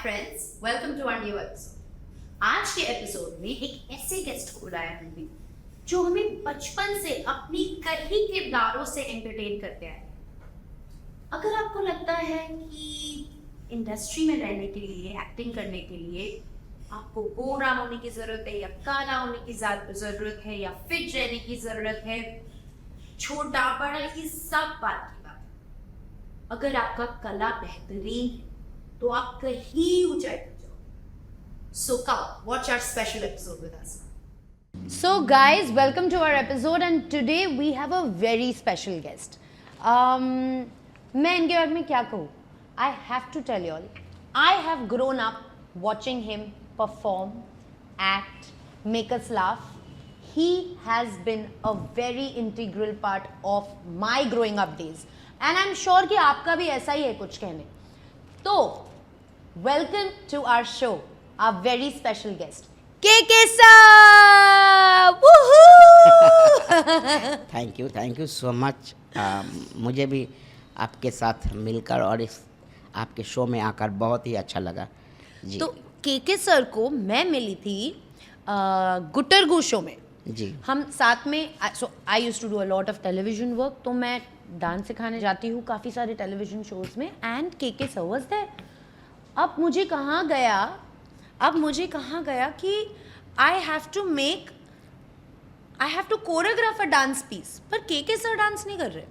Friends, welcome to our new episode. आज के episode में एक ऐसे गेस्ट को बुलाया हमने जो हमें बचपन से अपनी कई किरदारों से एंटरटेन करते आए। अगर आपको लगता है कि इंडस्ट्री में रहने के लिए, एक्टिंग करने के लिए आपको गोरा होने की जरूरत है या काला होने की जरूरत है या फिट रहने की जरूरत है, छोटा बड़ा ये सब बात की बात। अगर आपका कला बेहतरीन है तो आप कहीं ऊंचाई पर जाओ। So come, watch our special episode with us. So guys, welcome to our episode and today we have a very special guest. मैं इनके बारे में क्या कहूँ? I have to tell you all, I have grown up watching him perform, act, make us laugh. He has been a very integral part of my growing up days. And I'm sure कि आपका भी ऐसा ही है कुछ कहने. तो welcome to our show, our very special guest, KK sir! Woohoo! Thank you so much. मुझे भी आपके साथ मिलकर और इस आपके शो में आकर बहुत ही अच्छा लगा जी। तो KK सर को मैं मिली थी गुटरगू शो में जी। हम साथ में, so I used to do a lot of television work, तो मैं डांस सिखाने जाती हूँ काफ़ी सारे टेलीविजन शोज में and KK sir was there. अब मुझे कहाँ गया कि I have to choreograph a dance piece, पर KK सर डांस नहीं कर रहे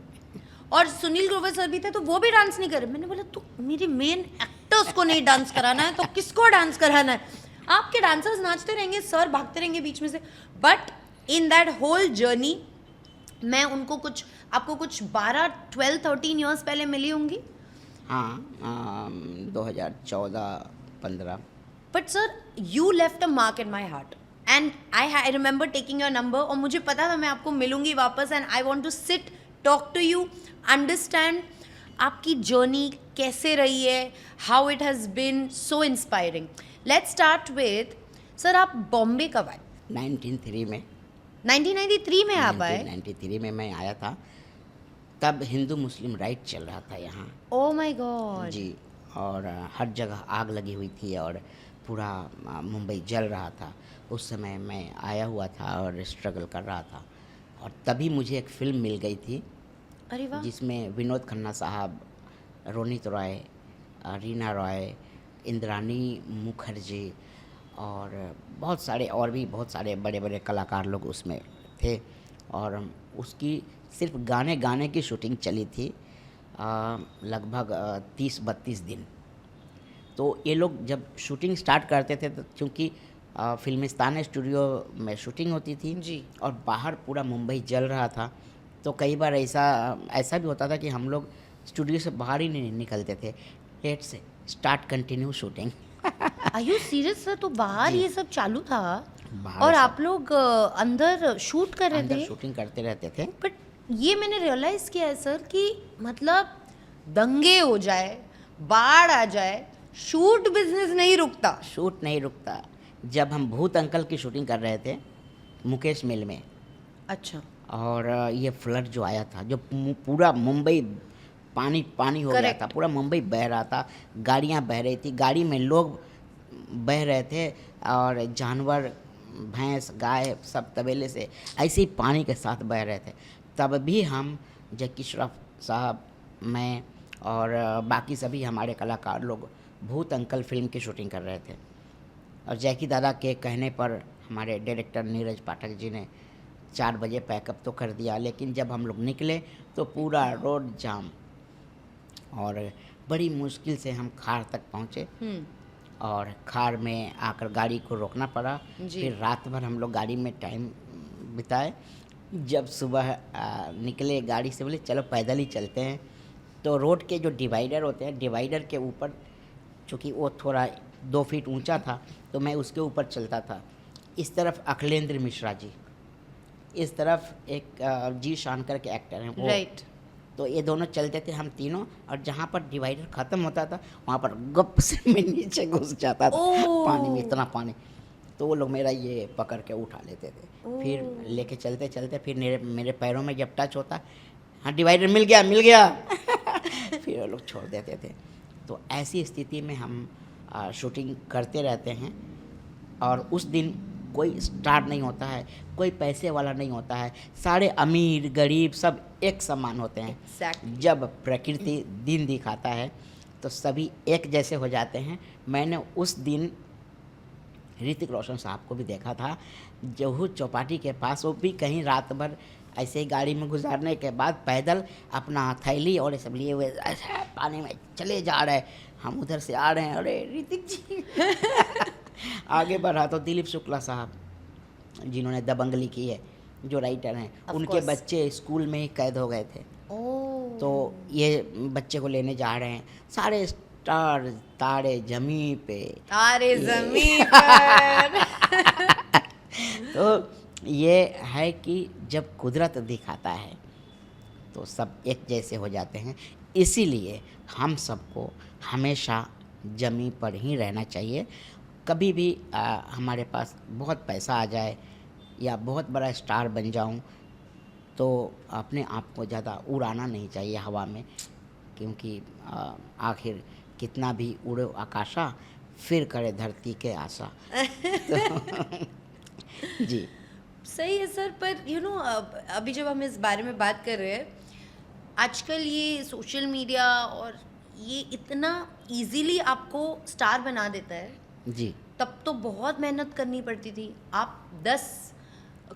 और सुनील ग्रोवर सर भी थे तो वो भी डांस नहीं कर रहे। मैंने बोला तो मेरे मेन एक्टर्स को नहीं डांस कराना है तो किसको डांस कराना है? आपके डांसर्स नाचते रहेंगे, सर भागते रहेंगे बीच में से। But in that whole journey मैं उनको आपको कुछ 12, 12, 13 ईयर्स पहले मिली होंगी। हाँ 2014-15। But sir you left a mark in my heart and I remember taking your number और मुझे पता था मैं आपको मिलूंगी वापस and I want to sit, talk to you, understand आपकी जर्नी कैसे रही है, how it has been so inspiring. Let's start with sir, आप बॉम्बे कब आए? 1993 में। 1993 में आप आए? 1993 में मैं आया था। तब हिंदू मुस्लिम राइट चल रहा था यहाँ। ओह माय गॉड जी। और हर जगह आग लगी हुई थी और पूरा मुंबई जल रहा था। उस समय मैं आया हुआ था और स्ट्रगल कर रहा था और तभी मुझे एक फ़िल्म मिल गई थी। अरे वाह। जिसमें विनोद खन्ना साहब, रोनित रॉय, रीना रॉय, इंद्रानी मुखर्जी और बहुत सारे बड़े बड़े कलाकार लोग उसमें थे और उसकी सिर्फ गाने की शूटिंग चली थी लगभग 30-32 दिन। तो ये लोग जब शूटिंग स्टार्ट करते थे तो क्योंकि फिल्मिस्तान स्टूडियो में शूटिंग होती थी जी, और बाहर पूरा मुंबई जल रहा था, तो कई बार ऐसा भी होता था कि हम लोग स्टूडियो से बाहर ही नहीं निकलते थे। Let's start continue shooting. Are you serious sir? तो बाहर जी। ये सब चालू था बाहर और सब आप लोग अंदर शूट कर रहे अंदर थे? शूटिंग करते रहते थे। बट ये मैंने रियलाइज किया है सर कि मतलब दंगे हो जाए, बाढ़ आ जाए, शूट बिजनेस नहीं रुकता। शूट नहीं रुकता। जब हम भूत अंकल की शूटिंग कर रहे थे मुकेश मिल में, अच्छा, और ये फ्लड जो आया था, जो पूरा मुंबई पानी हो गया Correct. था, पूरा मुंबई बह रहा था, गाड़ियाँ बह रही थी, गाड़ी में लोग बह रहे थे और जानवर, भैंस, गाय सब तबेले से ऐसे ही पानी के साथ बह रहे थे। तब भी हम, जक्की श्रॉफ साहब, मैं और बाकी सभी हमारे कलाकार लोग भूत अंकल फिल्म की शूटिंग कर रहे थे। और जैकी दादा के कहने पर हमारे डायरेक्टर नीरज पाठक जी ने 4 बजे पैकअप तो कर दिया, लेकिन जब हम लोग निकले तो पूरा रोड जाम और बड़ी मुश्किल से हम खार तक पहुँचे और खार में आकर गाड़ी को रोकना पड़ा। जी। फिर रात भर हम लोग गाड़ी में टाइम बिताए। जब सुबह निकले गाड़ी से, बोले चलो पैदल ही चलते हैं। तो रोड के जो डिवाइडर होते हैं, डिवाइडर के ऊपर, चूँकि वो थोड़ा 2 फीट ऊंचा था, तो मैं उसके ऊपर चलता था। इस तरफ अखिलेंद्र मिश्रा जी, इस तरफ एक जी शानकर के एक्टर हैं वो। राइट। तो ये दोनों चलते थे हम तीनों, और जहाँ पर डिवाइडर ख़त्म होता था वहाँ पर गप से मैं नीचे घुस जाता था। ओह। पानी में इतना पानी, तो वो लोग मेरा ये पकड़ के उठा लेते थे। फिर लेके चलते चलते फिर मेरे पैरों में जब टच होता, हाँ डिवाइडर मिल गया फिर वो लोग छोड़ देते थे। तो ऐसी स्थिति में हम शूटिंग करते रहते हैं। और उस दिन कोई स्टार नहीं होता है, कोई पैसे वाला नहीं होता है, सारे अमीर गरीब सब एक समान होते हैं। Exactly. जब प्रकृति दिन दिखाता है तो सभी एक जैसे हो जाते हैं। मैंने उस दिन ऋतिक रोशन साहब को भी देखा था, जुहू चौपाटी के पास, वो भी कहीं रात भर ऐसे ही गाड़ी में गुजारने के बाद पैदल अपना थैली और सब लिए हुए ऐसे पानी में चले जा रहे। हम उधर से आ रहे हैं, अरे ऋतिक जी आगे बढ़ा तो दिलीप शुक्ला साहब जिन्होंने दबंगली की है, जो राइटर हैं, Of उनके course. बच्चे स्कूल में ही कैद हो गए थे। ओह, तो ये बच्चे को लेने जा रहे हैं, सारे स्टार तारे जमी पे। तारे ज़मीं पर। तो ये है कि जब कुदरत दिखाता है तो सब एक जैसे हो जाते हैं। इसीलिए हम सबको हमेशा जमी पर ही रहना चाहिए। कभी भी हमारे पास बहुत पैसा आ जाए या बहुत बड़ा स्टार बन जाऊं तो अपने आप को ज़्यादा उड़ाना नहीं चाहिए हवा में, क्योंकि आखिर कितना भी उड़ो आकाशा, फिर करे धरती के आशा। तो जी सही है सर, पर यू नो अभी जब हम इस बारे में बात कर रहे हैं, आजकल ये सोशल मीडिया और ये इतना इजीली आपको स्टार बना देता है। जी तब तो बहुत मेहनत करनी पड़ती थी। आप 10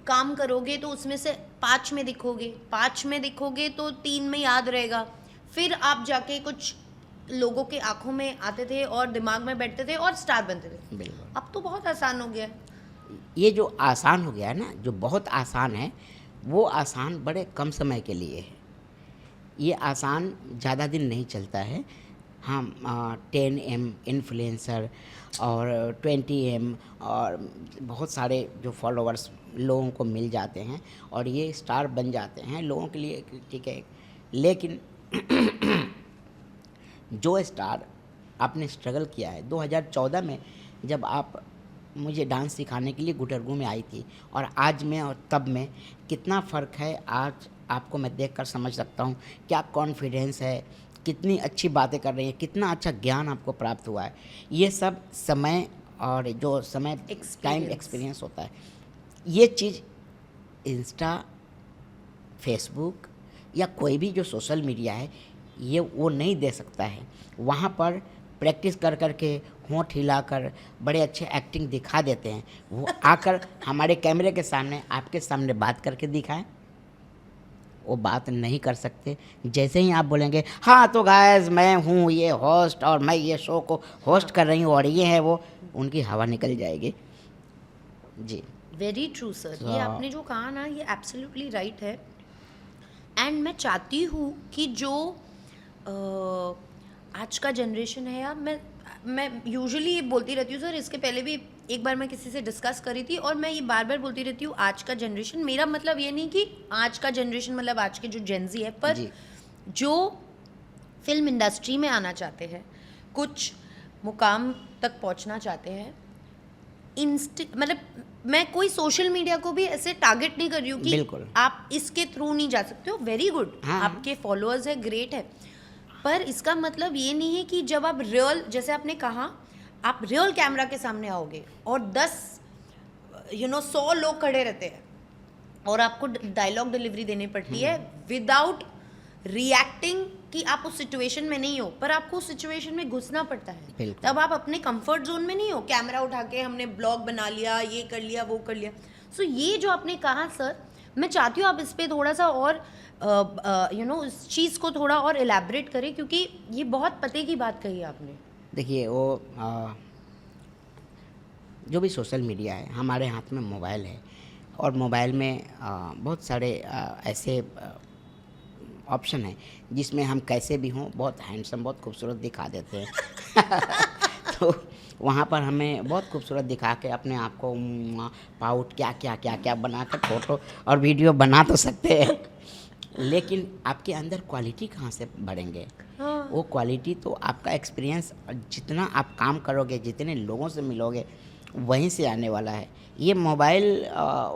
काम करोगे तो उसमें से 5 में दिखोगे, 5 में दिखोगे तो 3 में याद रहेगा, फिर आप जाके कुछ लोगों के आंखों में आते थे और दिमाग में बैठते थे और स्टार बनते थे। बिल्कुल। अब तो बहुत आसान हो गया है। ये जो आसान हो गया है ना, जो बहुत आसान है, वो आसान बड़े कम समय के लिए है। ये आसान ज़्यादा दिन नहीं चलता है। हम 10M इन्फ्लुएंसर और 20M और बहुत सारे जो फॉलोअर्स लोगों को मिल जाते हैं और ये स्टार बन जाते हैं लोगों के लिए, ठीक है। लेकिन जो स्टार आपने स्ट्रगल किया है 2014 में, जब आप मुझे डांस सिखाने के लिए गुटरगू में आई थी, और आज में और तब में कितना फ़र्क है। आज आपको मैं देखकर समझ सकता हूँ क्या कॉन्फिडेंस है, कितनी अच्छी बातें कर रही हैं, कितना अच्छा ज्ञान आपको प्राप्त हुआ है। ये सब समय और जो समय टाइम एक्सपीरियंस होता है। ये चीज़ इंस्टा, फेसबुक या कोई भी जो सोशल मीडिया है ये वो नहीं दे सकता है। वहाँ पर प्रैक्टिस कर कर के होंठ हिलाकर बड़े अच्छे एक्टिंग दिखा देते हैं। वो आकर हमारे कैमरे के सामने, आपके सामने बात करके दिखाएं, वो बात नहीं कर सकते। जैसे ही आप बोलेंगे हाँ तो गाइस मैं हूँ ये होस्ट और मैं ये शो को होस्ट कर रही हूँ और ये है वो, उनकी हवा निकल जाएगी। जी वेरी ट्रू सर, ये आपने जो कहा ना ये एब्सोल्युटली राइट है। एंड मैं चाहती हूँ कि जो आज का जनरेशन है, यार मैं यूजुअली ये बोलती रहती हूँ सर, इसके पहले भी एक बार मैं किसी से डिस्कस करी थी और मैं ये बार बार बोलती रहती हूँ आज का जनरेशन। मेरा मतलब ये नहीं कि आज का जनरेशन मतलब आज के जो जेनजी है, पर जो फिल्म इंडस्ट्री में आना चाहते हैं, कुछ मुकाम तक पहुँचना चाहते हैं, मतलब मैं कोई सोशल मीडिया को भी ऐसे टारगेट नहीं कर रही हूँ कि बिल्कुल आप इसके थ्रू नहीं जा सकते हो। वेरी गुड, आपके फॉलोअर्स है, ग्रेट है, पर इसका मतलब ये नहीं है कि जब आप रियल, जैसे आपने कहा, आप रियल कैमरा के सामने आओगे और 100 लोग खड़े रहते हैं और आपको डायलॉग डिलीवरी देनी पड़ती है विदाउट रिएक्टिंग कि आप उस सिचुएशन में नहीं हो, पर आपको उस सिचुएशन में घुसना पड़ता है। तब आप अपने कंफर्ट जोन में नहीं हो। कैमरा उठा के हमने ब्लॉग बना लिया, ये कर लिया, वो कर लिया। सो ये जो आपने कहा सर, मैं चाहती हूँ आप इस पर थोड़ा सा और इस चीज़ को थोड़ा और एलैबोरेट करें, क्योंकि ये बहुत पते की बात कही आपने। देखिए, वो जो भी सोशल मीडिया है, हमारे हाथ में मोबाइल है और मोबाइल में बहुत सारे ऐसे ऑप्शन है जिसमें हम कैसे भी हों बहुत हैंडसम, बहुत खूबसूरत दिखा देते हैं। तो वहाँ पर हमें बहुत खूबसूरत दिखा के अपने आप को पाउट क्या बनाकर फोटो और वीडियो बना तो सकते हैं, लेकिन आपके अंदर क्वालिटी कहाँ से बढ़ेंगे? वो क्वालिटी तो आपका एक्सपीरियंस, जितना आप काम करोगे, जितने लोगों से मिलोगे, वहीं से आने वाला है। ये मोबाइल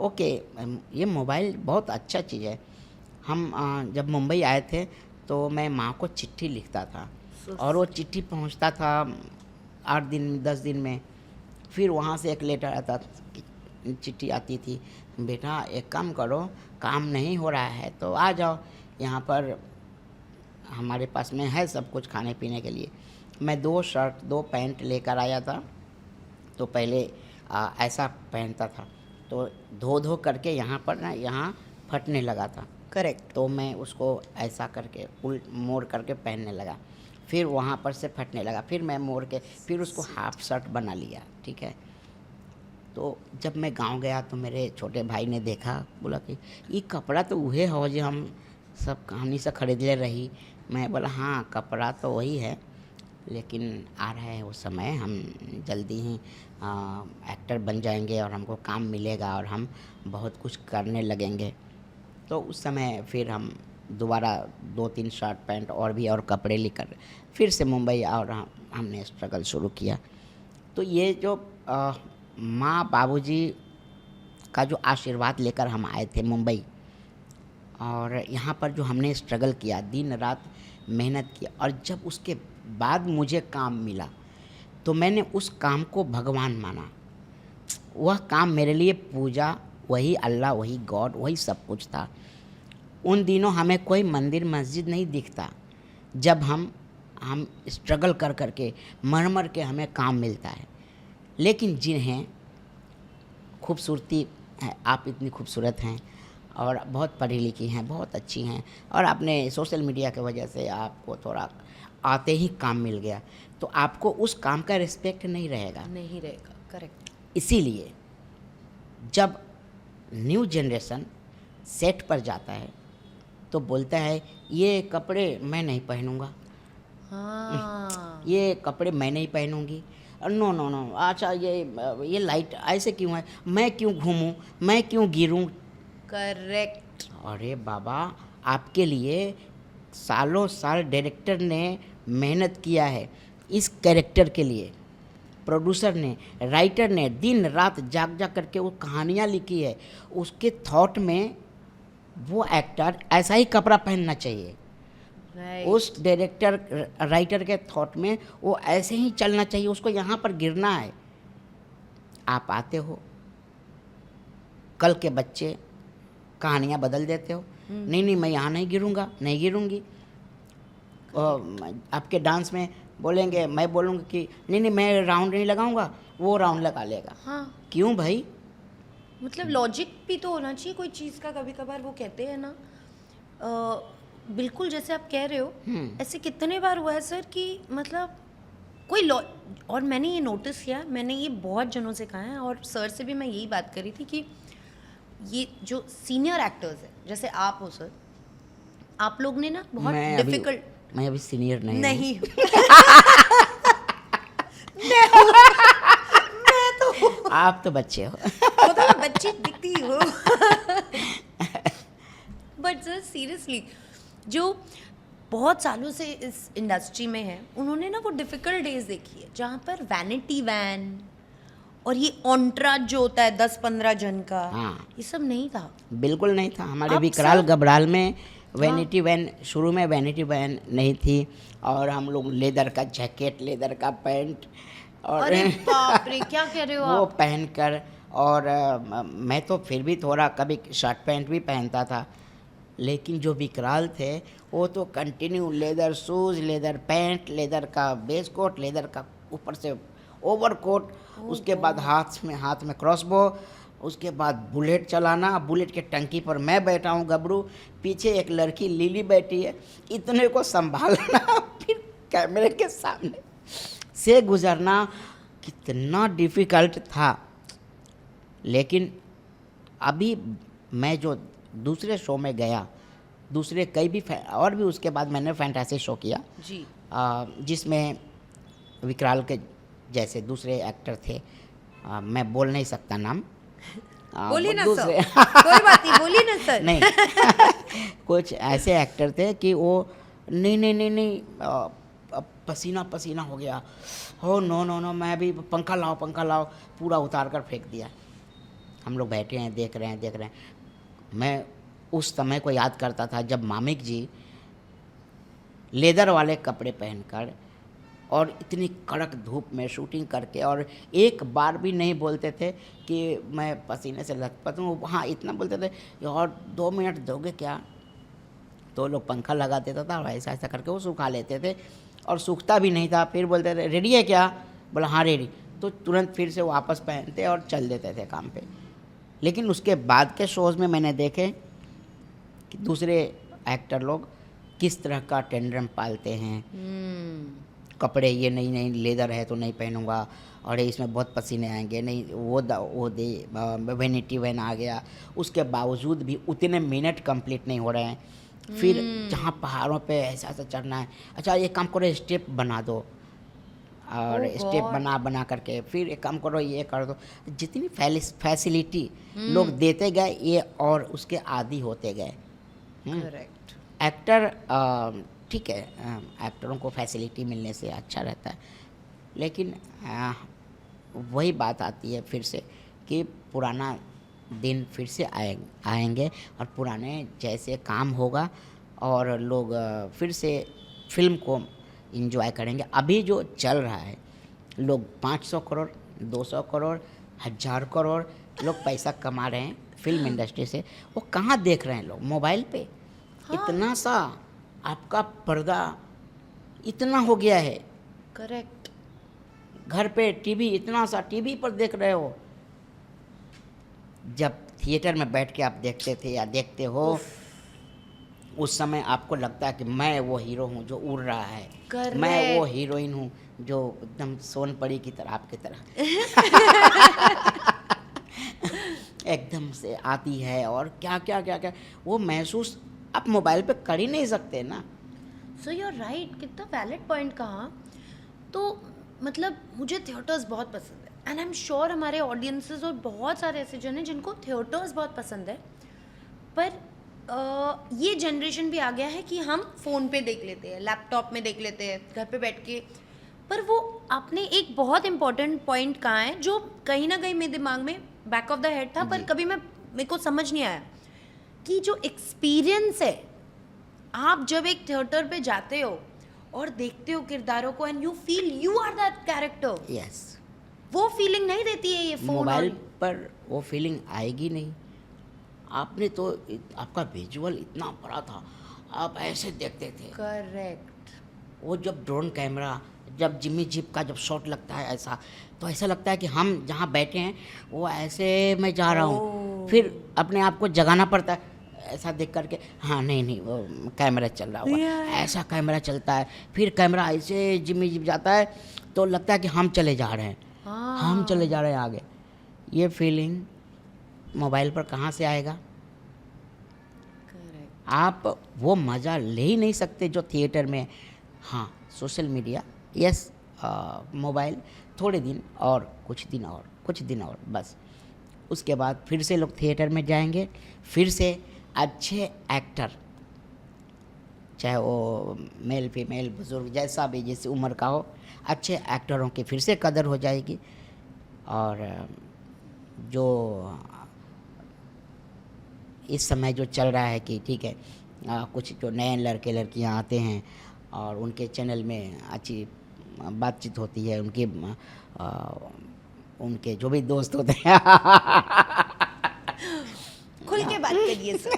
ओके, ये मोबाइल बहुत अच्छा चीज़ है। हम जब मुंबई आए थे तो मैं माँ को चिट्ठी लिखता था और वो चिट्ठी पहुंचता था 8 दिन 10 दिन में फिर वहाँ से एक लेटर आता, चिट्ठी आती थी, बेटा एक काम करो, काम नहीं हो रहा है तो आ जाओ, यहाँ पर हमारे पास में है सब कुछ खाने पीने के लिए। मैं 2 शर्ट 2 पैंट लेकर आया था। तो पहले ऐसा पहनता था, तो धो करके यहाँ पर ना यहाँ फटने लगा था। करेक्ट। तो मैं उसको ऐसा करके मोड़ करके पहनने लगा, फिर वहाँ पर से फटने लगा, फिर मैं मोड़ के फिर उसको हाफ शर्ट बना लिया, ठीक है। तो जब मैं गांव गया तो मेरे छोटे भाई ने देखा, बोला कि ये कपड़ा तो वही हो जो हम सब कहानी से खरीद ले रही। मैं बोला हाँ कपड़ा तो वही है, लेकिन आ रहा है वो समय, हम जल्दी ही एक्टर बन जाएंगे और हमको काम मिलेगा और हम बहुत कुछ करने लगेंगे। तो उस समय फिर हम दोबारा 2-3 शर्ट पैंट और भी और कपड़े लेकर फिर से मुंबई और हमने स्ट्रगल शुरू किया। तो ये जो माँ बाबूजी का जो आशीर्वाद लेकर हम आए थे मुंबई, और यहाँ पर जो हमने स्ट्रगल किया, दिन रात मेहनत की, और जब उसके बाद मुझे काम मिला तो मैंने उस काम को भगवान माना। वह काम मेरे लिए पूजा, वही अल्लाह, वही गॉड, वही सब कुछ था। उन दिनों हमें कोई मंदिर मस्जिद नहीं दिखता, जब हम स्ट्रगल कर करके मर के हमें काम मिलता है। लेकिन जिन्हें खूबसूरती है, आप इतनी खूबसूरत हैं और बहुत पढ़ी लिखी हैं, बहुत अच्छी हैं, और आपने सोशल मीडिया की वजह से आपको थोड़ा आते ही काम मिल गया, तो आपको उस काम का रिस्पेक्ट नहीं रहेगा। करेक्ट। इसीलिए जब न्यू जनरेशन सेट पर जाता है तो बोलता है ये कपड़े मैं नहीं पहनूंगा, हाँ। ये कपड़े मैं नहीं पहनूंगी, नो नो नो, अच्छा ये लाइट ऐसे क्यों है, मैं क्यों घूमूं, मैं क्यों गिरूं। करेक्ट। अरे बाबा, आपके लिए सालों साल डायरेक्टर ने मेहनत किया है इस कैरेक्टर के लिए, प्रोड्यूसर ने, राइटर ने दिन रात जाग करके वो कहानियाँ लिखी है। उसके थॉट में वो एक्टर ऐसा ही कपड़ा पहनना चाहिए। राइट। उस डायरेक्टर राइटर के थॉट में वो ऐसे ही चलना चाहिए, उसको यहाँ पर गिरना है। आप आते हो, कल के बच्चे कहानियाँ बदल देते हो, नहीं मैं यहाँ नहीं गिरूँगा, नहीं गिरूँगी। आपके डांस में बोलेंगे, मैं बोलूँगी कि नहीं मैं राउंड नहीं लगाऊंगा, वो राउंड लगा लेगा। हाँ, क्यों भाई? मतलब लॉजिक भी तो होना चाहिए कोई चीज़ का। कभी कभार वो कहते हैं ना, बिल्कुल जैसे आप कह रहे हो, ऐसे कितने बार हुआ है सर कि मतलब कोई और मैंने ये नोटिस किया, मैंने ये बहुत जनों से कहा है, और सर से भी मैं यही बात करी थी कि ये जो सीनियर एक्टर्स हैं, जैसे आप हो सर, आप लोग ने ना बहुत डिफिकल्ट। मैं अभी सीनियर नहीं हूँ। मैं तो आप तो बच्चे हो। वो तो मैं बच्ची दिखती हूँ। बट सर सीरियसली, जो बहुत सालों से इस इंडस्ट्री में है, उन्होंने ना वो डिफ़िकल्ट डेज देखी है जहाँ पर वैनिटी वैन और ये ऑन्ट्राज जो होता है 10-15 जन का, हाँ, ये सब नहीं था। बिल्कुल नहीं था। हमारे अब विकराल सब- घबराल में वैनिटी वैन, शुरू में वैनिटी वैन नहीं थी, और हम लोग लेदर का जैकेट, लेदर का पैंट, और अरे बाप रे, क्या कह रहे हो वो आप? पहनकर, और मैं तो फिर भी थोड़ा कभी शर्ट पैंट भी पहनता था, लेकिन जो विकराल थे वो तो continue leather shoes, leather pant, leather का बेस कोट, लेदर का ऊपर से ओवर कोट, उसके बाद हाथ में क्रॉसबो, उसके बाद बुलेट चलाना, बुलेट के टंकी पर मैं बैठा हूँ गबरू, पीछे एक लड़की लिली बैठी है, इतने को संभालना, फिर कैमरे के सामने से गुजरना कितना डिफ़िकल्ट था। लेकिन अभी मैं जो दूसरे शो में गया, दूसरे कई भी और भी उसके बाद मैंने फैंटेसी शो किया जी, जिसमें विकराल के जैसे दूसरे एक्टर थे, मैं बोल नहीं सकता नाम, बोलिए ना दूसरे सर, कोई बात नहीं, बोलिए ना सर। नहीं कुछ ऐसे एक्टर थे कि वो नहीं पसीना पसीना हो गया, हो नो मैं भी पंखा लाओ पूरा उतार कर फेंक दिया। हम लोग बैठे हैं, देख रहे हैं। मैं उस समय को याद करता था जब मामिक जी लेदर वाले कपड़े पहनकर और इतनी कड़क धूप में शूटिंग करके, और एक बार भी नहीं बोलते थे कि मैं पसीने से लथपथ हूँ। हाँ, इतना बोलते थे और 2 मिनट दोगे क्या, तो लोग पंखा लगा देता था और ऐसा ऐसा करके वो सुखा लेते थे, और सूखता भी नहीं था। फिर बोलते थे रेडी है क्या, बोला हाँ रेडी, तो तुरंत फिर से वापस पहनते और चल देते थे काम पे। लेकिन उसके बाद के शोज़ में मैंने देखे कि दूसरे एक्टर लोग किस तरह का टेंडरम पालते हैं। कपड़े ये नहीं लेदर है तो नहीं पहनूंगा, और इसमें बहुत पसीने आएंगे, नहीं वो दे वेनिटी वैन आ गया, उसके बावजूद भी उतने मिनट कंप्लीट नहीं हो रहे हैं। फिर जहाँ पहाड़ों पे ऐसा ऐसा चढ़ना है, अच्छा ये काम करो स्टेप बना दो, और स्टेप बना करके फिर एक काम करो ये कर दो। जितनी फैसिलिटी लोग देते गए ये और उसके आदी होते गए। करेक्ट। एक्टर ठीक है, एक्टरों को फैसिलिटी मिलने से अच्छा रहता है, लेकिन वही बात आती है फिर से कि पुराना दिन फिर से आएंगे और पुराने जैसे काम होगा और लोग फिर से फिल्म को एंजॉय करेंगे। अभी जो चल रहा है, लोग 500 करोड़ 200 करोड़ 1000 करोड़ लोग पैसा कमा रहे हैं फिल्म इंडस्ट्री से, वो कहाँ देख रहे हैं लोग, मोबाइल पे। इतना सा आपका पर्दा इतना हो गया है, करेक्ट। घर पे टीवी इतना सा, टीवी पर देख रहे हो। जब थिएटर में बैठ के आप देखते थे या देखते हो, उस समय आपको लगता है कि मैं वो हीरो हूँ जो उड़ रहा है, मैं वो हीरोइन हूँ जो एकदम सोनपरी की तरह आपकी तरह एकदम से आती है, और क्या क्या क्या क्या वो महसूस आप मोबाइल पे कर ही नहीं सकते ना। सो यू आर राइट, कितना वैलिड पॉइंट कहा। तो मतलब मुझे थिएटर्स बहुत पसंद है, एंड आई एम श्योर हमारे ऑडियंसेस और बहुत सारे ऐसे जन हैं जिनको थिएटर्स बहुत पसंद है। पर ये जनरेशन भी आ गया है कि हम फ़ोन पे देख लेते हैं, लैपटॉप में देख लेते हैं, घर पे बैठ के। पर वो आपने एक बहुत इंपॉर्टेंट पॉइंट कहा है जो कहीं ना कहीं मेरे दिमाग में बैक ऑफ द हेड था, पर कभी मेरे को समझ नहीं आया कि जो एक्सपीरियंस है, आप जब एक थिएटर पे जाते हो और देखते हो किरदारों को and you feel you are that character, yes, वो फीलिंग नहीं देती है ये फोन। मोबाइल पर वो फीलिंग आएगी नहीं। आपने तो आपका विजुअल इतना बड़ा था, आप ऐसे देखते थे। करेक्ट। वो जब ड्रोन कैमरा, जब जिमी जिप का जब शॉट लगता है ऐसा, तो ऐसा लगता है कि हम जहाँ बैठे हैं वो ऐसे मैं जा रहा हूँ। फिर अपने आप को जगाना पड़ता है ऐसा देख करके, हाँ नहीं वो कैमरा चल रहा हुआ, ऐसा कैमरा चलता है। फिर कैमरा ऐसे जिमी जिप जाता है तो लगता है कि हम चले जा रहे हैं, हम चले जा रहे हैं आगे। ये फीलिंग मोबाइल पर कहाँ से आएगा? आप वो मज़ा ले ही नहीं सकते जो थिएटर में। हाँ, सोशल मीडिया, यस, मोबाइल थोड़े दिन और कुछ दिन और बस। उसके बाद फिर से लोग थिएटर में जाएंगे, फिर से अच्छे एक्टर, चाहे वो मेल फीमेल बुजुर्ग जैसा भी जिस उम्र का हो, अच्छे एक्टरों की फिर से कदर हो जाएगी। और जो इस समय जो चल रहा है कि ठीक है, कुछ जो नए लड़के लड़कियां आते हैं और उनके चैनल में अच्छी बातचीत होती है, उनके जो भी दोस्त होते हैं खुल के बात करिए सर।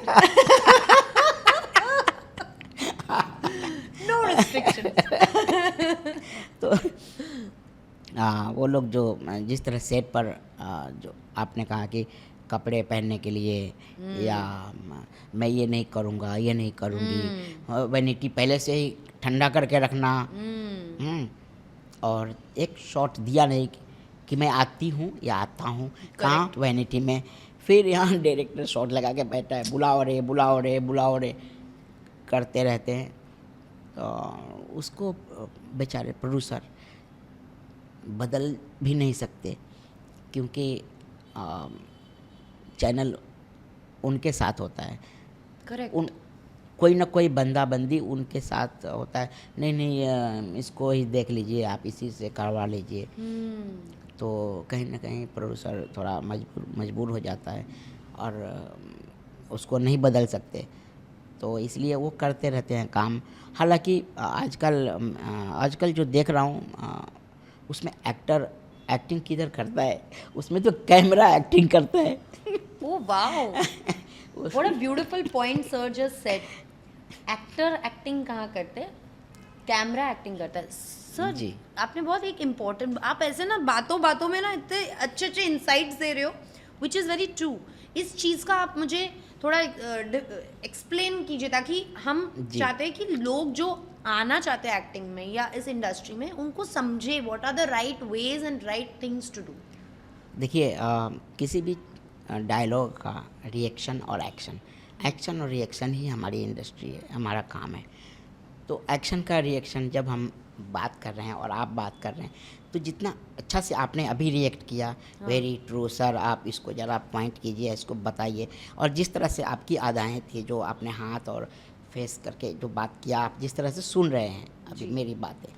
No restriction. तो वो लोग जो जिस तरह सेट पर जो आपने कहा कि कपड़े पहनने के लिए, या मैं ये नहीं करूँगा ये नहीं करूँगी, वैनिटी पहले से ही ठंडा करके रखना, और एक शॉट दिया नहीं कि मैं आती हूँ या आता हूँ, कहाँ वैनिटी में। फिर यहाँ डायरेक्टर शॉट लगा के बैठा है, बुलाओ रे करते रहते हैं। तो उसको बेचारे प्रोड्यूसर बदल भी नहीं सकते, क्योंकि चैनल उनके साथ होता है। करेक्ट। कोई ना कोई बंदा बंदी उनके साथ होता है, नहीं इसको ही देख लीजिए, आप इसी से करवा लीजिए। तो कहीं ना कहीं प्रोड्यूसर थोड़ा मजबूर हो जाता है और उसको नहीं बदल सकते। तो इसलिए वो करते रहते हैं काम। हालांकि आजकल जो देख रहा हूँ उसमें एक्टिंग किधर करता है, उसमें तो कैमरा एक्टिंग करता है। Oh wow! What a beautiful point sir just said. Actor acting कहाँ करते हैं, कैमरा एक्टिंग करता है। सर जी। आपने बहुत एक इम्पोर्टेंट, आप ऐसे ना बातों बातों में ना इतने अच्छे अच्छे इंसाइट्स दे रहे हो, विच इज़ वेरी ट्रू। इस चीज़ का आप मुझे थोड़ा एक्सप्लेन कीजिए, ताकि हम जी। चाहते हैं कि लोग जो आना चाहते हैं एक्टिंग में या इस इंडस्ट्री में, उनको समझे what are the right ways and right things to do. देखिए किसी भी डायलॉग का रिएक्शन और एक्शन और रिएक्शन ही हमारी इंडस्ट्री है, हमारा काम है। तो एक्शन का रिएक्शन जब हम बात कर रहे हैं और आप बात कर रहे हैं, तो जितना अच्छा से आपने अभी रिएक्ट किया, वेरी ट्रू सर, आप इसको ज़रा पॉइंट कीजिए, इसको बताइए। और जिस तरह से आपकी अदाएँ थी, जो आपने हाथ और फेस करके जो बात किया, आप जिस तरह से सुन रहे हैं अभी मेरी बातें,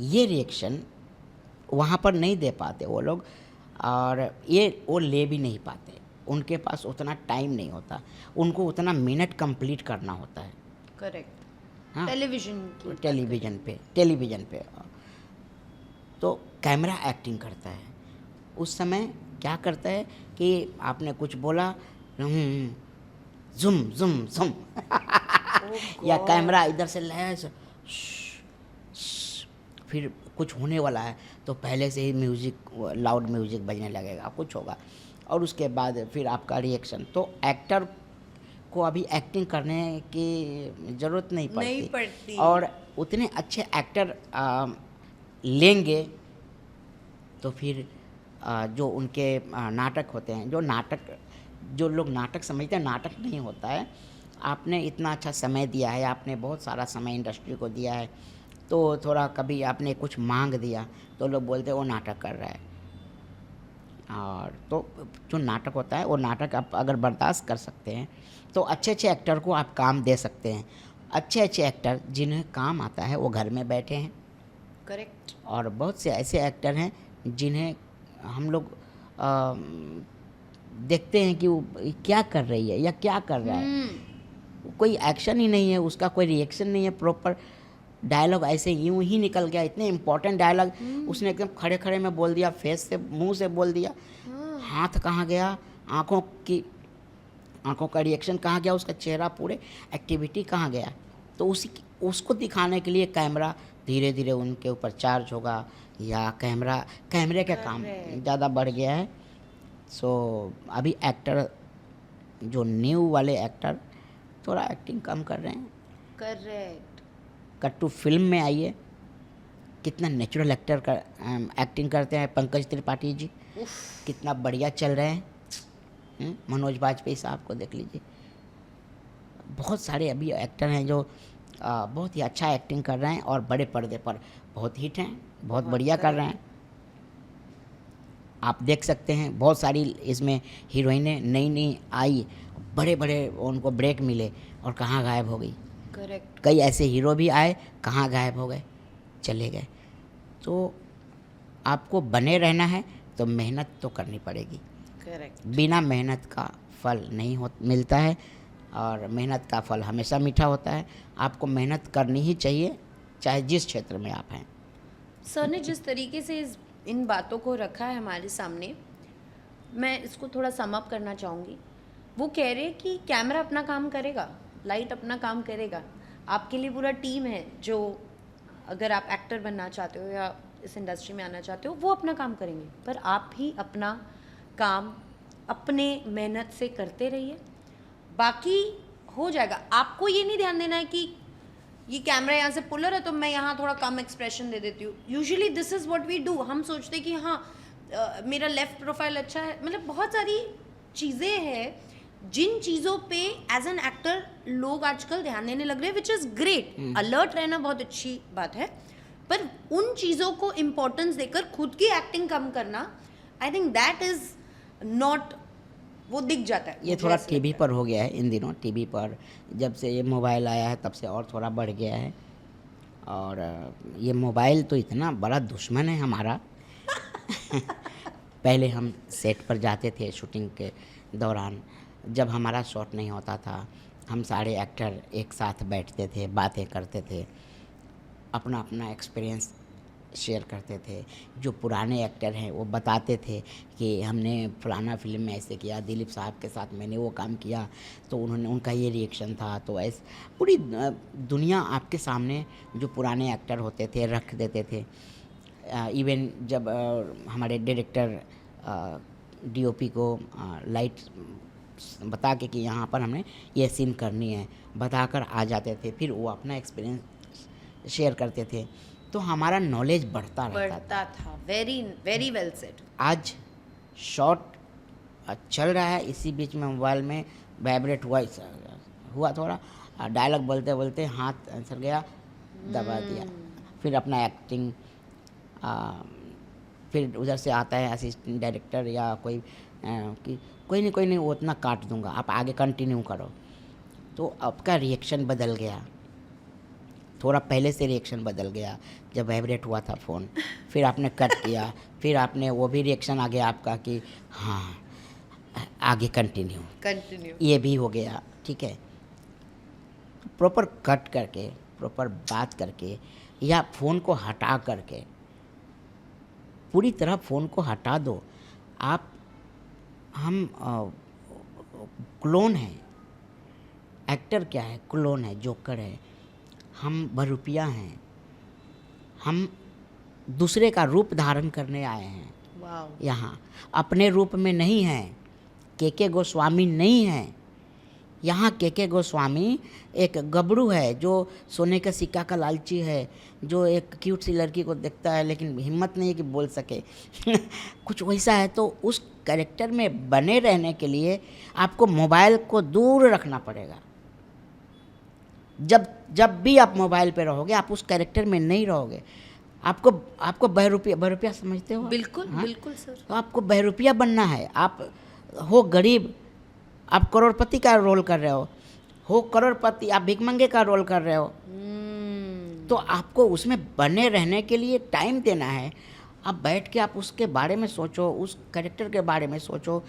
ये रिएक्शन वहाँ पर नहीं दे पाते वो लोग, और ये वो ले भी नहीं पाते। उनके पास उतना टाइम नहीं होता, उनको उतना मिनट कंप्लीट करना होता है। करेक्ट। हाँ, टेलीविजन टेलीविज़न पे तो कैमरा एक्टिंग करता है। उस समय क्या करता है कि आपने कुछ बोला, ज़ूम ज़ूम ज़ूम या कैमरा इधर से लाया, फिर कुछ होने वाला है तो पहले से ही म्यूज़िक, लाउड म्यूज़िक बजने लगेगा, कुछ होगा, और उसके बाद फिर आपका रिएक्शन। तो एक्टर को अभी एक्टिंग करने की ज़रूरत नहीं पड़ती। और उतने अच्छे एक्टर लेंगे तो फिर जो उनके नाटक होते हैं, जो लोग नाटक समझते हैं, नाटक नहीं होता है। आपने इतना अच्छा समय दिया है, आपने बहुत सारा समय इंडस्ट्री को दिया है, तो थोड़ा कभी आपने कुछ मांग दिया तो लोग बोलते हैं वो नाटक कर रहा है। और तो जो नाटक होता है वो नाटक आप अगर बर्दाश्त कर सकते हैं तो अच्छे अच्छे एक्टर को आप काम दे सकते हैं। अच्छे अच्छे एक्टर जिन्हें काम आता है वो घर में बैठे हैं। करेक्ट। और बहुत से ऐसे एक्टर हैं जिन्हें हम लोग देखते हैं कि वो क्या कर रही है या क्या कर रहा है, कोई एक्शन ही नहीं है, उसका कोई रिएक्शन नहीं है, प्रॉपर डायलॉग ऐसे यूं ही निकल गया। इतने इम्पोर्टेंट डायलॉग उसने एकदम खड़े खड़े में बोल दिया, फेस से, मुंह से बोल दिया। हाथ कहाँ गया, आंखों का रिएक्शन कहाँ गया, उसका चेहरा, पूरे एक्टिविटी कहाँ गया। तो उसको दिखाने के लिए कैमरा धीरे धीरे उनके ऊपर चार्ज होगा, या कैमरे का काम ज़्यादा बढ़ गया है। सो अभी एक्टर, जो न्यू वाले एक्टर, थोड़ा एक्टिंग कम कर रहे हैं। करेक्ट। कट्टू फिल्म में आइए, कितना नेचुरल एक्टर का एक्टिंग करते हैं पंकज त्रिपाठी जी, कितना बढ़िया चल रहे हैं। मनोज बाजपेयी साहब को देख लीजिए। बहुत सारे अभी एक्टर हैं जो बहुत ही अच्छा एक्टिंग कर रहे हैं और बड़े पर्दे पर बहुत हिट हैं, बहुत बढ़िया कर रहे हैं। आप देख सकते हैं बहुत सारी इसमें हीरोइनें नई आई, बड़े बड़े उनको ब्रेक मिले और कहाँ गायब हो गई। करेक्ट। कई ऐसे हीरो भी आए, कहाँ गायब हो गए, चले गए। तो आपको बने रहना है तो मेहनत तो करनी पड़ेगी। करेक्ट। बिना मेहनत का फल नहीं मिलता है, और मेहनत का फल हमेशा मीठा होता है। आपको मेहनत करनी ही चाहिए, चाहे जिस क्षेत्र में आप हैं। सर ने जिस तरीके से इन बातों को रखा है हमारे सामने, मैं इसको थोड़ा सम अप करना चाहूँगी। वो कह रहे हैं कि कैमरा अपना काम करेगा, लाइट अपना काम करेगा, आपके लिए पूरा टीम है जो, अगर आप एक्टर बनना चाहते हो या इस इंडस्ट्री में आना चाहते हो, वो अपना काम करेंगे, पर आप ही अपना काम अपने मेहनत से करते रहिए, बाकी हो जाएगा। आपको ये नहीं ध्यान देना है कि ये कैमरा यहाँ से पुलर है तो मैं यहाँ थोड़ा कम एक्सप्रेशन दे देती हूँ। Usually this is what we do. हम सोचते हैं कि हाँ मेरा लेफ्ट प्रोफाइल अच्छा है, मतलब बहुत सारी चीज़ें हैं जिन चीज़ों पे एज एन एक्टर लोग आजकल ध्यान देने लग रहे हैं, विच इज़ ग्रेट। अलर्ट रहना बहुत अच्छी बात है, पर उन चीज़ों को इम्पोर्टेंस देकर खुद की एक्टिंग कम करना, I think that is not, वो दिख जाता है। ये थोड़ा टीवी पर हो गया है इन दिनों। टीवी पर जब से ये मोबाइल आया है तब से और थोड़ा बढ़ गया है। और ये मोबाइल तो इतना बड़ा दुश्मन है हमारा। पहले हम सेट पर जाते थे शूटिंग के दौरान, जब हमारा शॉट नहीं होता था हम सारे एक्टर एक साथ बैठते थे, बातें करते थे, अपना अपना एक्सपीरियंस शेयर करते थे। जो पुराने एक्टर हैं वो बताते थे कि हमने फलाना फिल्म में ऐसे किया, दिलीप साहब के साथ मैंने वो काम किया, तो उन्होंने उनका ये रिएक्शन था। तो ऐसे पूरी दुनिया आपके सामने जो पुराने एक्टर होते थे रख देते थे। इवन जब हमारे डायरेक्टर डीओपी को लाइट बता के कि यहाँ पर हमने ये सीन करनी है, बताकर आ जाते थे, फिर वो अपना एक्सपीरियंस शेयर करते थे, तो हमारा नॉलेज बढ़ता रहता था। Very very well said. आज शॉर्ट चल रहा है, इसी बीच में मोबाइल में वाइब्रेट हुआ थोड़ा, डायलॉग बोलते बोलते हाथ सर गया, दबा दिया, फिर अपना एक्टिंग, फिर उधर से आता है असिस्टेंट डायरेक्टर या कोई कि कोई नहीं वो उतना काट दूंगा, आप आगे कंटिन्यू करो। तो आपका रिएक्शन बदल गया, थोड़ा पहले से रिएक्शन बदल गया जब वाइब्रेट हुआ था फ़ोन, फिर आपने कट किया, फिर आपने वो भी रिएक्शन आ गया आपका कि हाँ आगे कंटिन्यू, ये भी हो गया, ठीक है। प्रॉपर कट करके, प्रॉपर बात करके, या फ़ोन को हटा करके, पूरी तरह फ़ोन को हटा दो आप। हम क्लोन हैं, एक्टर क्या है, क्लोन है, जोकर है, हम बहरूपिया हैं, हम दूसरे का रूप धारण करने आए हैं। वाह। यहाँ अपने रूप में नहीं हैं, के गोस्वामी नहीं हैं। यहाँ के गोस्वामी एक गबरू है जो सोने का सिक्का का लालची है, जो एक क्यूट सी लड़की को देखता है लेकिन हिम्मत नहीं है कि बोल सके कुछ वैसा है। तो उस कैरेक्टर में बने रहने के लिए आपको मोबाइल को दूर रखना पड़ेगा। जब भी आप मोबाइल पे रहोगे आप उस कैरेक्टर में नहीं रहोगे। आपको बहरूपिया समझते हो? बिल्कुल, हाँ? बिल्कुल सर। तो आपको बहरूपिया बनना है। आप हो गरीब, आप करोड़पति का रोल कर रहे हो करोड़पति, आप भिखमंगे का रोल कर रहे हो, तो आपको उसमें बने रहने के लिए टाइम देना है। आप बैठ के आप उसके बारे में सोचो, उस कैरेक्टर के बारे में सोचो।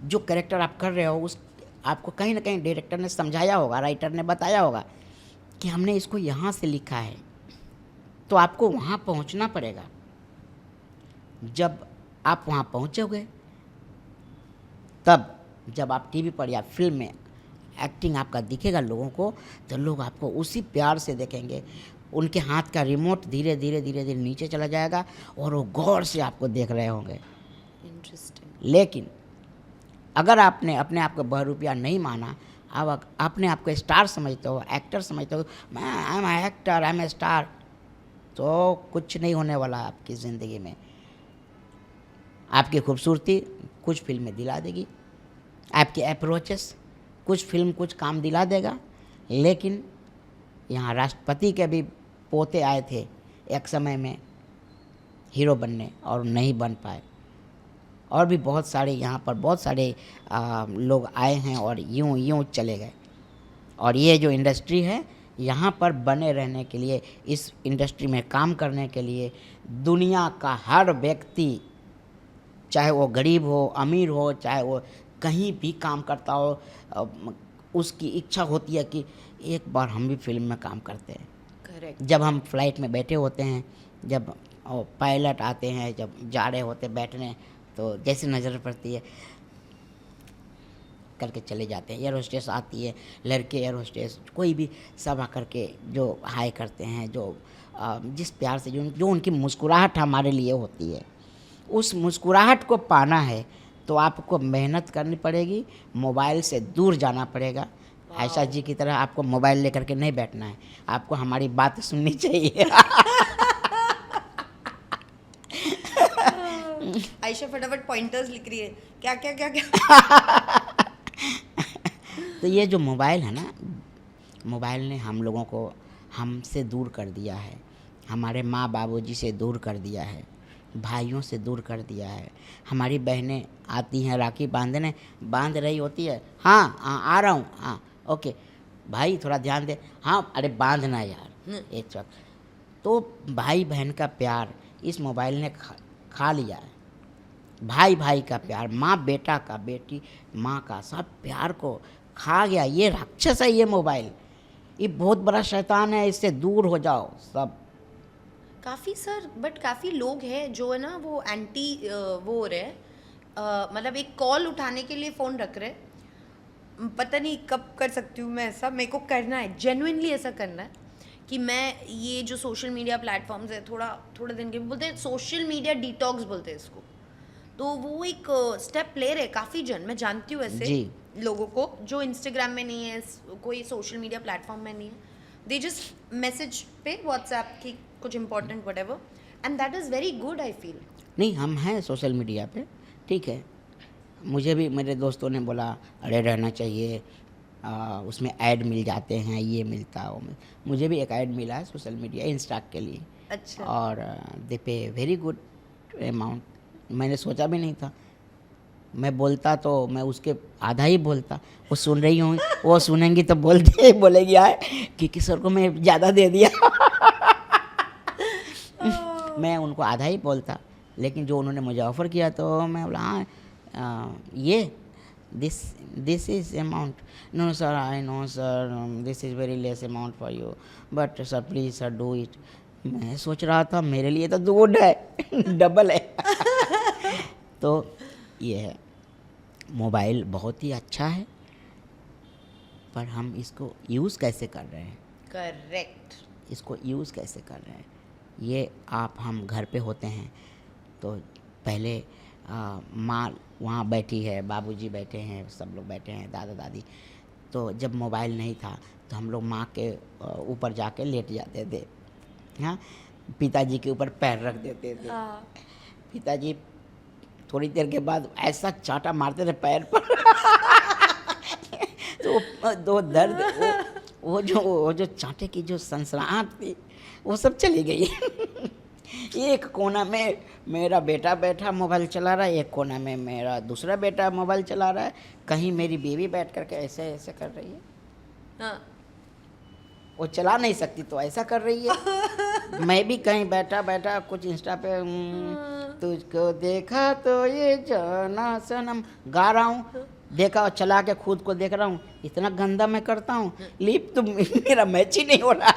जो कैरेक्टर आप कर रहे हो उस आपको कहीं ना कहीं डायरेक्टर ने समझाया होगा, राइटर ने बताया होगा कि हमने इसको यहाँ से लिखा है, तो आपको वहाँ पहुँचना पड़ेगा। जब आप वहाँ पहुँचोगे तब जब आप टीवी पर या फिल्म में एक्टिंग आपका दिखेगा लोगों को, तो लोग आपको उसी प्यार से देखेंगे। उनके हाथ का रिमोट धीरे धीरे नीचे चला जाएगा और वो गौर से आपको देख रहे होंगे। इंटरेस्टिंग। लेकिन अगर आपने अपने आप को बहरूपिया नहीं माना, अब अपने आप को स्टार समझते हो, एक्टर समझते हो, मैं I am actor, I am a star, तो कुछ नहीं होने वाला आपकी ज़िंदगी में। आपकी खूबसूरती कुछ फिल्में दिला देगी, आपके अप्रोचेस कुछ फिल्म कुछ काम दिला देगा, लेकिन यहाँ राष्ट्रपति के भी पोते आए थे एक समय में हीरो बनने और नहीं बन पाए, और भी बहुत सारे यहाँ पर बहुत सारे लोग आए हैं और यूं चले गए। और ये जो इंडस्ट्री है यहाँ पर बने रहने के लिए, इस इंडस्ट्री में काम करने के लिए दुनिया का हर व्यक्ति, चाहे वो गरीब हो, अमीर हो, चाहे वो कहीं भी काम करता हो, उसकी इच्छा होती है कि एक बार हम भी फिल्म में काम करते हैं। करेक्ट। जब हम फ्लाइट में बैठे होते हैं, जब पायलट आते हैं, जब जा रहे होते बैठने, तो जैसे नज़र पड़ती है करके चले जाते हैं। एयर होस्टेस आती है, लड़के एयर होस्टेस कोई भी सब आकर के जो हाय करते हैं, जो जिस प्यार से जो उनकी मुस्कुराहट हमारे लिए होती है, उस मुस्कुराहट को पाना है तो आपको मेहनत करनी पड़ेगी, मोबाइल से दूर जाना पड़ेगा। आयशा जी की तरह आपको मोबाइल लेकर के नहीं बैठना है, आपको हमारी बात सुननी चाहिए। आयशा फटाफट पॉइंटर्स लिख रही है, क्या। तो ये जो मोबाइल है ना, मोबाइल ने हम लोगों को हमसे दूर कर दिया है, हमारे माँ बाबूजी से दूर कर दिया है, भाइयों से दूर कर दिया है। हमारी बहनें आती हैं राखी बांध रही होती है, हाँ आ रहा हूँ, हाँ ओके भाई थोड़ा ध्यान दे, हाँ अरे बांधना यार एक वक्त। तो भाई बहन का प्यार इस मोबाइल ने खा लिया है। भाई का प्यार, माँ बेटा का, बेटी माँ का, सब प्यार को खा गया, ये राक्षस है ये मोबाइल, ये बहुत बड़ा शैतान है, इससे दूर हो जाओ सब। काफ़ी सर, बट काफ़ी लोग हैं जो है ना वो एंटी वो हो रहे हैं, मतलब एक कॉल उठाने के लिए फ़ोन रख रहे हैं। पता नहीं कब कर सकती हूँ मैं ऐसा, मेरे को करना है, जेन्युइनली ऐसा करना है कि मैं ये जो सोशल मीडिया प्लेटफॉर्म्स है थोड़ा दिन के, बोलते हैं सोशल मीडिया डिटॉक्स बोलते हैं इसको, तो वो एक स्टेप ले रहे काफ़ी जन, मैं जानती हूँ ऐसे जी। लोगों को जो इंस्टाग्राम में नहीं है, कोई सोशल मीडिया प्लेटफॉर्म में नहीं है, दे जस्ट मैसेज पे व्हाट्सएप की कुछ important whatever, and that is very good I feel. नहीं, हम हैं सोशल मीडिया पे, ठीक है। मुझे भी मेरे दोस्तों ने बोला अरे रहना चाहिए, उसमें ऐड मिल जाते हैं, ये मिलता है वो मुझे भी एक ऐड मिला है सोशल मीडिया इंस्टा के लिए। अच्छा। और दे पे वेरी गुड अमाउंट, मैंने सोचा भी नहीं था। मैं बोलता तो मैं उसके आधा ही बोलता, वो सुन रही होंगी, वो सुनेंगी तो बोलेगी यार कि किशोर को मैं ज़्यादा दे दिया। मैं उनको आधा ही बोलता, लेकिन जो उन्होंने मुझे ऑफ़र किया तो मैं बोला हाँ, ये this is amount, no sir I know sir, this is very less amount for you, but sir please sir do it. मैं सोच रहा था मेरे लिए तो गुड है, डबल है। तो ये है, मोबाइल बहुत ही अच्छा है, पर हम इसको यूज़ कैसे कर रहे हैं, करेक्ट। इसको यूज़ कैसे कर रहे हैं, ये आप हम घर पे होते हैं तो पहले माँ वहाँ बैठी है, बाबूजी बैठे हैं, सब लोग बैठे हैं, दादा दादी, तो जब मोबाइल नहीं था तो हम लोग माँ के ऊपर जाके लेट जाते थे, हाँ, पिताजी के ऊपर पैर रख देते थे। पिताजी थोड़ी देर के बाद ऐसा चांटा मारते थे पैर पर तो दो दर्द, वो जो चांटे की जो सनसनाहट थी वो सब चली गई। एक कोना में मेरा बेटा बैठा मोबाइल चला रहा है, एक कोना में मेरा दूसरा बेटा मोबाइल चला रहा है, कहीं मेरी बीवी बैठ करके ऐसे ऐसे कर रही है। हाँ। वो चला नहीं सकती तो ऐसा कर रही है। मैं भी कहीं बैठा बैठा कुछ इंस्टा पे तुझको देखा तो ये जाना सनम गा रहा हूँ, देखा और चला के खुद को देख रहा हूँ, इतना गंदा मैं करता हूँ, लिप तो मेरा मैच ही नहीं हो रहा।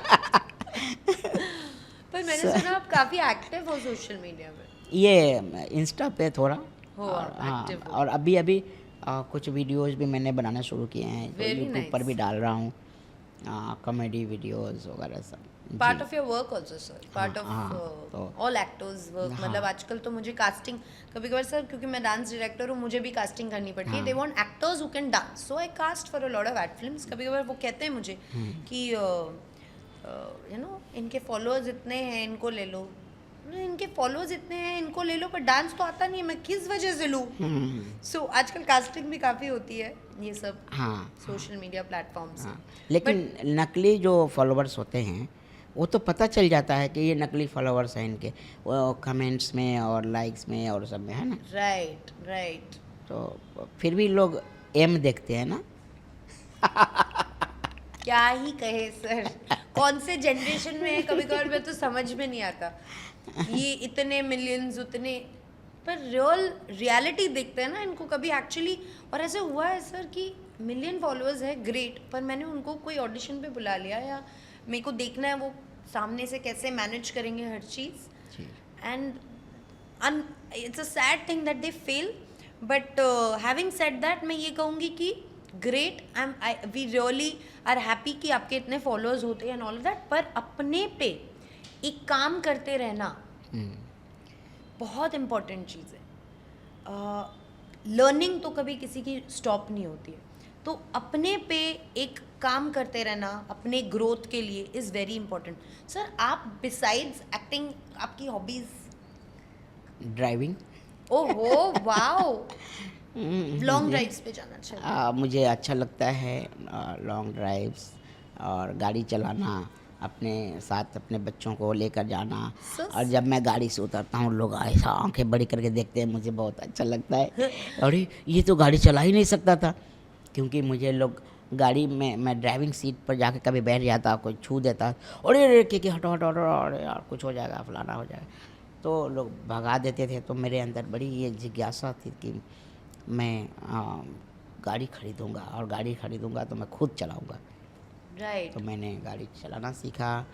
पर मैंने सुना आप काफ़ी एक्टिव हो सोशल मीडिया में। ये इंस्टा पे थोड़ा हो और, हाँ, active हो। और अभी कुछ वीडियोस भी मैंने बनाना शुरू किए हैं, तो Very यूट्यूब पर nice. भी डाल रहा हूँ, कॉमेडी वीडियोस वगैरह सब। पार्ट जी। Of your work also sir, part of to- all actors work, हाँ। मतलब आजकल तो मुझे कास्टिंग कभी कभार सर, क्योंकि मैं डांस डायरेक्टर हूँ, मुझे भी कास्टिंग करनी पड़ती है। हाँ। They want actors who can dance, so I cast for a lot of ad films. कभी कभार वो कहते हैं मुझे कि यू नो इनके फॉलोअर्स इतने हैं, इनको ले लो। इनके फॉलोअर्स इतने हैं, इनको ले लो, पर डांस तो आता नहीं है, मैं किस वजह से लूँ? सो आजकल कास्टिंग भी काफ़ी होती है, ये सब हाँ सोशल मीडिया प्लेटफॉर्म से। हाँ, लेकिन नकली जो फॉलोअर्स होते हैं वो तो पता चल जाता है कि ये नकली फॉलोअर्स हैं इनके, वो कमेंट्स में और लाइक्स में और सब में, है ना। Right right. तो फिर भी लोग एम देखते हैं ना। क्या ही कहे सर, कौन से जनरेशन में है, कभी कभार मैं तो समझ में नहीं आता, ये इतने मिलियंस उतने, पर रियलिटी देखते हैं ना इनको कभी एक्चुअली। और ऐसे हुआ है सर कि मिलियन फॉलोअर्स है, ग्रेट, पर मैंने उनको कोई ऑडिशन पे बुला लिया, या मेरे को देखना है वो सामने से कैसे मैनेज करेंगे हर चीज़, and it's a sad thing that they fail. But having said that, मैं ये कहूँगी कि great, we really are happy कि आपके इतने फॉलोअर्स होते हैं एंड ऑल दैट, पर अपने पे एक काम करते रहना बहुत इम्पोर्टेंट चीज़ है। लर्निंग तो कभी किसी की स्टॉप नहीं होती है, तो अपने पे एक काम करते रहना अपने ग्रोथ के लिए इज़ वेरी इंपॉर्टेंट। सर आप बिसाइड्स एक्टिंग आपकी हॉबीज? ड्राइविंग। ओहो वाओ, लॉन्ग ड्राइव्स पे जाना चाहिए। मुझे अच्छा लगता है लॉन्ग ड्राइव्स और गाड़ी चलाना, अपने साथ अपने बच्चों को लेकर जाना। और जब मैं गाड़ी से उतरता हूँ लोग ऐसा आंखें बड़ी करके देखते हैं, मुझे बहुत अच्छा लगता है। अरे ये तो गाड़ी चला ही नहीं सकता था, क्योंकि मुझे लोग गाड़ी में, मैं ड्राइविंग सीट पर जाके कभी बैठ जाता, कोई छू देता, अरे अरे के हटो हटो हटो, अरे यार कुछ हो जाएगा, फलाना हो जाएगा, तो लोग भगा देते थे। तो मेरे अंदर बड़ी ये जिज्ञासा थी कि मैं गाड़ी खरीदूंगा, और गाड़ी खरीदूंगा तो मैं खुद चलाऊंगा। राइट। तो मैंने गाड़ी चलाना सीखा,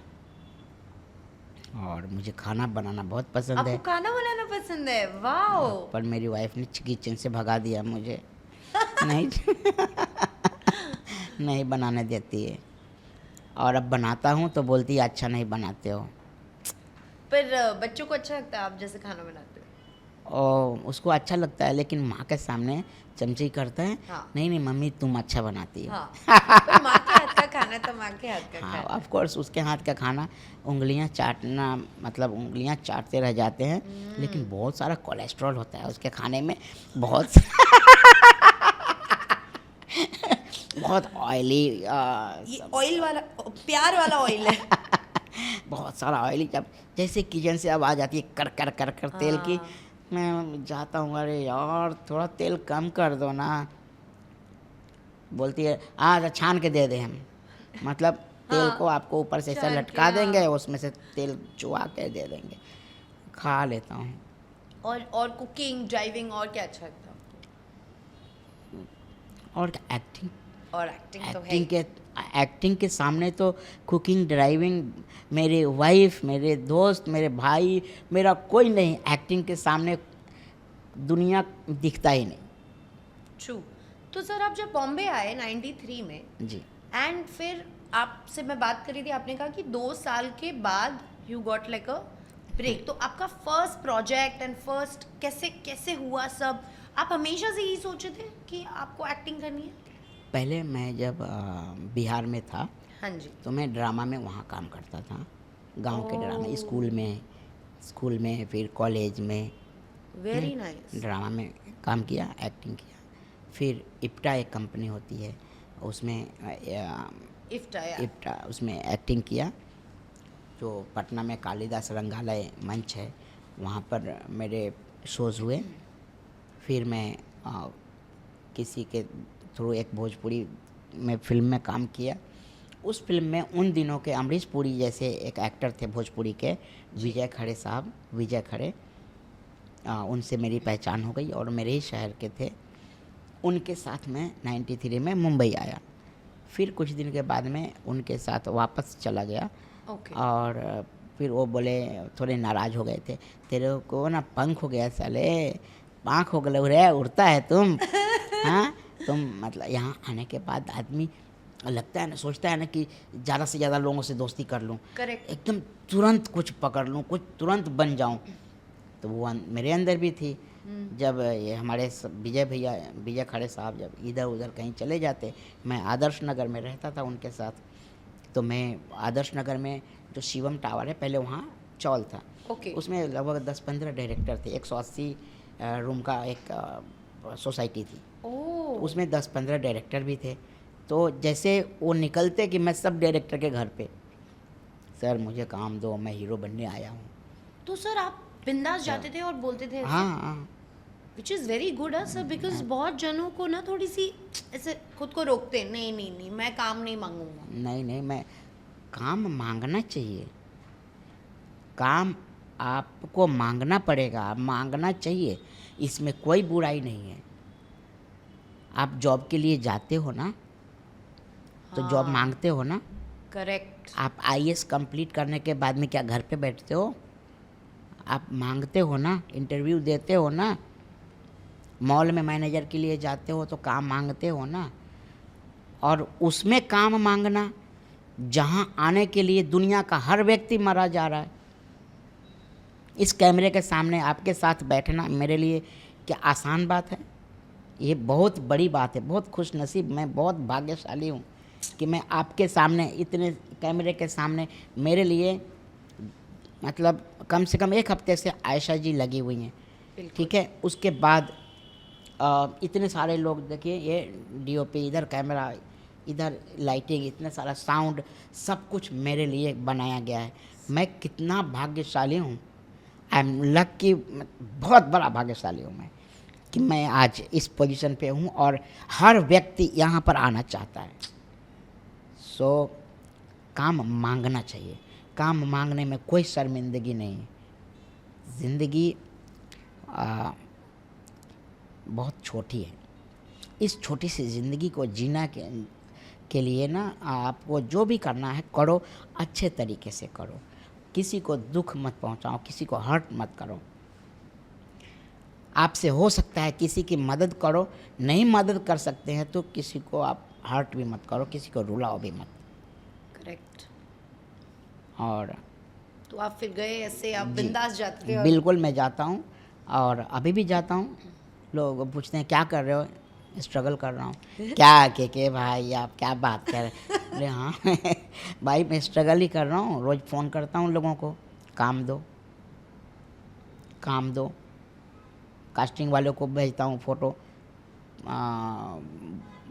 और मुझे खाना बनाना बहुत पसंद आपको है। खाना बनाना पसंद है? वाओ। पर मेरी वाइफ ने किचन से भगा दिया मुझे, नहीं नहीं बनाने देती है, और अब बनाता हूँ तो बोलती है अच्छा नहीं बनाते हो। पर बच्चों को अच्छा लगता है आप जैसे खाना बनाते हो? और उसको अच्छा लगता है, लेकिन माँ के सामने चमची करता है, हाँ। नहीं नहीं मम्मी तुम अच्छा बनाती हो। हाँ। पर माँ के हाथ का खाना तो माँ के हाथ का हाँ खाना। ऑफ कोर्स, उसके हाथ का खाना उंगलियां चाटना, मतलब उंगलियां चाटते रह जाते हैं, लेकिन बहुत सारा कोलेस्ट्रॉल होता है उसके खाने में, बहुत बहुत ऑयली, ये ऑयल वाला, प्यार वाला ऑयल है। बहुत सारा ऑयली। जब जैसे किचन से अब आ जाती है कर कर कर कर तेल की, हाँ। मैं जाता हूँ, अरे यार थोड़ा तेल कम कर दो ना। बोलती है आज छान के दे दे हम, मतलब तेल हाँ, को आपको ऊपर से ऐसा छान के, लटका देंगे, हाँ। उसमें से तेल चुआ के दे देंगे, खा लेता हूँ। और कुकिंग, ड्राइविंग, और क्या अच्छा लगता है आपको? और एक्टिंग, और एक्टिंग तो है एक्टिंग ही। के एक्टिंग के सामने तो कुकिंग, ड्राइविंग, मेरे वाइफ, मेरे दोस्त, मेरे भाई, मेरा कोई नहीं, एक्टिंग के सामने दुनिया दिखता ही नहीं। ट्रू। तो सर आप जब बॉम्बे आए 93 में, जी एंड फिर आपसे मैं बात करी थी, आपने कहा कि 2 साल के बाद you got like a break. तो आपका फर्स्ट प्रोजेक्ट एंड फर्स्ट कैसे कैसे हुआ सब? आप हमेशा से यही सोचे थे कि आपको एक्टिंग करनी है? पहले मैं जब बिहार में था, हाँ जी। तो मैं ड्रामा में वहाँ काम करता था, गांव के ड्रामा, स्कूल में फिर कॉलेज में वेरी नाइस। ड्रामा में काम किया, एक्टिंग किया। फिर इप्टा एक कंपनी होती है, उसमें इप्टा उसमें एक्टिंग किया, जो पटना में कालिदास रंगालय मंच है, वहाँ पर मेरे शोज़ हुए। फिर मैं किसी के थ्रू एक भोजपुरी में फिल्म में काम किया। उस फिल्म में उन दिनों के अमरीश पुरी जैसे एक एक्टर थे भोजपुरी के, विजय खड़े साहब, विजय खड़े, उनसे मेरी पहचान हो गई, और मेरे ही शहर के थे। उनके साथ मैं 93 में मुंबई आया। फिर कुछ दिन के बाद में उनके साथ वापस चला गया। ओके। और फिर वो बोले, थोड़े नाराज़ हो गए थे, तेरे को ना पंख हो गया साले, पाँख हो गए रे, उड़ता है तुम। हाँ तुम, मतलब यहाँ आने के बाद आदमी लगता है ना, सोचता है ना कि ज़्यादा से ज़्यादा लोगों से दोस्ती कर लूँ, करेक्ट। एकदम तुरंत कुछ पकड़ लूँ, कुछ तुरंत बन जाऊँ। तो वो मेरे अंदर भी थी। जब ये हमारे विजय खड़े साहब जब इधर उधर कहीं चले जाते, मैं आदर्श नगर में रहता था उनके साथ, तो मैं आदर्श नगर में जो शिवम टावर है, पहले वहाँ चौल था, ओके। उसमें लगभग 10-15 डायरेक्टर थे, 180 रूम का एक सोसाइटी थी, ओह। तो उसमें 10-15 डायरेक्टर भी थे। तो जैसे वो निकलते कि मैं सब डायरेक्टर के घर पे, सर मुझे काम दो, मैं हीरो बनने आया हूँ। तो सर आप बिंदास जाते थे और बोलते थे? हाँ विच इज़ वेरी गुड है सर, बिकॉज बहुत जनों को ना थोड़ी सी ऐसे खुद को रोकते हैं, नहीं नहीं नहीं मैं काम नहीं मांगूंगा। नहीं, मैं काम मांगना चाहिए, काम आपको मांगना पड़ेगा, मांगना चाहिए, इसमें कोई बुराई नहीं है। आप जॉब के लिए जाते हो ना, तो जॉब हाँ। मांगते हो ना। करेक्ट। आप आईएएस कंप्लीट करने के बाद में क्या घर पे बैठते हो? आप मांगते हो ना, इंटरव्यू देते हो ना, मॉल में मैनेजर के लिए जाते हो तो काम मांगते हो ना। और उसमें काम मांगना, जहां आने के लिए दुनिया का हर व्यक्ति मरा जा रहा है, इस कैमरे के सामने आपके साथ बैठना मेरे लिए क्या आसान बात है? ये बहुत बड़ी बात है, बहुत खुशनसीब, मैं बहुत भाग्यशाली हूँ कि मैं आपके सामने, इतने कैमरे के सामने, मेरे लिए मतलब कम से कम 1 हफ्ते से आयशा जी लगी हुई हैं, ठीक है। उसके बाद इतने सारे लोग, देखिए ये डीओपी, इधर कैमरा, इधर लाइटिंग, इतना सारा साउंड, सब कुछ मेरे लिए बनाया गया है। मैं कितना भाग्यशाली हूँ, आई एम लकी, बहुत बड़ा भाग्यशाली हूँ मैं कि मैं आज इस पोजीशन पे हूँ और हर व्यक्ति यहाँ पर आना चाहता है। सो काम मांगना चाहिए, काम मांगने में कोई शर्मिंदगी नहीं है। ज़िंदगी बहुत छोटी है, इस छोटी सी ज़िंदगी को जीना के लिए ना आपको जो भी करना है करो, अच्छे तरीके से करो, किसी को दुख मत पहुंचाओ, किसी को हर्ट मत करो। आपसे हो सकता है किसी की मदद करो, नहीं मदद कर सकते हैं तो किसी को आप हर्ट भी मत करो, किसी को रुलाओ भी मत। करेक्ट। और तो आप फिर गए ऐसे, आप बिंदास जाते हो? बिल्कुल मैं जाता हूँ और अभी भी जाता हूँ। लोग पूछते हैं क्या कर रहे हो? स्ट्रगल कर रहा हूँ। क्या के भाई आप क्या बात कर रहे हैं? अरे हाँ भाई मैं स्ट्रगल ही कर रहा हूँ। रोज़ फ़ोन करता हूँ लोगों को, काम दो काम दो। कास्टिंग वालों को भेजता हूँ फ़ोटो,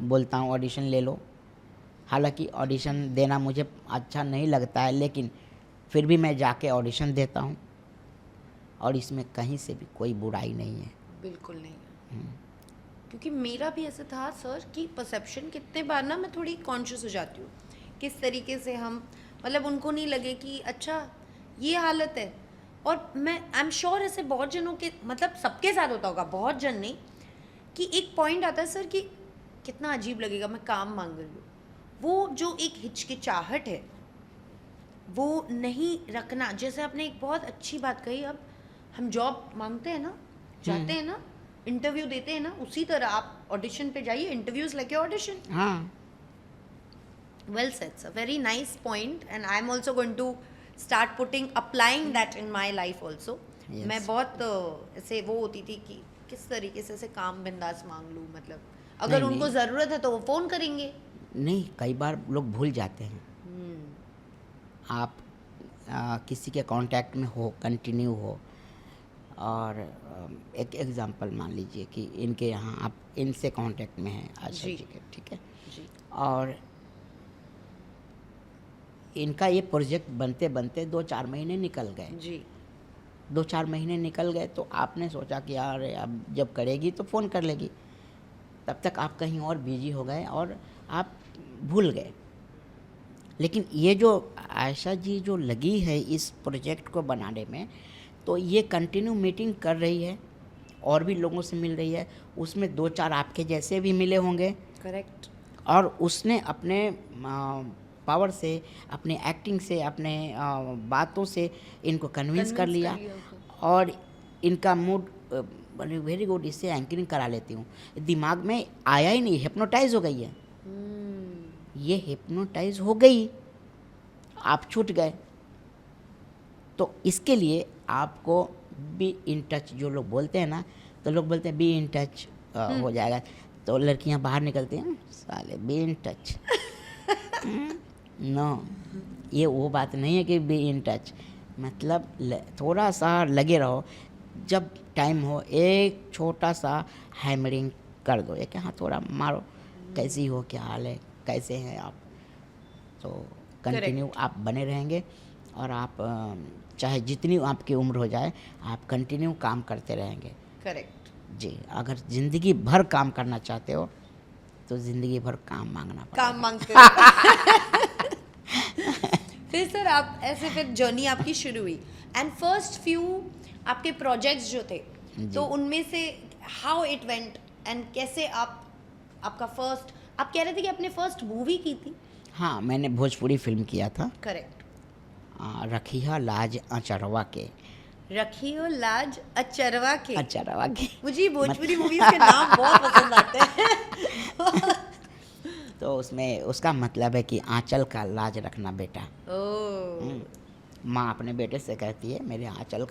बोलता हूँ ऑडिशन ले लो। हालांकि ऑडिशन देना मुझे अच्छा नहीं लगता है, लेकिन फिर भी मैं जाके ऑडिशन देता हूँ और इसमें कहीं से भी कोई बुराई नहीं है। बिल्कुल नहीं है। क्योंकि मेरा भी ऐसा था सर कि परसेप्शन कितने बार ना मैं थोड़ी कॉन्शियस हो जाती हूँ किस तरीके से हम, मतलब उनको नहीं लगे कि अच्छा ये हालत है। और मैं आई एम श्योर ऐसे बहुत जनों के, मतलब सबके साथ होता होगा, बहुत जन नहीं, कि एक पॉइंट आता है सर कि कितना अजीब लगेगा मैं काम मांग रही हूँ। वो जो एक हिचकिचाहट है वो नहीं रखना। जैसे आपने एक बहुत अच्छी बात कही, अब हम जॉब मांगते हैं ना, जाते हैं ना, इंटरव्यू देते हैं ना, उसी तरह आप ऑडिशन पे जाइए, इंटरव्यूज लेके ऑडिशन। हाँ, well said sir, very nice point, and I am also going to start putting applying that in my life also. Yes. मैं बहुत ऐसे वो होती थी कि किस तरीके से ऐसे काम बिंदास मांग लूँ, मतलब अगर नहीं, उनको नहीं। ज़रूरत है तो वो फ़ोन करेंगे। नहीं, कई बार लोग भूल जाते हैं। आप किसी के कांटेक्ट में हो, कंटिन्यू हो, और एक एग्जांपल मान लीजिए कि इनके यहाँ आप इनसे कांटेक्ट में हैं आशा जी। जी के, ठीक है, जी और इनका ये प्रोजेक्ट बनते बनते 2-4 महीने निकल गए। जी 2-4 महीने निकल गए तो आपने सोचा कि यार अब जब करेगी तो फ़ोन कर लेगी, तब तक आप कहीं और बिजी हो गए और आप भूल गए। लेकिन ये जो आयशा जी जो लगी है इस प्रोजेक्ट को बनाने में, तो ये कंटिन्यू मीटिंग कर रही है और भी लोगों से मिल रही है। उसमें 2-4 आपके जैसे भी मिले होंगे, करेक्ट। और उसने अपने पावर से, अपने एक्टिंग से, अपने बातों से इनको कन्विंस कर लिया और इनका मूड वेरी गुड, इससे एंकरिंग करा लेती हूँ। दिमाग में आया ही नहीं, हिप्नोटाइज हो गई है। ये हिप्नोटाइज हो गई, आप छूट गए। तो इसके लिए आपको बी इन टच, जो लोग बोलते हैं ना, तो लोग बोलते हैं बी इन टच हो जाएगा, तो लड़कियां बाहर निकलती हैं, साले बी इन टच। नो, ये वो बात नहीं है कि बी इन टच, मतलब थोड़ा सा लगे रहो। जब टाइम हो एक छोटा सा हैमरिंग कर दो, एक हाँ थोड़ा मारो, कैसी हो, क्या हाल है, कैसे हैं आप, तो कंटिन्यू आप बने रहेंगे। और आप चाहे जितनी आपकी उम्र हो जाए, आप कंटिन्यू काम करते रहेंगे। करेक्ट जी, अगर ज़िंदगी भर काम करना चाहते हो तो ज़िंदगी भर काम मांगना पड़ेगा। काम मांगते हो। फिर सर आप ऐसे फिर जर्नी आपकी शुरू हुई, एंड फर्स्ट फ्यू आपके प्रोजेक्ट्स जो थे, तो उनमें से हाउ इट वेंट, एंड कैसे आपका फर्स्ट, आप कह रहे थे कि आपने फर्स्ट मूवी की थी? हाँ, मैंने भोजपुरी फिल्म किया था, करेक्ट। रखिया लाज अचरवा के। रखियो लाज अचरवा के। अचरवा के मुझे भोजपुरी मूवीज के नाम बहुत पसंद आते हैं। तो उसमें उसका मतलब है कि आंचल का लाज रखना बेटा। ओह, माँ अपने बेटे से कहती है मेरे आंचल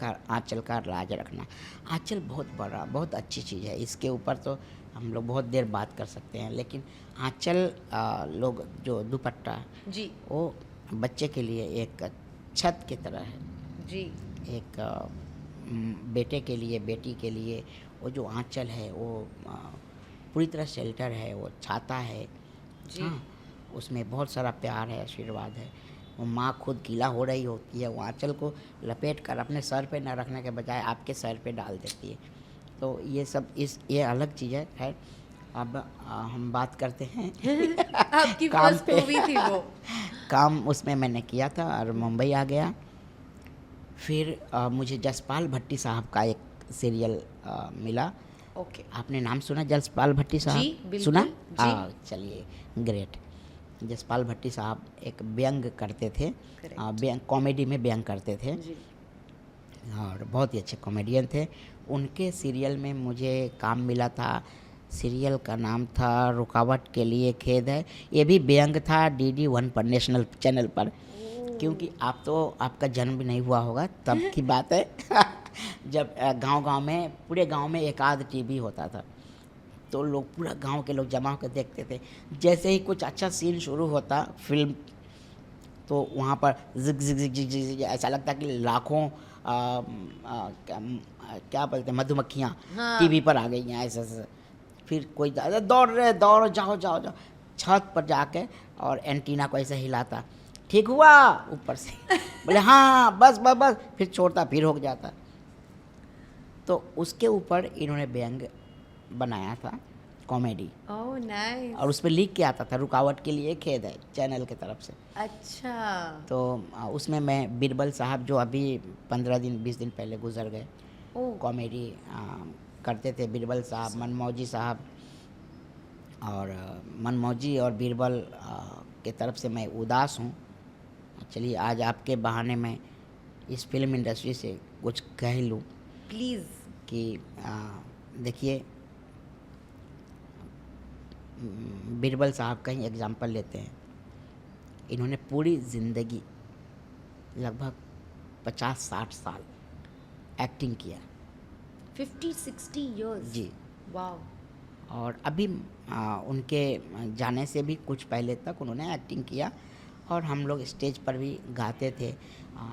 का लाज रखना। आंचल बहुत बड़ा, बहुत अच्छी चीज़ है, इसके ऊपर तो हम लोग बहुत देर बात कर सकते हैं। लेकिन आंचल लोग जो दुपट्टा जी वो बच्चे के लिए एक छत की तरह है। जी एक बेटे के लिए, बेटी के लिए वो जो आंचल है वो पूरी तरह शेल्टर है, वो छाता है जी। हाँ, उसमें बहुत सारा प्यार है, आशीर्वाद है। वो माँ खुद गीला हो रही होती है, वो आंचल को लपेट कर अपने सर पे न रखने के बजाय आपके सर पे डाल देती है। तो ये सब ये अलग चीज़ है। खैर अब हम बात करते हैं आपकी काम फर्स्ट पे। मूवी थी वो? काम उसमें मैंने किया था और मुंबई आ गया। फिर मुझे जसपाल भट्टी साहब का एक सीरियल मिला, ओके। आपने नाम सुना जसपाल भट्टी साहब? जी, बिल्कुल, सुना? जी। चलिए, ग्रेट। जसपाल भट्टी साहब एक व्यंग करते थे, Correct. व्यंग कॉमेडी में व्यंग करते थे जी। और बहुत ही अच्छे कॉमेडियन थे। उनके सीरियल में मुझे काम मिला था। सीरियल का नाम था रुकावट के लिए खेद है। ये भी व्यंग था DD 1 पर, नेशनल चैनल पर। क्योंकि आपका जन्म भी नहीं हुआ होगा तब की बात है जब गांव-गांव में, पूरे गांव में एक आध टीवी होता था, तो लोग, पूरा गांव के लोग जमा होकर देखते थे। जैसे ही कुछ अच्छा सीन शुरू होता फिल्म, तो वहाँ पर जिग जिग जिग जिग जिग ऐसा लगता कि लाखों क्या बोलते हैं, मधुमक्खियाँ हाँ। टीवी पर आ गई हैं ऐसे ऐसे। फिर कोई दौड़ रहे, दौड़, जाओ जाओ जाओ, छत पर जाके और एंटीना को ऐसे हिलाता, ठीक हुआ, ऊपर से बोले हाँ बस बस बस, फिर छोड़ता, फिर हो जाता। तो उसके ऊपर इन्होंने व्यंग बनाया था, कॉमेडी, ओह नाइस। और उस पर लिख के आता था रुकावट के लिए खेद है, चैनल की तरफ से। अच्छा। तो उसमें मैं बीरबल साहब, जो अभी 15 दिन 20 दिन पहले गुजर गए, ओह। कॉमेडी करते थे। बीरबल साहब, मनमौजी साहब, और मनमौजी और बीरबल के तरफ से मैं उदास हूँ। चलिए आज आपके बहाने में इस फिल्म इंडस्ट्री से कुछ कह लूँ प्लीज़। कि देखिए, बीरबल साहब का ही एग्जांपल लेते हैं। इन्होंने पूरी ज़िंदगी, लगभग 50-60 साल एक्टिंग किया 50-60 years। जी। वाओ। और अभी उनके जाने से भी कुछ पहले तक उन्होंने एक्टिंग किया, और हम लोग स्टेज पर भी गाते थे,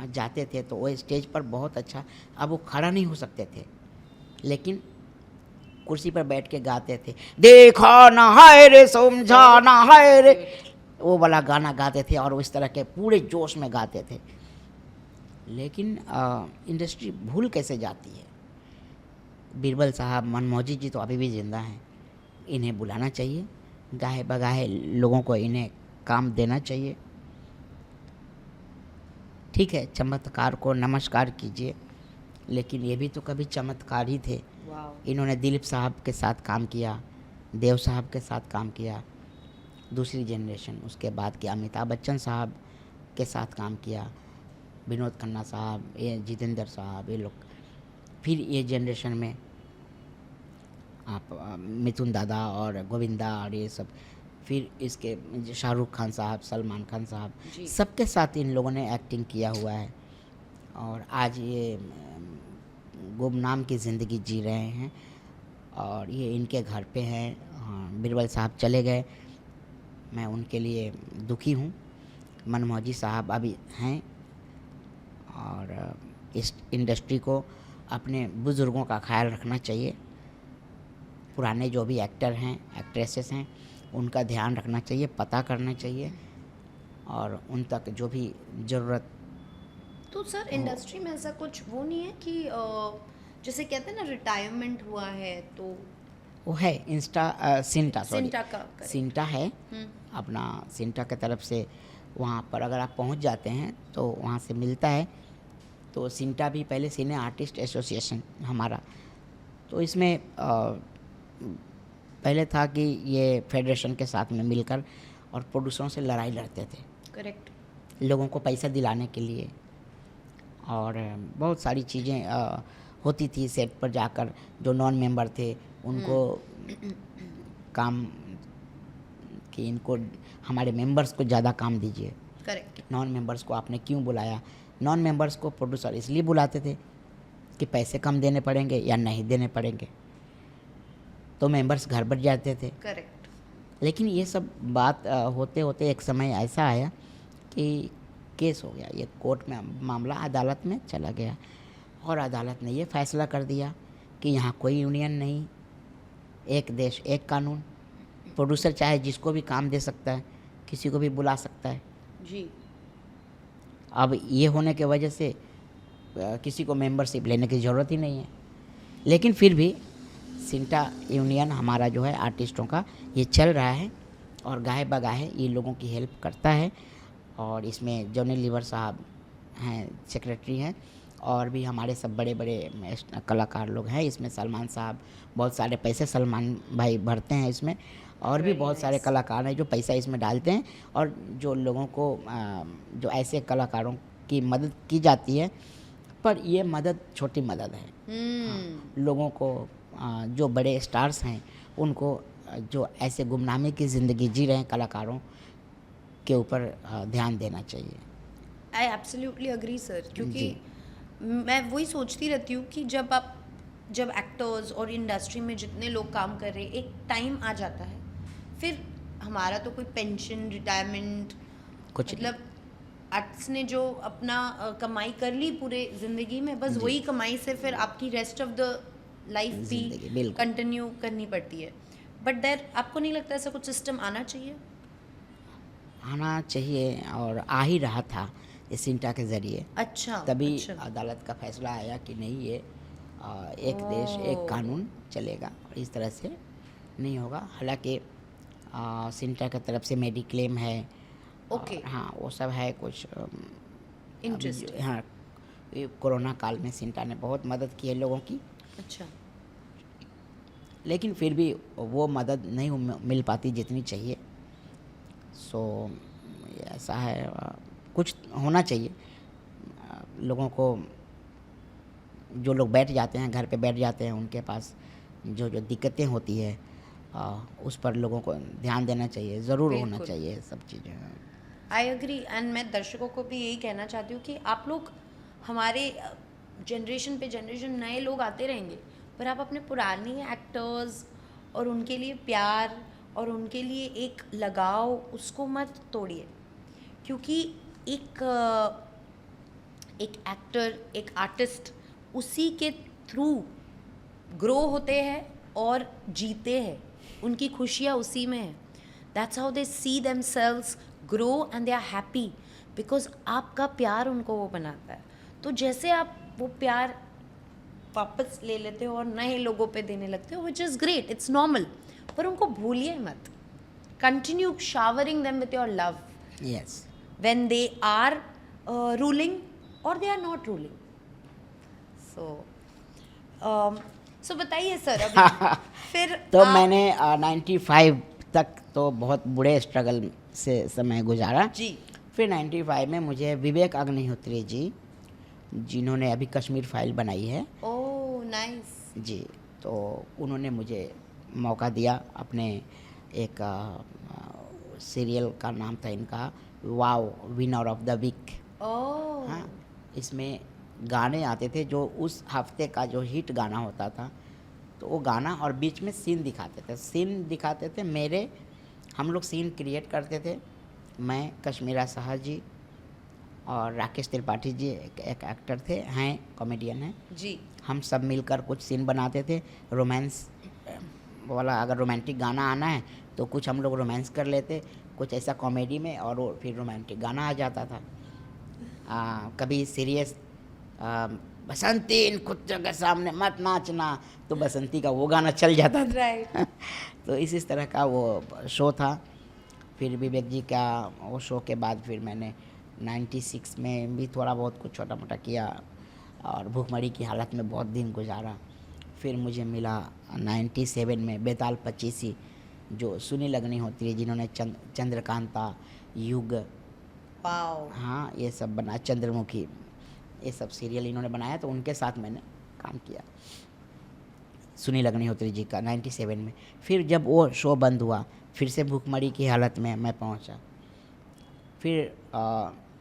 जाते थे, तो वो स्टेज पर बहुत अच्छा, अब वो खड़ा नहीं हो सकते थे, लेकिन कुर्सी पर बैठ के गाते थे, देखा ना है रे समझा ना है रे, वो वाला गाना गाते थे, और इस तरह के पूरे जोश में गाते थे। लेकिन इंडस्ट्री भूल कैसे जाती है। बीरबल साहब, मनमौजी जी तो अभी भी ज़िंदा हैं, इन्हें बुलाना चाहिए, गाहे बगाहे लोगों को इन्हें काम देना चाहिए। ठीक है, चमत्कार को नमस्कार कीजिए, लेकिन ये भी तो कभी चमत्कार ही थे। वाओ। इन्होंने दिलीप साहब के साथ काम किया, देव साहब के साथ काम किया, दूसरी जनरेशन, उसके बाद के अमिताभ बच्चन साहब के साथ काम किया, विनोद खन्ना साहब, ये जितेंद्र साहब, ये लोग। फिर ये जनरेशन में आप मिथुन दादा और गोविंदा और ये सब, फिर इसके शाहरुख खान साहब, सलमान खान साहब, जी। सबके साथ इन लोगों ने एक्टिंग किया हुआ है, और आज ये गुमनाम की ज़िंदगी जी रहे हैं, और ये इनके घर पे हैं। बीरबल साहब चले गए, मैं उनके लिए दुखी हूँ। मनमौजी साहब अभी हैं, और इस इंडस्ट्री को अपने बुज़ुर्गों का ख्याल रखना चाहिए। पुराने जो भी एक्टर हैं, एक्ट्रेसेस हैं, उनका ध्यान रखना चाहिए, पता करना चाहिए, और उन तक जो भी ज़रूरत। तो सर इंडस्ट्री में ऐसा कुछ वो नहीं है कि जैसे कहते हैं ना रिटायरमेंट हुआ है तो वो है सिंटा का करें। सिंटा है अपना, सिंटा की तरफ से वहाँ पर अगर आप पहुँच जाते हैं तो वहाँ से मिलता है। तो सिंटा भी पहले सिने आर्टिस्ट एसोसिएशन हमारा, तो इसमें पहले था कि ये फेडरेशन के साथ में मिलकर और प्रोड्यूसरों से लड़ाई लड़ते थे, करेक्ट, लोगों को पैसा दिलाने के लिए, और बहुत सारी चीज़ें होती थी सेट पर जाकर। जो नॉन मेंबर थे उनको काम कि इनको, हमारे मेंबर्स को ज़्यादा काम दीजिए, करेक्ट, नॉन मेंबर्स को आपने क्यों बुलाया। नॉन मेंबर्स को प्रोड्यूसर इसलिए बुलाते थे कि पैसे कम देने पड़ेंगे या नहीं देने पड़ेंगे, तो मेंबर्स घर बैठ जाते थे। करेक्ट। लेकिन ये सब बात होते होते एक समय ऐसा आया कि केस हो गया, ये कोर्ट में मामला अदालत में चला गया, और अदालत ने ये फैसला कर दिया कि यहाँ कोई यूनियन नहीं, एक देश एक कानून, प्रोड्यूसर चाहे जिसको भी काम दे सकता है, किसी को भी बुला सकता है जी। अब ये होने की वजह से किसी को मेंबरशिप लेने की ज़रूरत ही नहीं है। लेकिन फिर भी सिंटा यूनियन हमारा जो है आर्टिस्टों का, ये चल रहा है, और गाहे बगाहे ये लोगों की हेल्प करता है। और इसमें जॉनी लीवर साहब हैं, सेक्रेटरी हैं, और भी हमारे सब बड़े बड़े कलाकार लोग हैं इसमें। सलमान साहब, बहुत सारे पैसे सलमान भाई भरते हैं इसमें, और भी बहुत सारे कलाकार हैं जो पैसा इसमें डालते हैं, और जो लोगों को जो ऐसे कलाकारों की मदद की जाती है, पर ये मदद छोटी मदद है। लोगों को जो बड़े स्टार्स हैं उनको जो ऐसे गुमनामी की ज़िंदगी जी रहे हैं कलाकारों के ऊपर ध्यान देना चाहिए। आई एब्सोल्युटली अग्री सर, क्योंकि मैं वही सोचती रहती हूँ कि जब एक्टर्स और इंडस्ट्री में जितने लोग काम कर रहे हैं, एक टाइम आ जाता है, फिर हमारा तो कोई पेंशन, रिटायरमेंट, कुछ मतलब आर्टिस्ट ने जो अपना कमाई कर ली पूरे ज़िंदगी में, बस वही कमाई से फिर आपकी रेस्ट ऑफ द लाइफ ज़िंदगी, भी बिल्कुल। कंटिन्यू करनी पड़ती है। बट देयर आपको नहीं लगता ऐसा कुछ सिस्टम आना चाहिए? आना चाहिए, और आ ही रहा था इस सिंटा के ज़रिए। अच्छा, तभी अच्छा। अदालत का फैसला आया कि नहीं, ये एक देश एक कानून चलेगा, और इस तरह से नहीं होगा। हालांकि सिंटा की तरफ से मेडिक्लेम है, ओके। हाँ वो सब है कुछ। इंटरेस्टिंग। हाँ, ये कोरोना काल में सिंटा ने बहुत मदद की है लोगों की, अच्छा। लेकिन फिर भी वो मदद नहीं मिल पाती जितनी चाहिए। सो ऐसा है, कुछ होना चाहिए। लोगों को, जो लोग बैठ जाते हैं, घर पे बैठ जाते हैं, उनके पास जो जो दिक्कतें होती है उस पर लोगों को ध्यान देना चाहिए, ज़रूर होना बिल्कुल। चाहिए सब चीज़ें। आई एग्री, एंड मैं दर्शकों को भी यही कहना चाहती हूँ कि आप लोग, हमारे जनरेशन पे जनरेशन नए लोग आते रहेंगे, पर आप अपने पुराने एक्टर्स और उनके लिए प्यार और उनके लिए एक लगाव, उसको मत तोड़िए, क्योंकि एक एक्टर, एक आर्टिस्ट उसी के थ्रू ग्रो होते हैं और जीते हैं, उनकी खुशियाँ उसी में है। That's how they see themselves grow and they are happy, because आपका प्यार उनको वो बनाता है। तो जैसे आप वो प्यार वापस ले लेते हो और नए लोगों पे देने लगते हो, which is great, it's normal, पर उनको भूलिए मत। Continue showering them with your love yes. when they are ruling or they are not ruling. So बताइए सर, अभी फिर तो मैंने 95 तक तो बहुत बुरे स्ट्रगल से समय गुजारा। जी। फिर 95 में मुझे विवेक अग्निहोत्री जी, जिन्होंने अभी कश्मीर फाइल बनाई है, ओह नाइस। जी, तो उन्होंने मुझे मौका दिया अपने एक सीरियल का नाम था इनका वाव, विनर ऑफ द वीक। ओह हाँ, इसमें गाने आते थे जो उस हफ्ते का जो हिट गाना होता था, तो वो गाना, और बीच में सीन दिखाते थे मेरे। हम लोग सीन क्रिएट करते थे, मैं, कश्मीरा शाह जी और राकेश त्रिपाठी जी, एक एक्टर थे, हैं कॉमेडियन हैं जी। हम सब मिलकर कुछ सीन बनाते थे। रोमांस वाला, अगर रोमांटिक गाना आना है तो कुछ हम लोग रोमांस कर लेते, कुछ ऐसा कॉमेडी में, और वो फिर रोमांटिक गाना आ जाता था। कभी सीरियस, बसंती इन कुत्तों के सामने मत नाचना, तो बसंती का वो गाना चल जाता था। राइट। तो इस तरह का वो शो था। फिर विवेक जी का वो शो के बाद फिर मैंने 96 में भी थोड़ा बहुत कुछ छोटा मोटा किया, और भूखमरी की हालत में बहुत दिन गुजारा। फिर मुझे मिला 97 में बेताल पचीसी, जो सुनील अग्निहोत्री, जिन्होंने चंद्रकांता, युग, वाओ। हाँ ये सब बना, चंद्रमुखी, ये सब सीरियल इन्होंने बनाया, तो उनके साथ मैंने काम किया सुनील अग्निहोत्री जी का 97 में। फिर जब वो शो बंद हुआ, फिर से भूखमरी की हालत में मैं पहुंचा। फिर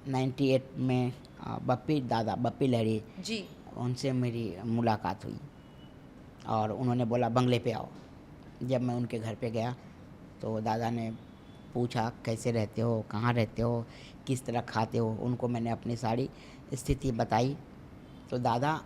98 में बप्पी लहरी जी। उनसे मेरी मुलाकात हुई, और उन्होंने बोला बंगले पे आओ। जब मैं उनके घर पे गया तो दादा ने पूछा कैसे रहते हो, कहाँ रहते हो, किस तरह खाते हो। उनको मैंने अपनी सारी स्थिति बताई। तो दादा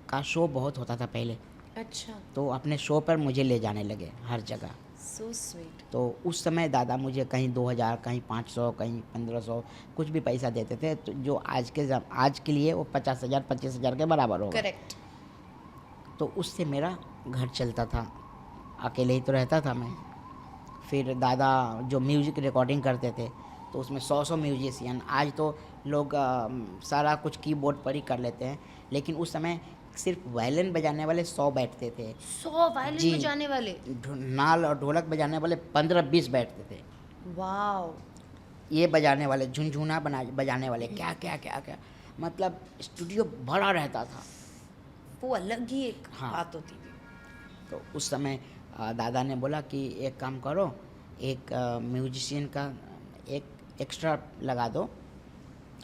का शो बहुत होता था पहले, अच्छा। तो अपने शो पर मुझे ले जाने लगे हर जगह। So sweet. तो उस समय दादा मुझे कहीं 2000, कहीं 500, कहीं 1500 कुछ भी पैसा देते थे, तो जो आज के लिए वो 50,000 25,000 के बराबर होगा। करेक्ट। तो उससे मेरा घर चलता था, अकेले ही तो रहता था मैं। फिर दादा जो म्यूज़िक रिकॉर्डिंग करते थे, तो उसमें 100 म्यूजिशियन, आज तो लोग सारा कुछ कीबोर्ड पर ही कर लेते हैं, लेकिन उस समय सिर्फ वायलिन बजाने वाले 100 बैठते थे, 100 वायलिन जी। बजाने वाले। नाल और ढोलक बजाने वाले 15-20 बैठते थे, वाओ। ये बजाने वाले झुनझुना बजाने वाले क्या क्या क्या क्या, मतलब स्टूडियो बड़ा रहता था। वो अलग ही एक हाँ। बात होती थी। तो उस समय दादा ने बोला कि एक काम करो, एक म्यूजिशियन का एक एक्स्ट्रा लगा दो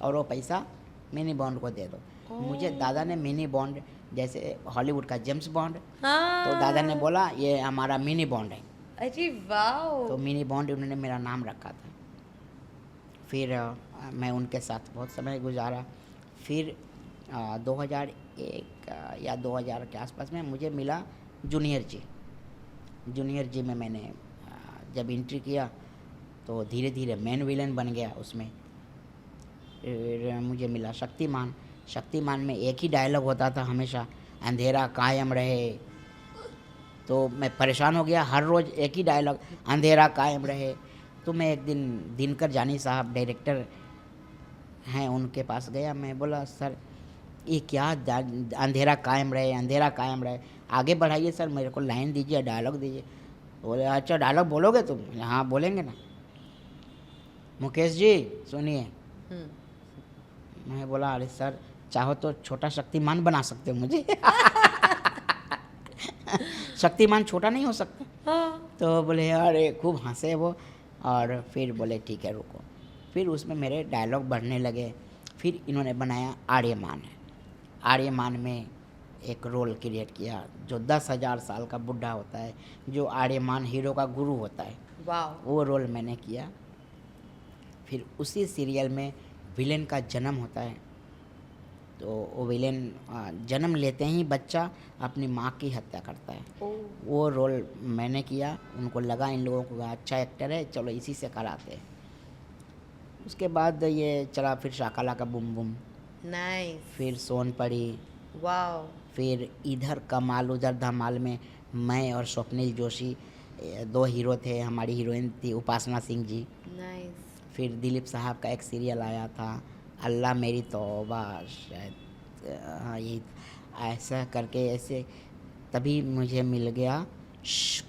और वो पैसा मिनी बॉन्ड को दे दो। मुझे दादा ने मिनी बॉन्ड, जैसे हॉलीवुड का जेम्स बॉन्ड, हाँ। तो दादा ने बोला ये हमारा मिनी बॉन्ड है, अरे वाओ। तो मिनी बॉन्ड उन्होंने मेरा नाम रखा था। फिर मैं उनके साथ बहुत समय गुजारा। फिर 2001 या 2000 के आसपास में मुझे मिला जूनियर जी। जूनियर जी में मैंने जब एंट्री किया तो धीरे धीरे मेन विलन बन गया उसमें। फिर मुझे मिला शक्तिमान। शक्तिमान में एक ही डायलॉग होता था हमेशा, अंधेरा कायम रहे। तो मैं परेशान हो गया, हर रोज़ एक ही डायलॉग, अंधेरा कायम रहे। तो मैं एक दिन दिनकर जानी साहब डायरेक्टर हैं, उनके पास गया। मैं बोला सर ये क्या अंधेरा कायम रहे, अंधेरा कायम रहे, आगे बढ़ाइए सर, मेरे को लाइन दीजिए, डायलॉग दीजिए। बोले अच्छा डायलॉग बोलोगे तुम? हाँ बोलेंगे ना। मुकेश जी सुनिए। मैं बोला अरे सर चाहो तो छोटा शक्तिमान बना सकते हो मुझे। शक्तिमान छोटा नहीं हो सकता। हाँ। तो बोले अरे खूब हंसे वो, और फिर बोले ठीक है रुको। फिर उसमें मेरे डायलॉग बढ़ने लगे। फिर इन्होंने बनाया आर्यमान। आर्यमान में एक रोल क्रिएट किया जो 10,000 साल का बुढ़ा होता है, जो आर्यमान हीरो का गुरु होता है, वाओ। वो रोल मैंने किया। फिर उसी सीरियल में विलेन का जन्म होता है। तो वो विलेन जन्म लेते ही बच्चा अपनी माँ की हत्या करता है। वो रोल मैंने किया। उनको लगा इन लोगों को अच्छा एक्टर है, चलो इसी से कराते हैं। उसके बाद ये चला फिर शाकाला का बूम बूम, नाइस। फिर सोन पड़ी, वाओ। फिर इधर कमाल उधर धमाल में मैं और स्वप्निल जोशी 2 हीरो थे। हमारी हीरोइन थी उपासना सिंह जी। नाइस। फिर दिलीप साहब का एक सीरियल आया था अल्लाह मेरी तौबा, शायद हाँ यही ऐसा करके, ऐसे तभी मुझे मिल गया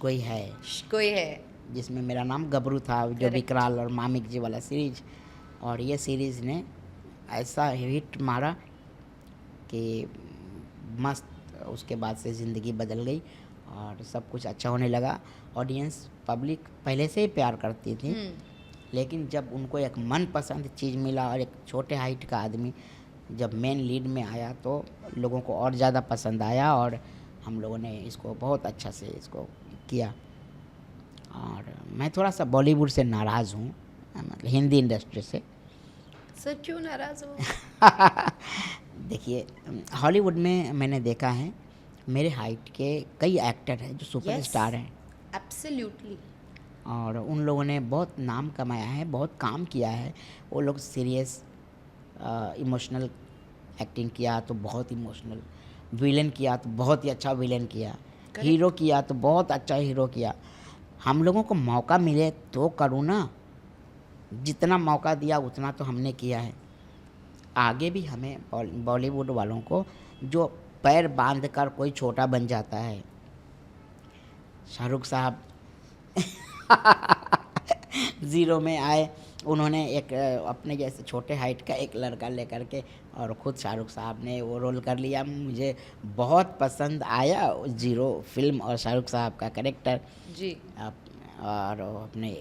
कोई है, कोई है, जिसमें मेरा नाम गबरू था, जो Correct. विकराल और मामिक जी वाला सीरीज। और ये सीरीज़ ने ऐसा हिट मारा कि मस्त, उसके बाद से ज़िंदगी बदल गई और सब कुछ अच्छा होने लगा। ऑडियंस पब्लिक पहले से ही प्यार करती थी, लेकिन जब उनको एक मनपसंद चीज़ मिला और एक छोटे हाइट का आदमी जब मेन लीड में आया तो लोगों को और ज़्यादा पसंद आया और हम लोगों ने इसको बहुत अच्छा से इसको किया। और मैं थोड़ा सा बॉलीवुड से नाराज़ हूँ, मतलब हिंदी इंडस्ट्री से। सर क्यों नाराज़ हो? देखिए हॉलीवुड में मैंने देखा है मेरे हाइट के कई एक्टर हैं जो सुपरस्टार हैं, एब्सोल्युटली। और उन लोगों ने बहुत नाम कमाया है, बहुत काम किया है। वो लोग सीरियस इमोशनल एक्टिंग किया तो बहुत इमोशनल, विलन किया तो बहुत ही अच्छा विलन किया, हीरो किया तो बहुत अच्छा हीरो किया। हम लोगों को मौका मिले तो करूँ ना, जितना मौका दिया उतना तो हमने किया है। आगे भी हमें बॉलीवुड वालों को जो पैर बांध कर कोई छोटा बन जाता है, शाहरुख साहब ज़ीरो में आए, उन्होंने एक अपने जैसे छोटे हाइट का एक लड़का लेकर के और ख़ुद शाहरुख साहब ने वो रोल कर लिया। मुझे बहुत पसंद आया ज़ीरो फिल्म और शाहरुख साहब का कैरेक्टर जी। और अपने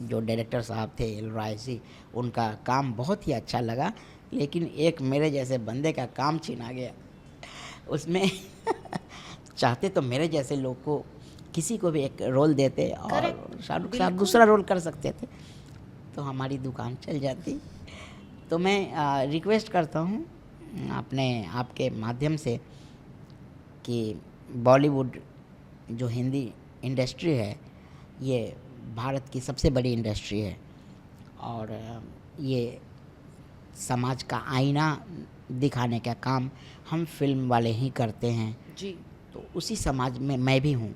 जो डायरेक्टर साहब थे एल रायसी, उनका काम बहुत ही अच्छा लगा। लेकिन एक मेरे जैसे बंदे का काम छीना गया उसमें। चाहते तो मेरे जैसे लोग को किसी को भी एक रोल देते और शाहरुख साहब दूसरा रोल कर सकते थे तो हमारी दुकान चल जाती। तो मैं रिक्वेस्ट करता हूँ अपने आपके माध्यम से कि बॉलीवुड जो हिंदी इंडस्ट्री है ये भारत की सबसे बड़ी इंडस्ट्री है और ये समाज का आईना दिखाने का काम हम फिल्म वाले ही करते हैं जी। तो उसी समाज में मैं भी हूँ,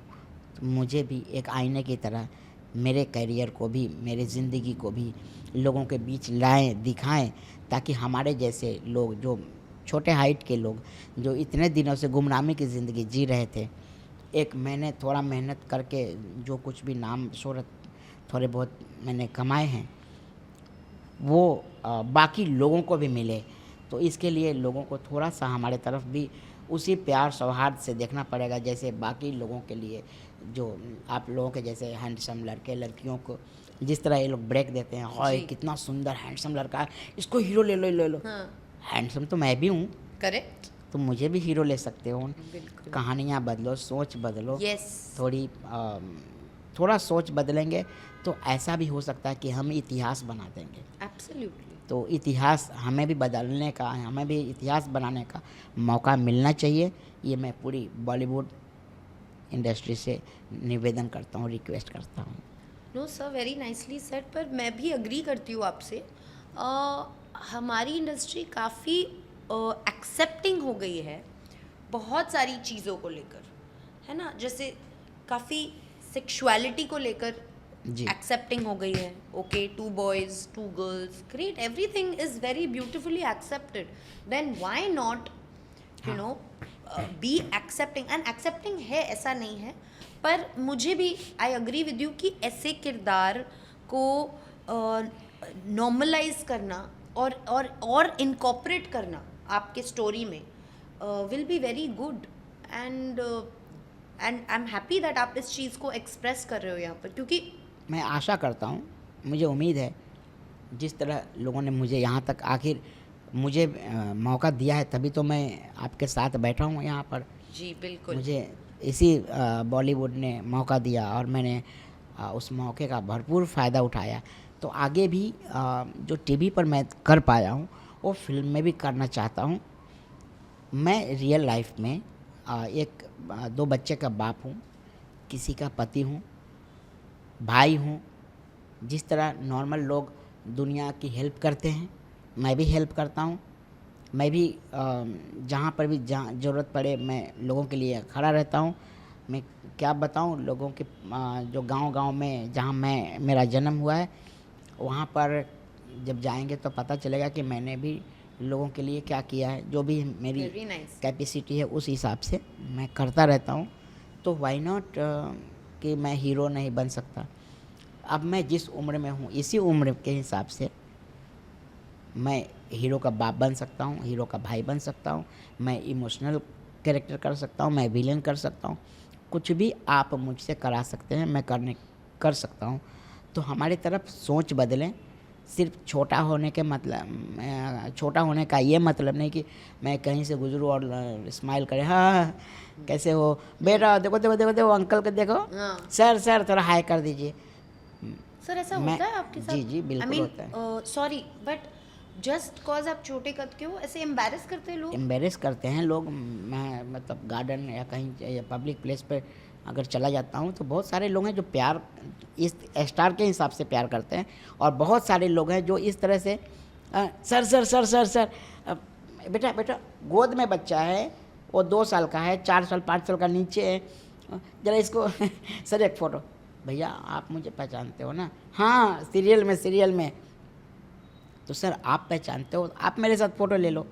तो मुझे भी एक आईने की तरह मेरे करियर को भी, मेरे ज़िंदगी को भी लोगों के बीच लाएं, दिखाएं, ताकि हमारे जैसे लोग, जो छोटे हाइट के लोग, जो इतने दिनों से गुमनामी की ज़िंदगी जी रहे थे, एक मैंने थोड़ा मेहनत करके जो कुछ भी नाम शोहरत थोड़े बहुत मैंने कमाए हैं, वो बाकी लोगों को भी मिले। तो इसके लिए लोगों को थोड़ा सा हमारे तरफ भी उसी प्यार सौहार्द से देखना पड़ेगा, जैसे बाकी लोगों के लिए, जो आप लोगों के जैसे हैंडसम लड़के लड़कियों को जिस तरह ये लोग ब्रेक देते हैं, और कितना सुंदर हैंडसम लड़का है, इसको हीरो ले लो, ले लो। हाँ, हैंडसम तो मैं भी हूँ, करेक्ट, तो मुझे भी हीरो ले सकते हो। बिल्कुल, कहानियाँ बदलो, सोच बदलो, यस, थोड़ा सोच बदलेंगे तो ऐसा भी हो सकता है कि हम इतिहास बना देंगे। एब्सोल्युटली, तो इतिहास हमें भी बदलने का, हमें भी इतिहास बनाने का मौका मिलना चाहिए। ये मैं पूरी बॉलीवुड इंडस्ट्री से निवेदन करता हूँ, रिक्वेस्ट करता हूँ। No sir, very nicely said, पर मैं भी अग्री करती हूँ आपसे। हमारी इंडस्ट्री काफ़ी एक्सेप्टिंग हो गई है बहुत सारी चीज़ों को लेकर, है ना, जैसे काफ़ी सेक्सुअलिटी को लेकर जी। एक्सेप्टिंग हो गई है। Okay, 2 boys 2 girls, great, everything is very beautifully accepted, then why not you know be accepting. And accepting है, ऐसा नहीं है, पर मुझे भी आई अग्री विद यू कि ऐसे किरदार को नॉर्मलाइज करना और इनकॉर्पोरेट करना आपके स्टोरी में will be very good. And I am happy that आप इस चीज़ को एक्सप्रेस कर रहे हो यहाँ पर, क्योंकि मैं आशा करता हूँ, मुझे उम्मीद है, जिस तरह लोगों ने मुझे यहाँ तक आखिर मुझे मौका दिया है, तभी तो मैं आपके साथ बैठा हूँ यहाँ पर। जी बिल्कुल, मुझे इसी बॉलीवुड ने मौका दिया और मैंने उस मौके का भरपूर फ़ायदा उठाया। तो आगे भी जो टीवी पर मैं कर पाया हूँ, वो फिल्म में भी करना चाहता हूँ। मैं रियल लाइफ में एक 2 बच्चे का बाप हूँ, किसी का पति हूँ, भाई हूँ। जिस तरह नॉर्मल लोग दुनिया की हेल्प करते हैं, मैं भी हेल्प करता हूँ। मैं भी जहाँ पर भी जहाँ ज़रूरत पड़े, मैं लोगों के लिए खड़ा रहता हूँ। मैं क्या बताऊँ, लोगों के जो गांव-गांव में जहाँ मेरा जन्म हुआ है, वहाँ पर जब जाएंगे तो पता चलेगा कि मैंने भी लोगों के लिए क्या किया है। जो भी मेरी वेरी नाइस, कैपेसिटी है, उस हिसाब से मैं करता रहता हूँ। तो व्हाई नॉट कि मैं हीरो नहीं बन सकता। अब मैं जिस उम्र में हूँ, इसी उम्र के हिसाब से मैं हीरो का बाप बन सकता हूँ, हीरो का भाई बन सकता हूँ, मैं इमोशनल कैरेक्टर कर सकता हूँ, मैं विलेन कर सकता हूँ। कुछ भी आप मुझसे करा सकते हैं, मैं कर सकता हूँ। तो हमारी तरफ सोच बदलें। सिर्फ छोटा होने के मतलब, छोटा होने का ये मतलब नहीं कि मैं कहीं से गुजरूँ और स्माइल करें, हाँ कैसे हो बेटा, देखो देखो देखो देखो अंकल को देखो, हाँ सर थोड़ा हाई कर दीजिए। सर, ऐसा मैं- होता है आपके साथ? जी, जी, बिल्कुल होता है। सॉरी, बट जस्ट कॉज आप छोटे कद के हो, ऐसे एम्बैरेस करते हैं लोग? एम्बेरस करते हैं लोग। मैं मतलब गार्डन या कहीं या पब्लिक प्लेस पर अगर चला जाता हूँ तो बहुत सारे लोग हैं जो प्यार इस स्टार के हिसाब से प्यार करते हैं, और बहुत सारे लोग हैं जो इस तरह से sir sir sir sir sir बेटा बेटा, गोद में बच्चा है, वो 2 साल का है, 4 साल 5 साल का नीचे है, ज़रा इसको सर एक फ़ोटो। भैया आप मुझे पहचानते हो ना? हाँ, सीरियल में। तो सर आप पहचानते हो, आप मेरे साथ फ़ोटो ले लो।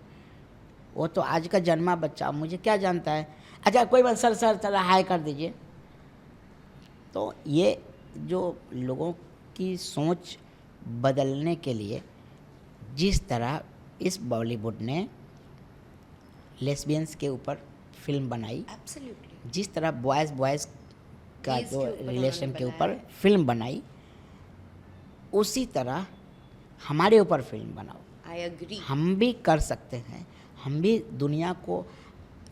वो तो आज का जन्मा बच्चा, मुझे क्या जानता है। अच्छा कोई बात, सर चला हाई कर दीजिए। तो ये जो लोगों की सोच बदलने के लिए जिस तरह इस बॉलीवुड ने लेस्बियंस के ऊपर फिल्म बनाई, एब्सोल्युटली, जिस तरह बॉयज़ का Gays जो के ऊपर रिलेशन उन्होंने के बनाया ऊपर है। फिल्म बनाई, उसी तरह हमारे ऊपर फिल्म बनाओ। I agree. हम भी कर सकते हैं, हम भी दुनिया को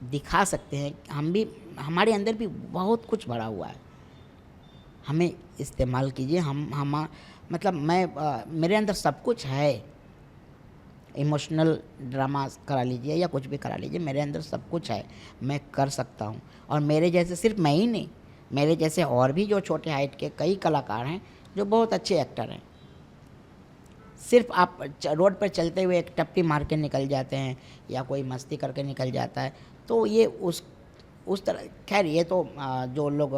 दिखा सकते हैं, हम भी, हमारे अंदर भी बहुत कुछ भरा हुआ है, हमें इस्तेमाल कीजिए। हम मतलब मेरे अंदर सब कुछ है। इमोशनल ड्रामा करा लीजिए या कुछ भी करा लीजिए, मेरे अंदर सब कुछ है, मैं कर सकता हूँ। और मेरे जैसे सिर्फ मैं ही नहीं, मेरे जैसे और भी जो छोटे हाइट के कई कलाकार हैं जो बहुत अच्छे एक्टर हैं। सिर्फ आप रोड पर चलते हुए एक टप्पी मार के निकल जाते हैं या कोई मस्ती करके निकल जाता है, तो ये उस तरह, खैर ये तो जो लोग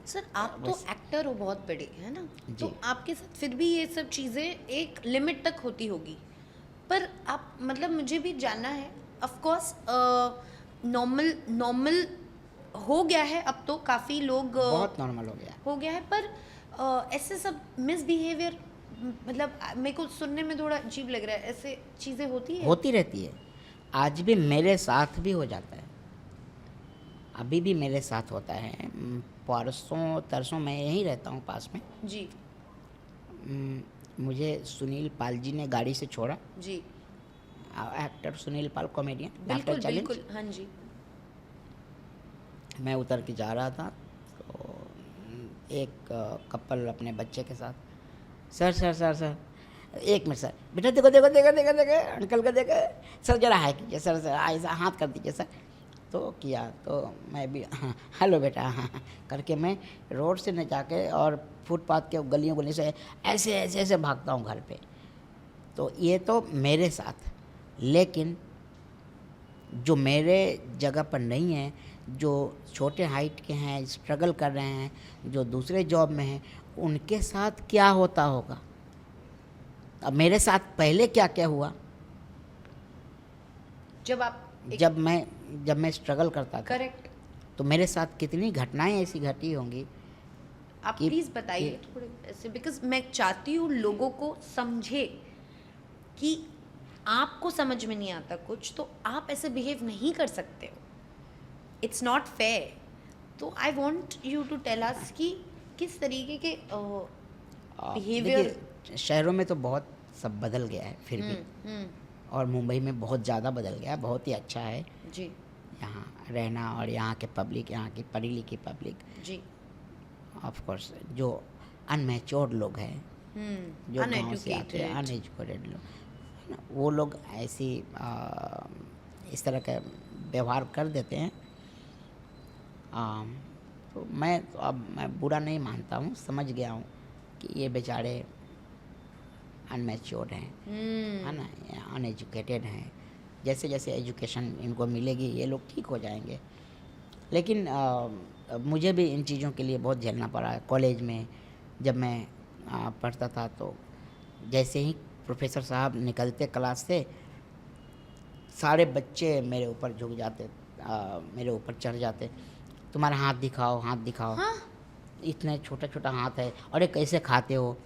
सर आप तो एक्टर हो बहुत बड़े, है ना? जी। तो आपके साथ फिर भी ये सब चीज़ें एक लिमिट तक होती होगी, पर आप मतलब मुझे भी जानना है। ऑफ कोर्स नॉर्मल हो गया है अब तो, काफ़ी लोग बहुत नॉर्मल हो गया। है, पर ऐसे सब मिसबिहेवियर मतलब मेरे को सुनने में थोड़ा अजीब लग रहा है, ऐसे चीज़ें होती है? होती रहती है, आज भी मेरे साथ भी हो जाता है, अभी भी मेरे साथ होता है। परसों तरसों मैं यहीं रहता हूँ पास में। जी मुझे सुनील पाल जी ने गाड़ी से छोड़ा, जी, एक्टर सुनील पाल, कॉमेडियन, बिल्कुल आफ्टर चैलेंज। बिल्कुल, हाँ जी। मैं उतर के जा रहा था तो एक कपल अपने बच्चे के साथ, सर सर सर सर, एक मिनट सर, बेटा देखो देखो देखो देखो देखो अंकल को देखो, सर जरा हाय कीजिए, सर सर ऐसा हाथ कर दीजिए सर। तो किया तो मैं भी हाँ हेलो बेटा हाँ करके मैं रोड से न जाके और फुटपाथ के गलियों गली से ऐसे ऐसे ऐसे भागता हूँ घर पे। तो ये तो मेरे साथ, लेकिन जो मेरे जगह पर नहीं है, जो छोटे हाइट के हैं, स्ट्रगल कर रहे हैं, जो दूसरे जॉब में हैं, उनके साथ क्या होता होगा। अब मेरे साथ पहले क्या क्या हुआ, जब आप जब मैं स्ट्रगल करता था, करेक्ट, तो मेरे साथ कितनी घटनाएं ऐसी घटी होंगी। आप कि- प्लीज बताइए थोड़े ऐसे, बिकॉज मैं चाहती हूँ लोगों को समझे कि आपको समझ में नहीं आता कुछ तो आप ऐसे बिहेव नहीं कर सकते हो, इट्स नॉट फेयर। तो I want you to tell us कि किस तरीके के बिहेवियर। देखिए, शहरों में तो बहुत सब बदल गया है फिर भी, और मुंबई में बहुत ज़्यादा बदल गया है, बहुत ही अच्छा है जी यहाँ रहना, और यहाँ के पब्लिक, यहाँ की पढ़ी लिखी पब्लिक, जी, ऑफ कोर्स जो अनमेच्योर्ड लोग हैं, जो गांव से आते हैं, अनएजुकेटेड लोग, है ना, वो लोग ऐसी इस तरह का व्यवहार कर देते हैं। तो मैं बुरा नहीं मानता हूँ, समझ गया हूँ कि ये बेचारे अनमेच्योर्ड हैं, है ना, अनएजुकेटेड हैं। जैसे जैसे एजुकेशन इनको मिलेगी ये लोग ठीक हो जाएंगे। लेकिन मुझे भी इन चीज़ों के लिए बहुत झेलना पड़ा है। कॉलेज में जब मैं पढ़ता था तो जैसे ही प्रोफेसर साहब निकलते क्लास से, सारे बच्चे मेरे ऊपर झुक जाते, मेरे ऊपर चढ़ जाते, तुम्हारा हाथ दिखाओ, हाथ दिखाओ। हाँ? इतना छोटा छोटा हाथ है, अरे कैसे खाते हो,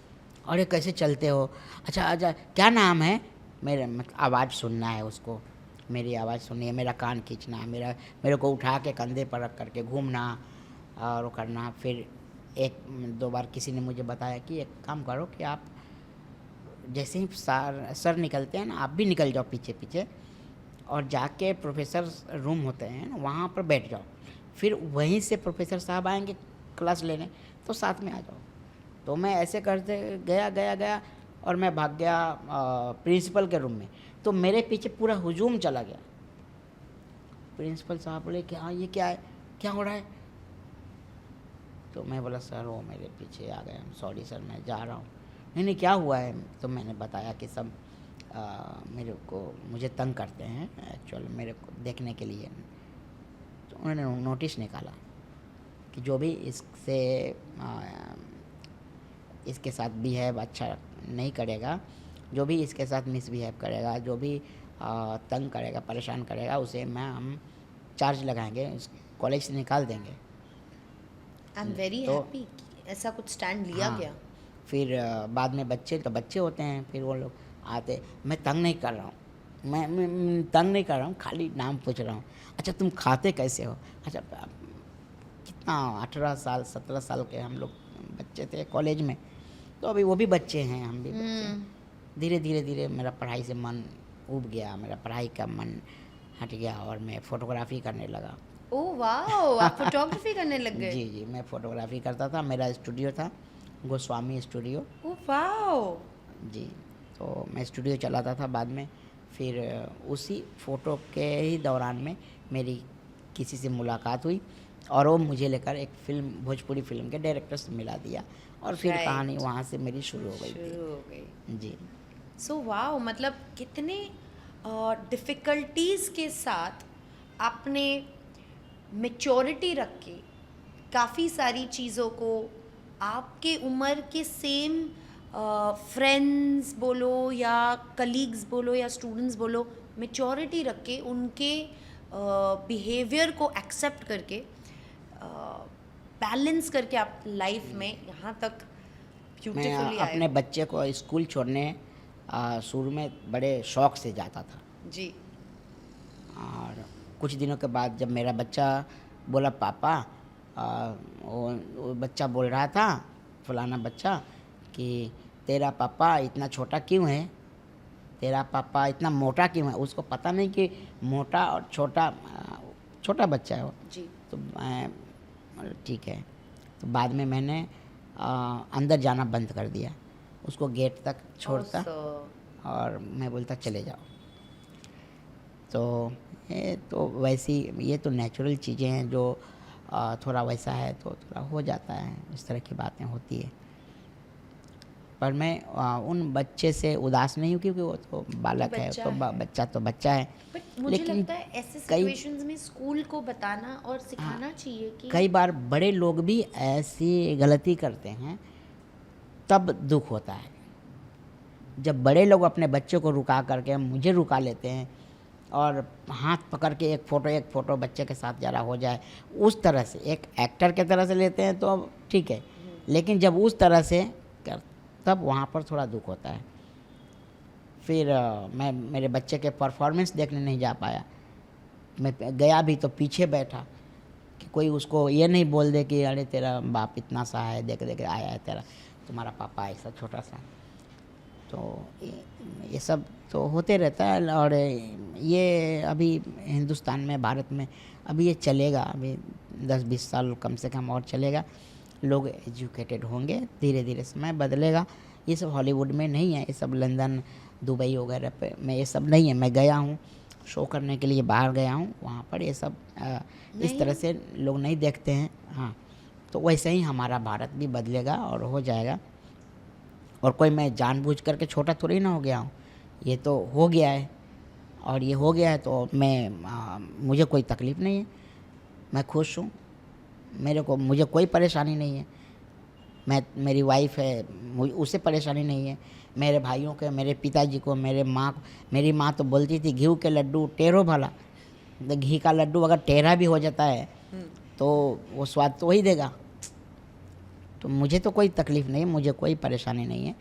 अरे कैसे चलते हो, अच्छा अच्छा क्या नाम है, मेरे मतलब आवाज़ सुनना है उसको, मेरी आवाज़ सुननी है, मेरा कान खींचना है, मेरे को उठा के कंधे पर रख करके घूमना और वो करना। फिर एक दो बार किसी ने मुझे बताया कि एक काम करो कि आप जैसे ही सर निकलते हैं ना, आप भी निकल जाओ पीछे पीछे और जाके प्रोफेसर रूम होते हैं ना, वहाँ पर बैठ जाओ, फिर वहीं से प्रोफेसर साहब आएंगे क्लास लेने, तो साथ में आ जाओ। तो मैं ऐसे करते गया और मैं भाग गया प्रिंसिपल के रूम में। तो मेरे पीछे पूरा हुजूम चला गया। प्रिंसिपल साहब बोले कि हाँ ये क्या है, क्या हो रहा है। तो मैं बोला सर वो मेरे पीछे आ गए, सॉरी सर मैं जा रहा हूँ। नहीं क्या हुआ है। तो मैंने बताया कि सब मुझे तंग करते हैं एक्चुअल, मेरे को देखने के लिए। तो उन्होंने नोटिस निकाला कि जो भी इसके साथ बिहेव अच्छा नहीं करेगा, जो भी इसके साथ मिसबिहेव करेगा, जो भी तंग करेगा, परेशान करेगा, उसे हम चार्ज लगाएंगे, इस कॉलेज से निकाल देंगे। आई एम वेरी हैप्पी ऐसा कुछ स्टैंड लिया गया। फिर बाद में बच्चे होते हैं, फिर वो लोग आते, मैं तंग नहीं कर रहा हूँ, मैं तंग नहीं कर रहा हूँ, खाली नाम पूछ रहा हूँ। अच्छा तुम खाते कैसे हो। अच्छा कितना 18 साल 17 साल के हम लोग बच्चे थे कॉलेज में, तो अभी वो भी बच्चे हैं, हम भी बच्चे हैं। धीरे धीरे मेरा पढ़ाई से मन उब गया, मेरा पढ़ाई का मन हट गया और मैं फ़ोटोग्राफ़ी करने लगा। ओह वाह, आप फोटोग्राफी करने लग गए। जी मैं फ़ोटोग्राफ़ी करता था, मेरा स्टूडियो था गोस्वामी स्टूडियो। ओह वाह। जी तो मैं स्टूडियो चलाता था बाद में। फिर उसी फ़ोटो के ही दौरान में मेरी किसी से मुलाकात हुई और वो मुझे लेकर एक फ़िल्म, भोजपुरी फ़िल्म के डायरेक्टर से मिला दिया और फिर कहानी वहाँ से मेरी शुरू हो गई। जी सो वाह, मतलब कितने डिफ़िकल्टीज़ के साथ आपने मैच्योरिटी रख के काफ़ी सारी चीज़ों को आपके उम्र के सेम फ्रेंड्स बोलो या कलीग्स बोलो या स्टूडेंट्स बोलो, मेच्योरिटी रख के उनके बिहेवियर को एक्सेप्ट करके बैलेंस करके आप लाइफ में यहाँ तक मैं ब्यूटीफुली आए अपने हो। बच्चे को स्कूल छोड़ने शुरू में बड़े शौक से जाता था, जी और कुछ दिनों के बाद जब मेरा बच्चा बोला पापा, वो बच्चा बोल रहा था, फलाना बच्चा, कि तेरा पापा इतना छोटा क्यों है, तेरा पापा इतना मोटा क्यों है। उसको पता नहीं कि मोटा और छोटा, छोटा बच्चा है वो। जी तो मैं ठीक है। तो बाद में मैंने अंदर जाना बंद कर दिया, उसको गेट तक छोड़ता और मैं बोलता चले जाओ। तो ये तो वैसी, ये तो नेचुरल चीज़ें हैं जो थोड़ा वैसा है तो थोड़ा हो जाता है, इस तरह की बातें होती है। पर मैं उन बच्चे से उदास नहीं हूँ, क्योंकि वो तो बालक है, बच्चा तो है। बच्चा तो बच्चा है। बट मुझे लेकिन लगता है ऐसे कई सिचुएशंस में स्कूल को बताना और सिखाना चाहिए कि कई बार बड़े लोग भी ऐसी गलती करते हैं, तब दुख होता है। जब बड़े लोग अपने बच्चे को रुका करके मुझे रुका लेते हैं और हाथ पकड़ के एक फ़ोटो बच्चे के साथ ज़रा हो जाए, उस तरह से एक एक्टर के तरह से लेते हैं तो ठीक है, लेकिन जब उस तरह से कर, तब वहाँ पर थोड़ा दुख होता है। फिर मैं मेरे बच्चे के परफॉर्मेंस देखने नहीं जा पाया। मैं गया भी तो पीछे बैठा कि कोई उसको ये नहीं बोल दे कि अरे तेरा बाप इतना सा है, देख देख आया है तेरा, तुम्हारा पापा ऐसा छोटा सा। तो ये सब तो होते रहता है। और ये अभी हिंदुस्तान में, भारत में अभी ये चलेगा, अभी 10-20 साल कम से कम और चलेगा। लोग एजुकेटेड होंगे, धीरे धीरे समय बदलेगा। ये सब हॉलीवुड में नहीं है, ये सब लंदन, दुबई वगैरह पे में ये सब नहीं है। मैं गया हूँ शो करने के लिए, बाहर गया हूँ, वहाँ पर ये सब इस तरह से लोग नहीं देखते हैं। हाँ, तो वैसे ही हमारा भारत भी बदलेगा और हो जाएगा। और कोई मैं जानबूझ करके छोटा थोड़ी ना हो गया हूँ, ये तो हो गया है, और ये हो गया है तो मुझे कोई तकलीफ़ नहीं है, मैं खुश हूँ, मुझे कोई परेशानी नहीं है। मेरी वाइफ है, उसे परेशानी नहीं है। मेरे भाइयों के, मेरे पिताजी को, मेरी माँ तो बोलती थी घी के लड्डू टेढ़ो भला, तो घी का लड्डू अगर टेढ़ा भी हो जाता है तो वो स्वाद तो वही देगा। तो मुझे तो कोई तकलीफ़ नहीं है, मुझे कोई परेशानी नहीं है।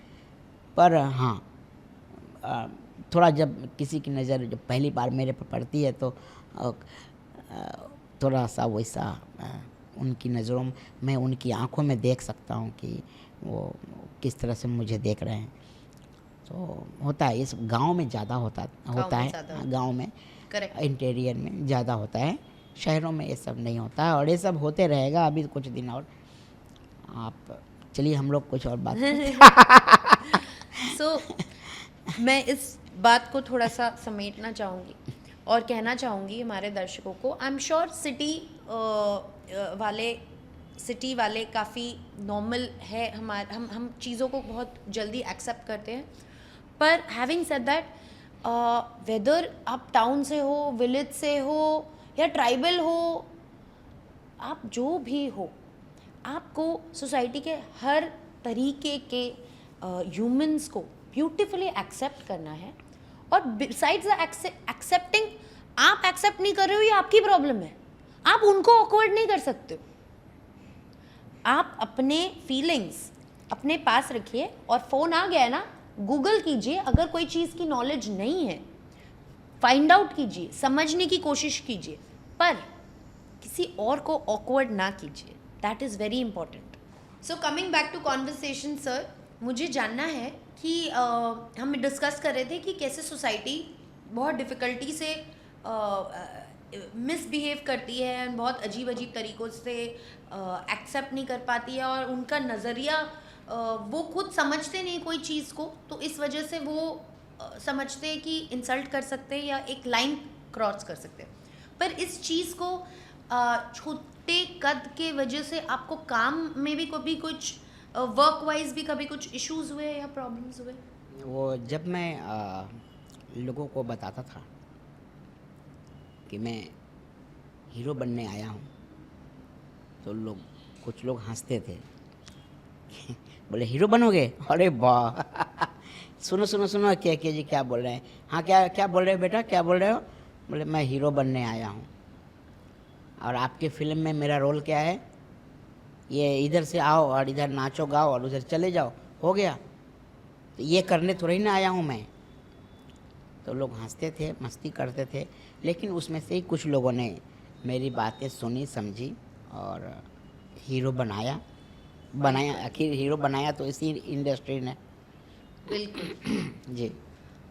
पर हाँ, थोड़ा जब किसी की नज़र जब पहली बार मेरे पर पड़ती है तो थोड़ा सा वैसा उनकी नज़रों में, मैं उनकी आंखों में देख सकता हूँ कि वो किस तरह से मुझे देख रहे हैं। तो होता है, इस गांव में ज़्यादा होता है, गांव में, इंटीरियर में ज़्यादा होता है, शहरों में ये सब नहीं होता है। और ये सब होते रहेगा अभी कुछ दिन और। आप चलिए हम लोग कुछ और बात सो मैं इस बात को थोड़ा सा समेटना चाहूँगी और कहना चाहूँगी हमारे दर्शकों को, आई एम श्योर सिटी वाले काफ़ी नॉर्मल है, हम चीज़ों को बहुत जल्दी एक्सेप्ट करते हैं। पर हैविंग सेड दैट, वेदर आप टाउन से हो, विलेज से हो या ट्राइबल हो, आप जो भी हो, आपको सोसाइटी के हर तरीके के ह्यूमंस को ब्यूटीफुली एक्सेप्ट करना है। और बिसाइड्स एक्सेप्टिंग, आप एक्सेप्ट नहीं कर रहे हो ये आपकी प्रॉब्लम है, आप उनको ऑकवर्ड नहीं कर सकते हो। आप अपने फीलिंग्स अपने पास रखिए, और फ़ोन आ गया है ना, गूगल कीजिए, अगर कोई चीज़ की नॉलेज नहीं है फाइंड आउट कीजिए, समझने की कोशिश कीजिए, पर किसी और को ऑकवर्ड ना कीजिए। That is very important. So coming back to conversation sir, मुझे जानना है कि हम डिस्कस कर रहे थे कि कैसे सोसाइटी बहुत डिफ़िकल्टी से मिसबिहेव करती है, बहुत अजीब अजीब तरीक़ों से एक्सेप्ट नहीं कर पाती है, और उनका नज़रिया वो खुद समझते नहीं कोई चीज़ को, तो इस वजह से वो समझते हैं कि इंसल्ट कर सकते हैं या एक लाइन क्रॉस कर सकते हैं। पर इस चीज़ को छोटे कद के वजह से आपको काम में भी कभी कुछ वर्क वाइज भी कभी कुछ इश्यूज हुए या प्रॉब्लम्स हुए? वो जब मैं लोगों को बताता था कि मैं हीरो बनने आया हूँ, तो लोग कुछ लोग हंसते थे बोले हीरो बनोगे, अरे वाह सुनो सुनो सुनो के जी क्या बोल रहे हैं, हाँ क्या क्या बोल रहे हो बेटा, क्या बोल रहे हो, बोले मैं हीरो बनने आया हूँ। और आपकी फिल्म में मेरा रोल क्या है, ये इधर से आओ और इधर नाचो गाओ और उधर चले जाओ, हो गया, तो ये करने थोड़ी ना आया हूँ मैं। तो लोग हंसते थे, मस्ती करते थे, लेकिन उसमें से ही कुछ लोगों ने मेरी बातें सुनी समझी और हीरो बनाया आखिर हीरो बनाया तो इसी इंडस्ट्री ने। बिल्कुल। जी।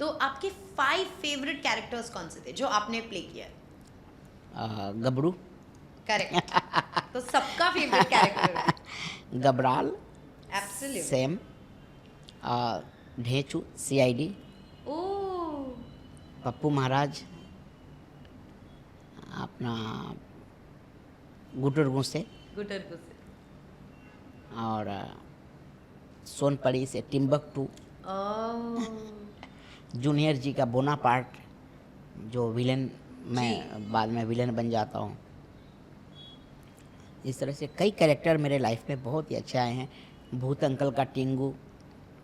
तो आपके 5 फेवरेट कैरेक्टर्स कौन से थे जो आपने प्ले किया? गबरू, करेक्ट। तो सबका फेवरेट कैरेक्टर। गबराल, absolutely. Same, Dhenchu CID, oh, Pappu Maharaj, अपना गुटुरगू से, गुटर गुस्से। और सोनपड़ी से टिम्बकटू, ओह, जूनियर जी का बोनापार्ट, जो विलेन, मैं बाद में विलेन बन जाता हूँ। इस तरह से कई कैरेक्टर मेरे लाइफ में बहुत ही अच्छे आए हैं। भूत अंकल का टिंगू,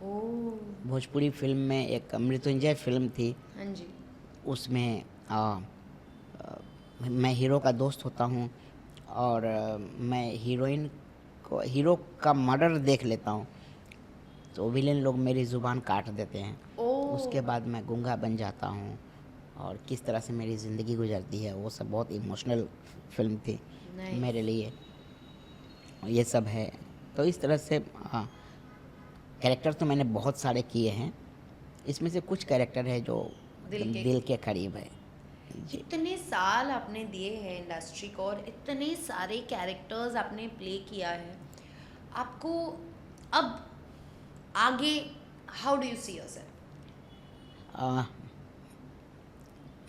ओह, भोजपुरी फिल्म में एक मृत्युंजय फिल्म थी, हाँ जी। उसमें मैं हीरो का दोस्त होता हूँ और मैं हीरोइन को, हीरो का मर्डर देख लेता हूँ तो विलेन लोग मेरी ज़ुबान काट देते हैं। ओह, उसके बाद मैं गूंगा बन जाता हूँ और किस तरह से मेरी ज़िंदगी गुजरती है, वो सब बहुत इमोशनल फिल्म थी Nice. मेरे लिए। ये सब है। तो इस तरह से कैरेक्टर तो मैंने बहुत सारे किए हैं, इसमें से कुछ कैरेक्टर है जो दिल के करीब है। जी। इतने साल आपने दिए हैं इंडस्ट्री को और इतने सारे कैरेक्टर्स आपने प्ले किया है, आपको अब आगे how do you see yourself?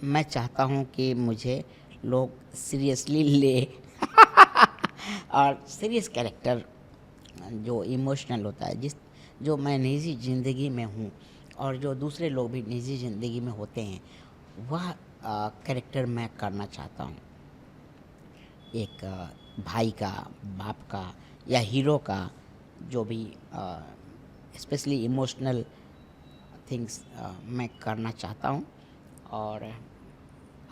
मैं चाहता हूँ कि मुझे लोग सीरियसली ले और सीरियस कैरेक्टर जो इमोशनल होता है, जो मैं निजी ज़िंदगी में हूँ और जो दूसरे लोग भी निजी ज़िंदगी में होते हैं, वह कैरेक्टर मैं करना चाहता हूँ। एक भाई का, बाप का या हीरो का, जो भी स्पेशली इमोशनल थिंग्स मैं करना चाहता हूँ और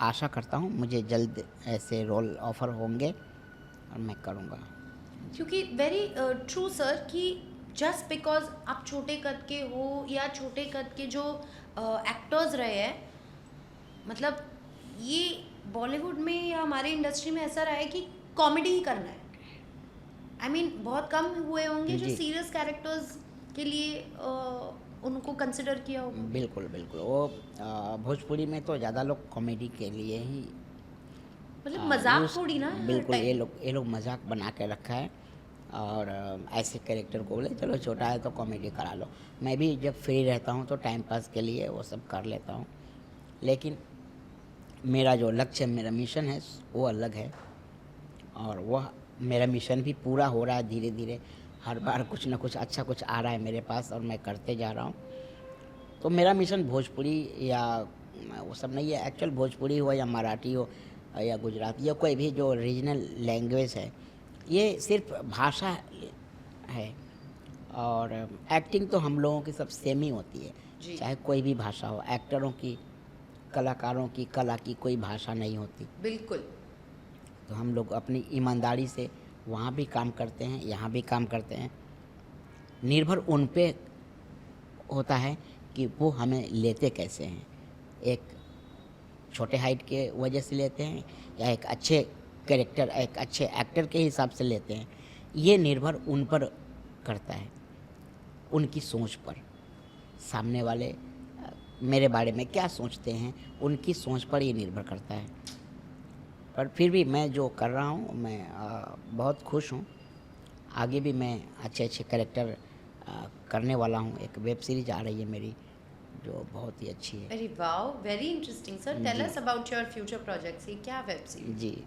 आशा करता हूँ मुझे जल्द ऐसे रोल ऑफ़र होंगे और मैं करूँगा। क्योंकि वेरी ट्रू सर कि जस्ट बिकॉज आप छोटे कद के हो या छोटे कद के जो एक्टर्स रहे हैं, मतलब ये बॉलीवुड में या हमारे इंडस्ट्री में ऐसा रहा है कि कॉमेडी ही करना है। आई मीन बहुत कम हुए होंगे जो जी। सीरियस कैरेक्टर्स के लिए उनको कंसिडर किया होगा। बिल्कुल बिल्कुल, वो भोजपुरी में तो ज़्यादा लोग कॉमेडी के लिए ही मतलब मजाक यूज़- थोड़ी ना हर बिल्कुल, time। ये लोग मजाक बना के रखा है और ऐसे कैरेक्टर को बोले चलो छोटा है तो कॉमेडी करा लो। मैं भी जब फ्री रहता हूँ तो टाइम पास के लिए वो सब कर लेता हूँ, लेकिन मेरा जो लक्ष्य, मेरा मिशन है वो अलग है और वह मेरा मिशन भी पूरा हो रहा है धीरे धीरे। हर बार कुछ ना कुछ अच्छा कुछ आ रहा है मेरे पास और मैं करते जा रहा हूँ। तो मेरा मिशन भोजपुरी या वो सब नहीं है, एक्चुअल भोजपुरी हो या मराठी हो या गुजराती या कोई भी जो रीजनल लैंग्वेज है, ये सिर्फ भाषा है और एक्टिंग तो हम लोगों की सब सेम ही होती है, जी। चाहे कोई भी भाषा हो। एक्टरों की, कलाकारों की कला की कोई भाषा नहीं होती। बिल्कुल। तो हम लोग अपनी ईमानदारी से वहाँ भी काम करते हैं, यहाँ भी काम करते हैं। निर्भर उन पे होता है कि वो हमें लेते कैसे हैं, एक छोटे हाइट के वजह से लेते हैं या एक अच्छे कैरेक्टर, एक अच्छे एक्टर के हिसाब से लेते हैं। ये निर्भर उन पर करता है, उनकी सोच पर। सामने वाले मेरे बारे में क्या सोचते हैं, उनकी सोच पर ये निर्भर करता है। पर फिर भी मैं जो कर रहा हूँ मैं बहुत खुश हूँ। आगे भी मैं अच्छे अच्छे कैरेक्टर करने वाला हूँ। एक वेब सीरीज आ रही है मेरी जो बहुत ही अच्छी है। अरे wow, very interesting sir. Tell जी। Us about your future projects. ये क्या वेब सीरीज? जी,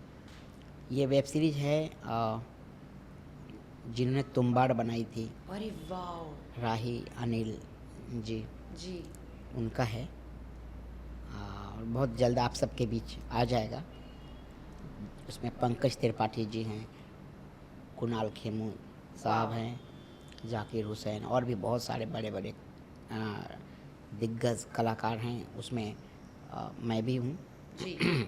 ये वेब सीरीज है जिन्होंने तुम्बाड़ बनाई थी, अरे वाओ। राही अनिल जी, जी। उनका है और बहुत जल्द आप सबके बीच आ जाएगा। उसमें पंकज त्रिपाठी जी हैं कुणाल खेमू साहब हैं, जाकिर हुसैन और भी बहुत सारे बड़े बड़े दिग्गज कलाकार हैं उसमें। मैं भी हूँ। जी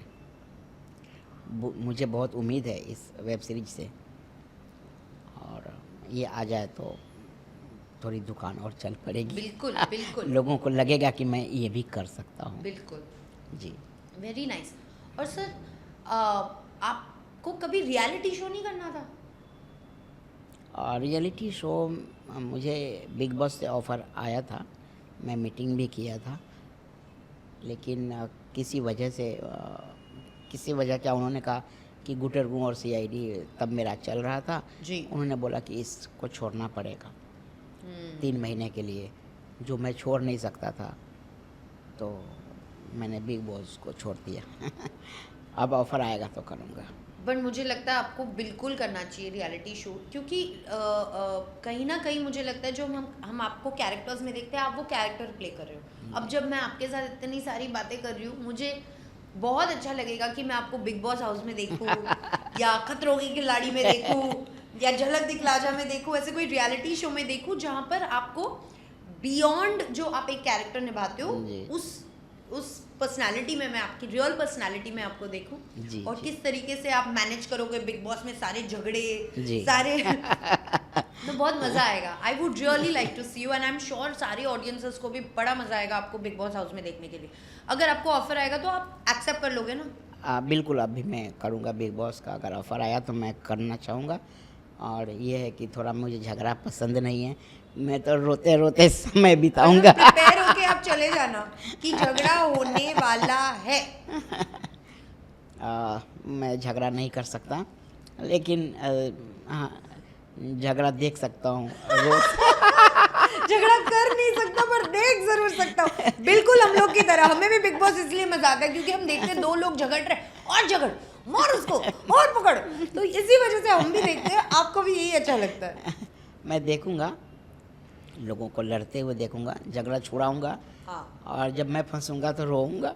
मुझे बहुत उम्मीद है इस वेब सीरीज से, और ये आ जाए तो थोड़ी दुकान और चल पड़ेगी। बिल्कुल बिल्कुल लोगों को लगेगा कि मैं ये भी कर सकता हूँ। बिल्कुल। जी। Very nice. और सर आपको कभी रियलिटी शो नहीं करना था? और रियलिटी शो मुझे बिग बॉस से ऑफ़र आया था, मैं मीटिंग भी किया था, लेकिन किसी वजह क्या उन्होंने कहा कि गुटरगू और सीआईडी तब मेरा चल रहा था जी। उन्होंने बोला कि इसको छोड़ना पड़ेगा 3 महीने के लिए, जो मैं छोड़ नहीं सकता था, तो मैंने बिग बॉस को छोड़ दिया। अब ऑफ़र आएगा तो करूँगा। बट मुझे लगता है आपको बिल्कुल करना चाहिए रियलिटी शो, क्योंकि कहीं ना कहीं मुझे लगता है जो हम आपको कैरेक्टर्स में देखते हैं, आप वो कैरेक्टर प्ले कर रहे हो। अब जब मैं आपके साथ इतनी सारी बातें कर रही हूँ, मुझे बहुत अच्छा लगेगा कि मैं आपको बिग बॉस हाउस में देखूँ या खतरों की खिलाड़ी में देखूँ या झलक दिखला जा में देखूँ, ऐसे कोई रियलिटी शो में देखूँ जहाँ पर आपको बियॉन्ड जो आप एक कैरेक्टर निभाते हो जी। उस पर्सनालिटी में मैं आपकी रियल पर्सनालिटी में आपको देखूं, जी, और जी। किस तरीके से आप मैनेज करोगे बिग बॉस में सारे झगड़े जी। सारे तो बहुत मजा आएगा। I would really like to see you and I am sure सारे ऑडियंसेस को भी बड़ा मजा आएगा आपको बिग बॉस हाउस में देखने के लिए। अगर आपको ऑफर आएगा तो आप एक्सेप्ट कर लोगे ना? बिल्कुल, अभी मैं करूँगा। बिग बॉस का अगर ऑफ़र आया तो मैं करना चाहूँगा। और ये है कि थोड़ा मुझे झगड़ा पसंद नहीं है, मैं तो रोते रोते समय बिताऊँगा। प्रिपेयर होके आप चले जाना कि झगड़ा होने वाला है। मैं झगड़ा नहीं कर सकता, लेकिन हाँ, झगड़ा देख सकता हूँ रोज। झगड़ा कर नहीं सकता पर देख जरूर सकता हूँ। बिल्कुल हम लोग की तरह, हमें भी बिग बॉस इसलिए मजा आता है क्योंकि हम देखते हैं 2 लोग झगड़ रहे और झगड़, मार उसको और पकड़, तो इसी वजह से हम भी देखते हैं। आपको भी यही अच्छा लगता है? मैं देखूँगा, लोगों को लड़ते हुए देखूँगा, झगड़ा छुड़ाऊँगा। हाँ। और जब मैं फंसूंगा तो रोऊंगा।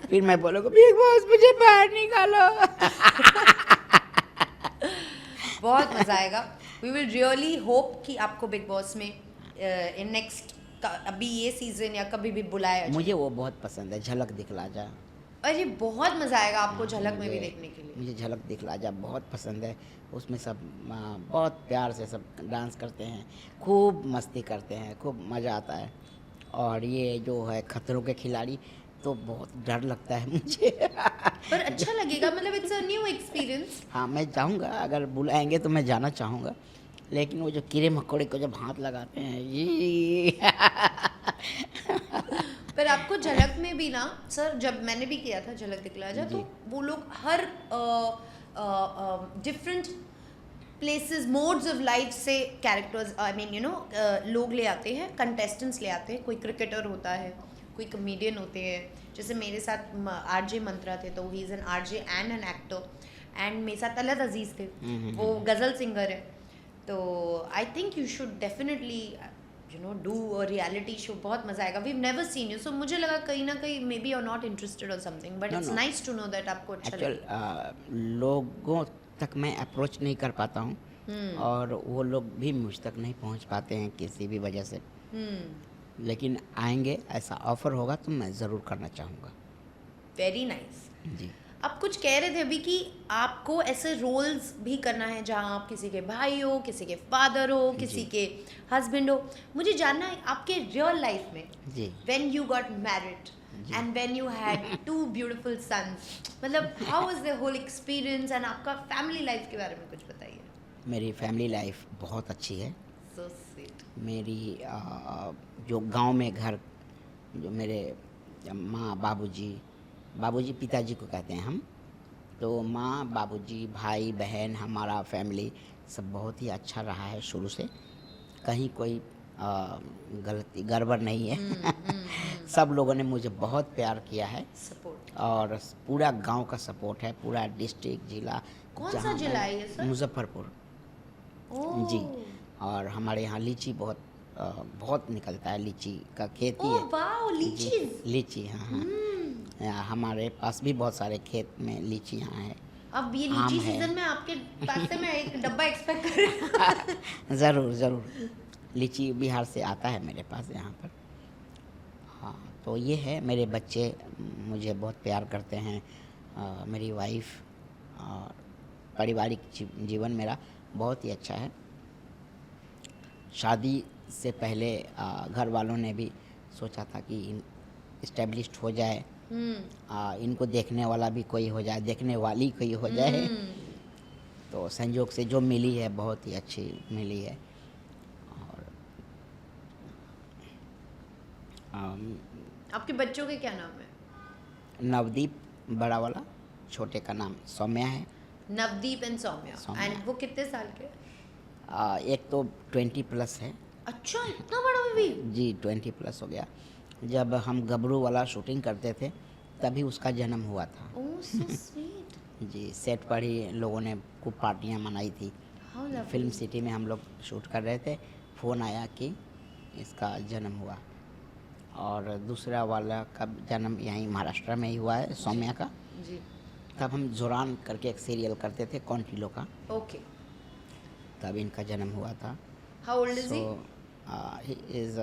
फिर मैं बोलूँगा बिग बॉस मुझे बाहर निकालो। बहुत मजा आएगा। वी विल रियली होप कि आपको बिग बॉस में इन नेक्स्ट अभी ये सीजन या कभी भी बुलाया जाए। मुझे वो बहुत पसंद है, झलक दिखला जा। अरे बहुत मजा आएगा आपको झलक में भी मुझे- देखने के लिए। मुझे झलक दिखला जा बहुत पसंद है। उसमें सब बहुत प्यार से सब डांस करते हैं, खूब मस्ती करते हैं, खूब मज़ा आता है। और ये जो है खतरों के खिलाड़ी, तो बहुत डर लगता है मुझे। पर अच्छा लगेगा, मतलब इट्स अ न्यू एक्सपीरियंस। हाँ, मैं जाऊँगा, अगर बुलाएंगे तो मैं जाना चाहूँगा, लेकिन वो जो कीड़े मकोड़े को जब हाथ लगाते हैं ये। पर आपको झलक में भी ना सर, जब मैंने भी किया था झलक दिखला जा, तो जी। वो लोग हर different places modes of life से characters I mean you know लोग ले आते हैं, कंटेस्टेंट्स ले आते हैं। कोई क्रिकेटर होता है, कोई कॉमेडियन होते हैं, जैसे मेरे साथ आरजे मंत्रा थे, तो he is an RJ and an actor, and मेरे साथ तलत अजीज़ थे, वो गज़ल सिंगर है। तो I think you should definitely you know do a reality show. बहुत मजा आएगा। We have never seen you, so मुझे लगा कहीं ना कहीं maybe you are not interested और something, but No, it's no. Nice to know that आपको अच्छा एक्चुअल लगे। लोगों तक मैं अप्रोच नहीं कर पाता हूँ, और वो लोग भी मुझ तक नहीं पहुँच पाते हैं किसी भी वजह से। लेकिन आएंगे, ऐसा ऑफ़र होगा तो मैं ज़रूर करना चाहूँगा। Very nice. जी। आप कुछ कह रहे थे अभी कि आपको ऐसे रोल्स भी करना है जहाँ आप किसी के भाई हो, किसी के फादर हो, किसी जी। के हस्बैंड हो। मुझे जानना है आपके रियल लाइफ में जी। When you got married and when you had 2 beautiful sons, मतलब how was the whole experience, and आपका फैमिली लाइफ के बारे में कुछ बताइए। मेरी फैमिली लाइफ बहुत अच्छी है। So sweet. मेरी जो गांव में घर, जो मेरे माँ बाबूजी पिताजी को कहते हैं हम, तो माँ बाबूजी भाई बहन हमारा फैमिली सब बहुत ही अच्छा रहा है शुरू से। कहीं कोई गलती गड़बड़ नहीं है। सब लोगों ने मुझे बहुत प्यार किया है, सपोर्ट। और पूरा गांव का सपोर्ट है, पूरा डिस्ट्रिक्ट जिला। कौन सा जहाँ जिला मैं- है ये सर? मुजफ्फरपुर। ओह। जी। और हमारे यहाँ लीची बहुत निकलता है, लीची का खेती ओह है। वाओ, जी, लीचीज। लीची, हाँ हाँ। हमारे पास भी बहुत सारे खेत में लीची यहाँ है। अब ये आम लीची है। सीजन में आपके पास से मैं एक डब्बा एक्सपेक्ट कर रही हूँ। ज़रूर ज़रूर, लीची बिहार से आता है मेरे पास यहाँ पर। हाँ, तो ये है, मेरे बच्चे मुझे बहुत प्यार करते हैं, मेरी वाइफ, और पारिवारिक जीवन मेरा बहुत ही अच्छा है। शादी से पहले घर वालों ने भी सोचा था कि इस्टेब्लिश्ड हो जाए, इनको देखने वाला भी कोई हो जाए, देखने वाली कोई हो जाए। तो संयोग से जो मिली है बहुत ही अच्छी मिली है। और आपके बच्चों के क्या नाम है? नवदीप बड़ा वाला, छोटे का नाम सौम्या है। नवदीप एंड सौम्या। सौम्या। एंड वो कितने साल के? एक तो 20+ है। अच्छा, इतना बड़ा भी? जी, 20+ हो गया। जब हम गबरू वाला शूटिंग करते थे तभी उसका जन्म हुआ था। ओह सो स्वीट। जी, सेट पर ही लोगों ने खूब पार्टियां मनाई थी। How lovely. फिल्म सिटी में हम लोग शूट कर रहे थे, फ़ोन आया कि इसका जन्म हुआ। और दूसरा वाला का जन्म यहीं महाराष्ट्र में ही हुआ है, सौम्या का। जी। तब हम जोरान करके एक सीरियल करते थे कॉन्टिलो का, ओके। तब इनका जन्म हुआ था। How old is he? He is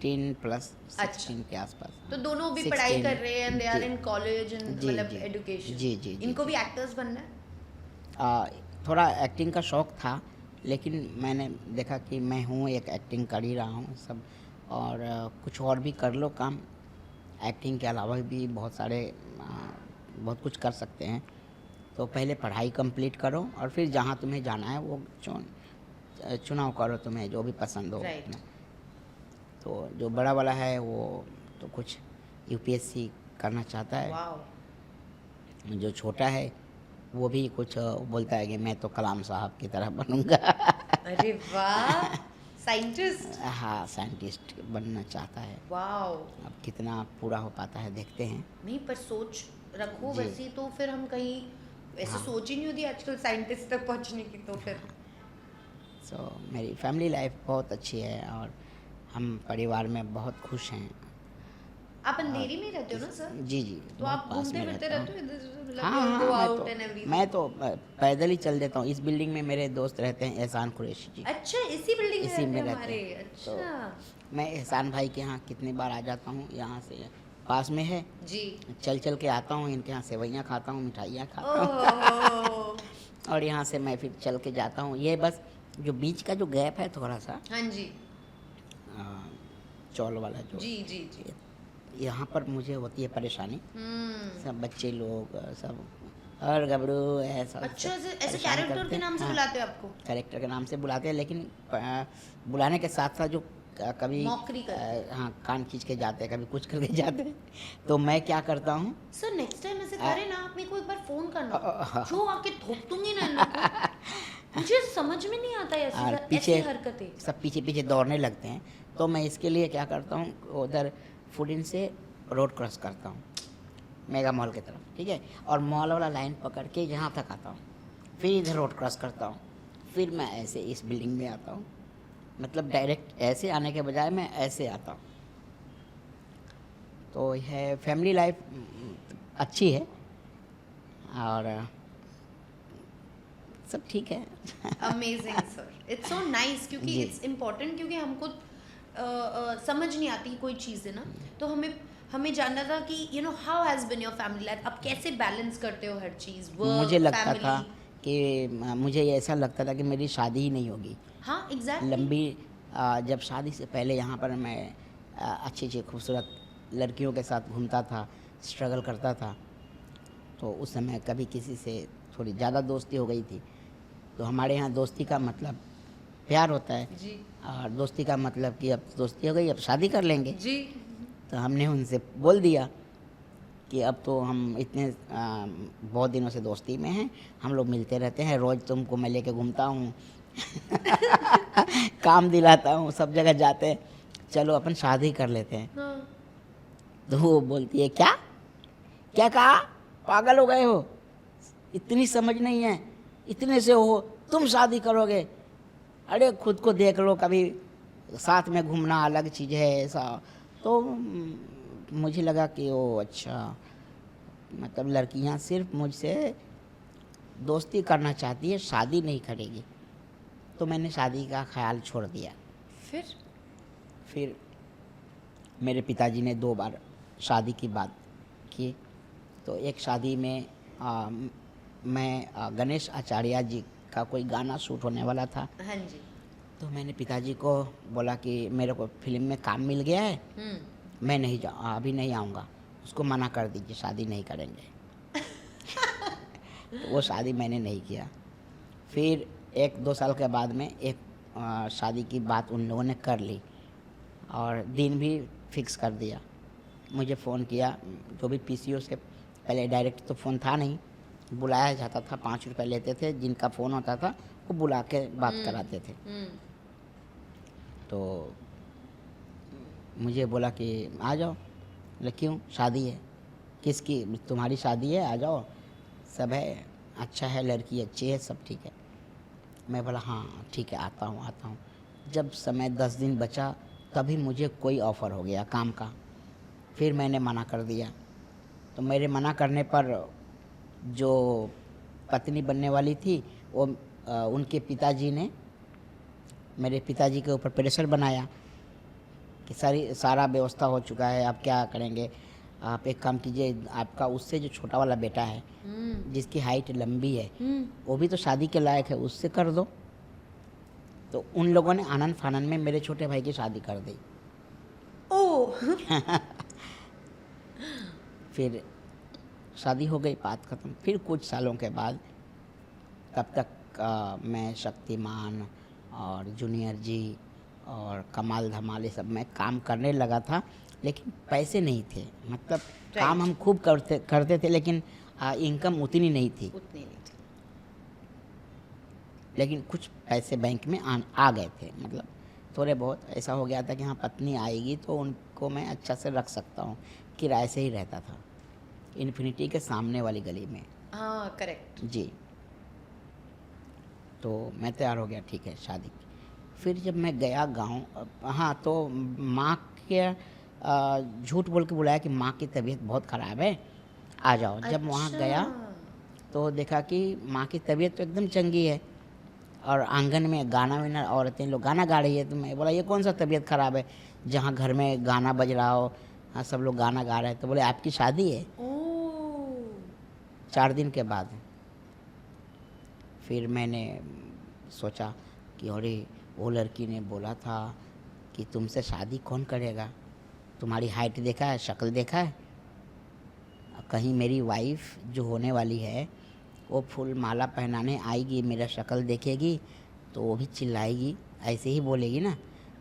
15+, 16 के आसपास। तो दोनों भी 16, पढ़ाई कर रहे हैं, दे आर जी। इन कॉलेज एंड जी, मतलब जी। एजुकेशन। जी, जी, जी, इनको जी। भी एक्टर्स बनना है? थोड़ा एक्टिंग का शौक़ था, लेकिन मैंने देखा कि मैं हूँ एक, एक्टिंग कर ही रहा हूँ सब, और कुछ और भी कर लो काम। एक्टिंग के अलावा भी बहुत सारे बहुत कुछ कर सकते हैं। तो पहले पढ़ाई कंप्लीट करो और फिर जहाँ तुम्हें जाना है वो चुनाव करो, तुम्हें जो भी पसंद हो। Right. तो जो बड़ा वाला है वो तो कुछ यूपीएससी करना चाहता है। वाओ। जो छोटा है वो भी कुछ बोलता है कि मैं तो कलाम साहब की तरह बनूंगा। अरे वाह, साइंटिस्ट। हाँ, साइंटिस्ट बनना चाहता है। वाओ। अब कितना पूरा हो पाता है देखते हैं। नहीं, पर सोच रखो जी। वैसी तो फिर हम कहीं ऐसे हाँ। सोच ही नहीं होती आजकल साइंटिस्ट तक पहुंचने की, तो फिर सो मेरी फैमिली लाइफ बहुत अच्छी है और हम परिवार में बहुत खुश हैं। आप अंधेरी में रहते हो ना सर? जी जी, तो बहुत आप पास घूमते में फिरते रहता रहते हूँ। हो इधर, हाँ गो हाँ, आउट एंड एवरीथिंग? मैं तो पैदल ही चल देता हूँ। इस बिल्डिंग में मेरे दोस्त रहते हैं, एहसान कुरैशी जी। अच्छा, इसी बिल्डिंग में इसी में रहते हैं रहते हमारे? हैं। अच्छा मैं एहसान भाई के यहाँ कितनी बार आ जाता हूँ, यहाँ से पास में है, जी। चल चल के आता हूँ। इनके यहाँ सेवइयाँ खाता हूँ, मिठाइयाँ खाता हूँ। ओह। और यहाँ से मैं फिर चल के जाता हूँ। ये बस जो बीच का जो गैप है थोड़ा सा, हाँ जी चौल वाला जो, जी जी जी। यहाँ पर मुझे होती है परेशानी। हम्म। सब बच्चे लोग सब, और गबरू ऐसा अच्छा, ऐसे परेशान कैरेक्टर करते के हैं। नाम से हाँ, बुलाते हैं आपको? कैरेक्टर के नाम से बुलाते हैं, लेकिन बुलाने के साथ साथ जो कभी मौकरी करते हाँ कान खींच के जाते हैं, कभी कुछ करके जाते हैं। तो मैं क्या करता हूँ, सर नेक्स्ट टाइम ऐसे करें ना, आप मेरे को एक बार फोन करना, हाँ। जो आके थोप दूंगी ना इन लोग को। मुझे समझ में नहीं आता और ऐसी पीछे ऐसी हरकतें। सब पीछे पीछे दौड़ने लगते हैं। तो मैं इसके लिए क्या करता हूँ, उधर फूडिन से रोड क्रॉस करता हूँ मेगा मॉल की तरफ, ठीक है, और मॉल वाला लाइन पकड़ के यहाँ तक आता हूँ, फिर इधर रोड क्रॉस करता हूँ, फिर मैं ऐसे इस बिल्डिंग में आता हूँ। मतलब डायरेक्ट ऐसे आने के बजाय मैं ऐसे आता हूँ। तो यह फैमिली लाइफ अच्छी है और सब ठीक है। Amazing sir, it's so nice, क्योंकि जी। इट्स इम्पोर्टेंट, क्योंकि हमको समझ नहीं आती कोई चीज़ें ना, तो हमें जानना था कि you know how has been your family life, आप कैसे बैलेंस करते हो हर चीज़, वर्क, मुझे लगता फैमिली। था कि मुझे ऐसा लगता था कि मेरी शादी ही नहीं होगी। हाँ एग्जैक्टली। लंबी जब शादी से पहले यहाँ पर मैं अच्छी अच्छी खूबसूरत लड़कियों के साथ घूमता था, स्ट्रगल करता था, तो उस समय कभी किसी से थोड़ी ज़्यादा दोस्ती हो गई थी। तो हमारे यहाँ दोस्ती का मतलब प्यार होता है, जी और दोस्ती का मतलब कि अब दोस्ती हो गई, अब शादी कर लेंगे। जी। तो हमने उनसे बोल दिया कि अब तो हम इतने बहुत दिनों से दोस्ती में हैं, हम लोग मिलते रहते हैं, रोज़ तुमको मैं लेके घूमता हूँ काम दिलाता हूँ, सब जगह जाते हैं, चलो अपन शादी कर लेते हैं। हाँ। तो वो बोलती है क्या क्या कहा, पागल हो गए हो, इतनी समझ नहीं है, इतने से हो तुम शादी करोगे, अरे खुद को देख लो, कभी साथ में घूमना अलग चीज़ है ऐसा। तो मुझे लगा कि ओ अच्छा, मतलब लड़कियां सिर्फ मुझसे दोस्ती करना चाहती है, शादी नहीं करेगी। तो मैंने शादी का ख्याल छोड़ दिया। फिर मेरे पिताजी ने 2 बार शादी की बात की। तो एक शादी में मैं गणेश आचार्य जी का कोई गाना शूट होने वाला था। हाँ जी। तो मैंने पिताजी को बोला कि मेरे को फिल्म में काम मिल गया है, मैं नहीं अभी नहीं आऊँगा, उसको मना कर दीजिए, शादी नहीं करेंगे। तो वो शादी मैंने नहीं किया। फिर 1-2 साल के बाद में एक शादी की बात उन लोगों ने कर ली और दिन भी फिक्स कर दिया। मुझे फ़ोन किया, जो भी पीसीओ से पहले डायरेक्ट तो फ़ोन था नहीं, बुलाया जाता था, 5 रुपये लेते थे, जिनका फ़ोन होता था वो बुला के बात कराते थे। तो मुझे बोला कि आ जाओ। बोले क्यों, शादी है? किसकी? तुम्हारी शादी है, आ जाओ, सब है, अच्छा है, लड़की अच्छी है, सब ठीक है। मैं बोला हाँ ठीक है, आता हूँ। जब समय 10 दिन बचा तभी मुझे कोई ऑफ़र हो गया काम का। फिर मैंने मना कर दिया। तो मेरे मना करने पर जो पत्नी बनने वाली थी वो उनके पिताजी ने मेरे पिताजी के ऊपर प्रेशर बनाया कि सारा व्यवस्था हो चुका है, आप क्या करेंगे, आप एक काम कीजिए, आपका उससे जो छोटा वाला बेटा है जिसकी हाइट लंबी है वो भी तो शादी के लायक है, उससे कर दो। तो उन लोगों ने आनन फानन में मेरे छोटे भाई की शादी कर दी। ओह। फिर शादी हो गई, बात ख़त्म। फिर कुछ सालों के बाद तब तक मैं शक्तिमान और जूनियर जी और कमाल धमाल ये सब में काम करने लगा था, लेकिन पैसे नहीं थे। मतलब काम हम खूब करते थे, लेकिन इनकम उतनी नहीं थी। लेकिन कुछ पैसे बैंक में आ गए थे, मतलब थोड़े बहुत। ऐसा हो गया था कि हाँ पत्नी आएगी तो उनको मैं अच्छा से रख सकता हूँ। किराए से ही रहता था, इन्फिनिटी के सामने वाली गली में। हाँ करेक्ट जी। तो मैं तैयार हो गया, ठीक है शादी की। फिर जब मैं गया गांव, हाँ तो माँ के झूठ बोल के बुलाया कि माँ की तबीयत बहुत ख़राब है, आ जाओ। जब वहाँ गया तो देखा कि माँ की तबीयत तो एकदम चंगी है और आंगन में गाना वाना औरतें लोग गाना गा रही है। तो मैं बोला ये कौन सा तबीयत ख़राब है जहाँ घर में गाना बज रहा हो, हाँ सब लोग गाना गा रहे हैं। तो बोले आपकी शादी है। 4 दिन के बाद फिर मैंने सोचा कि अरे वो लड़की ने बोला था कि तुमसे शादी कौन करेगा, तुम्हारी हाइट देखा है, शक्ल देखा है, कहीं मेरी वाइफ जो होने वाली है वो फूल माला पहनाने आएगी, मेरा शक्ल देखेगी तो वो भी चिल्लाएगी, ऐसे ही बोलेगी ना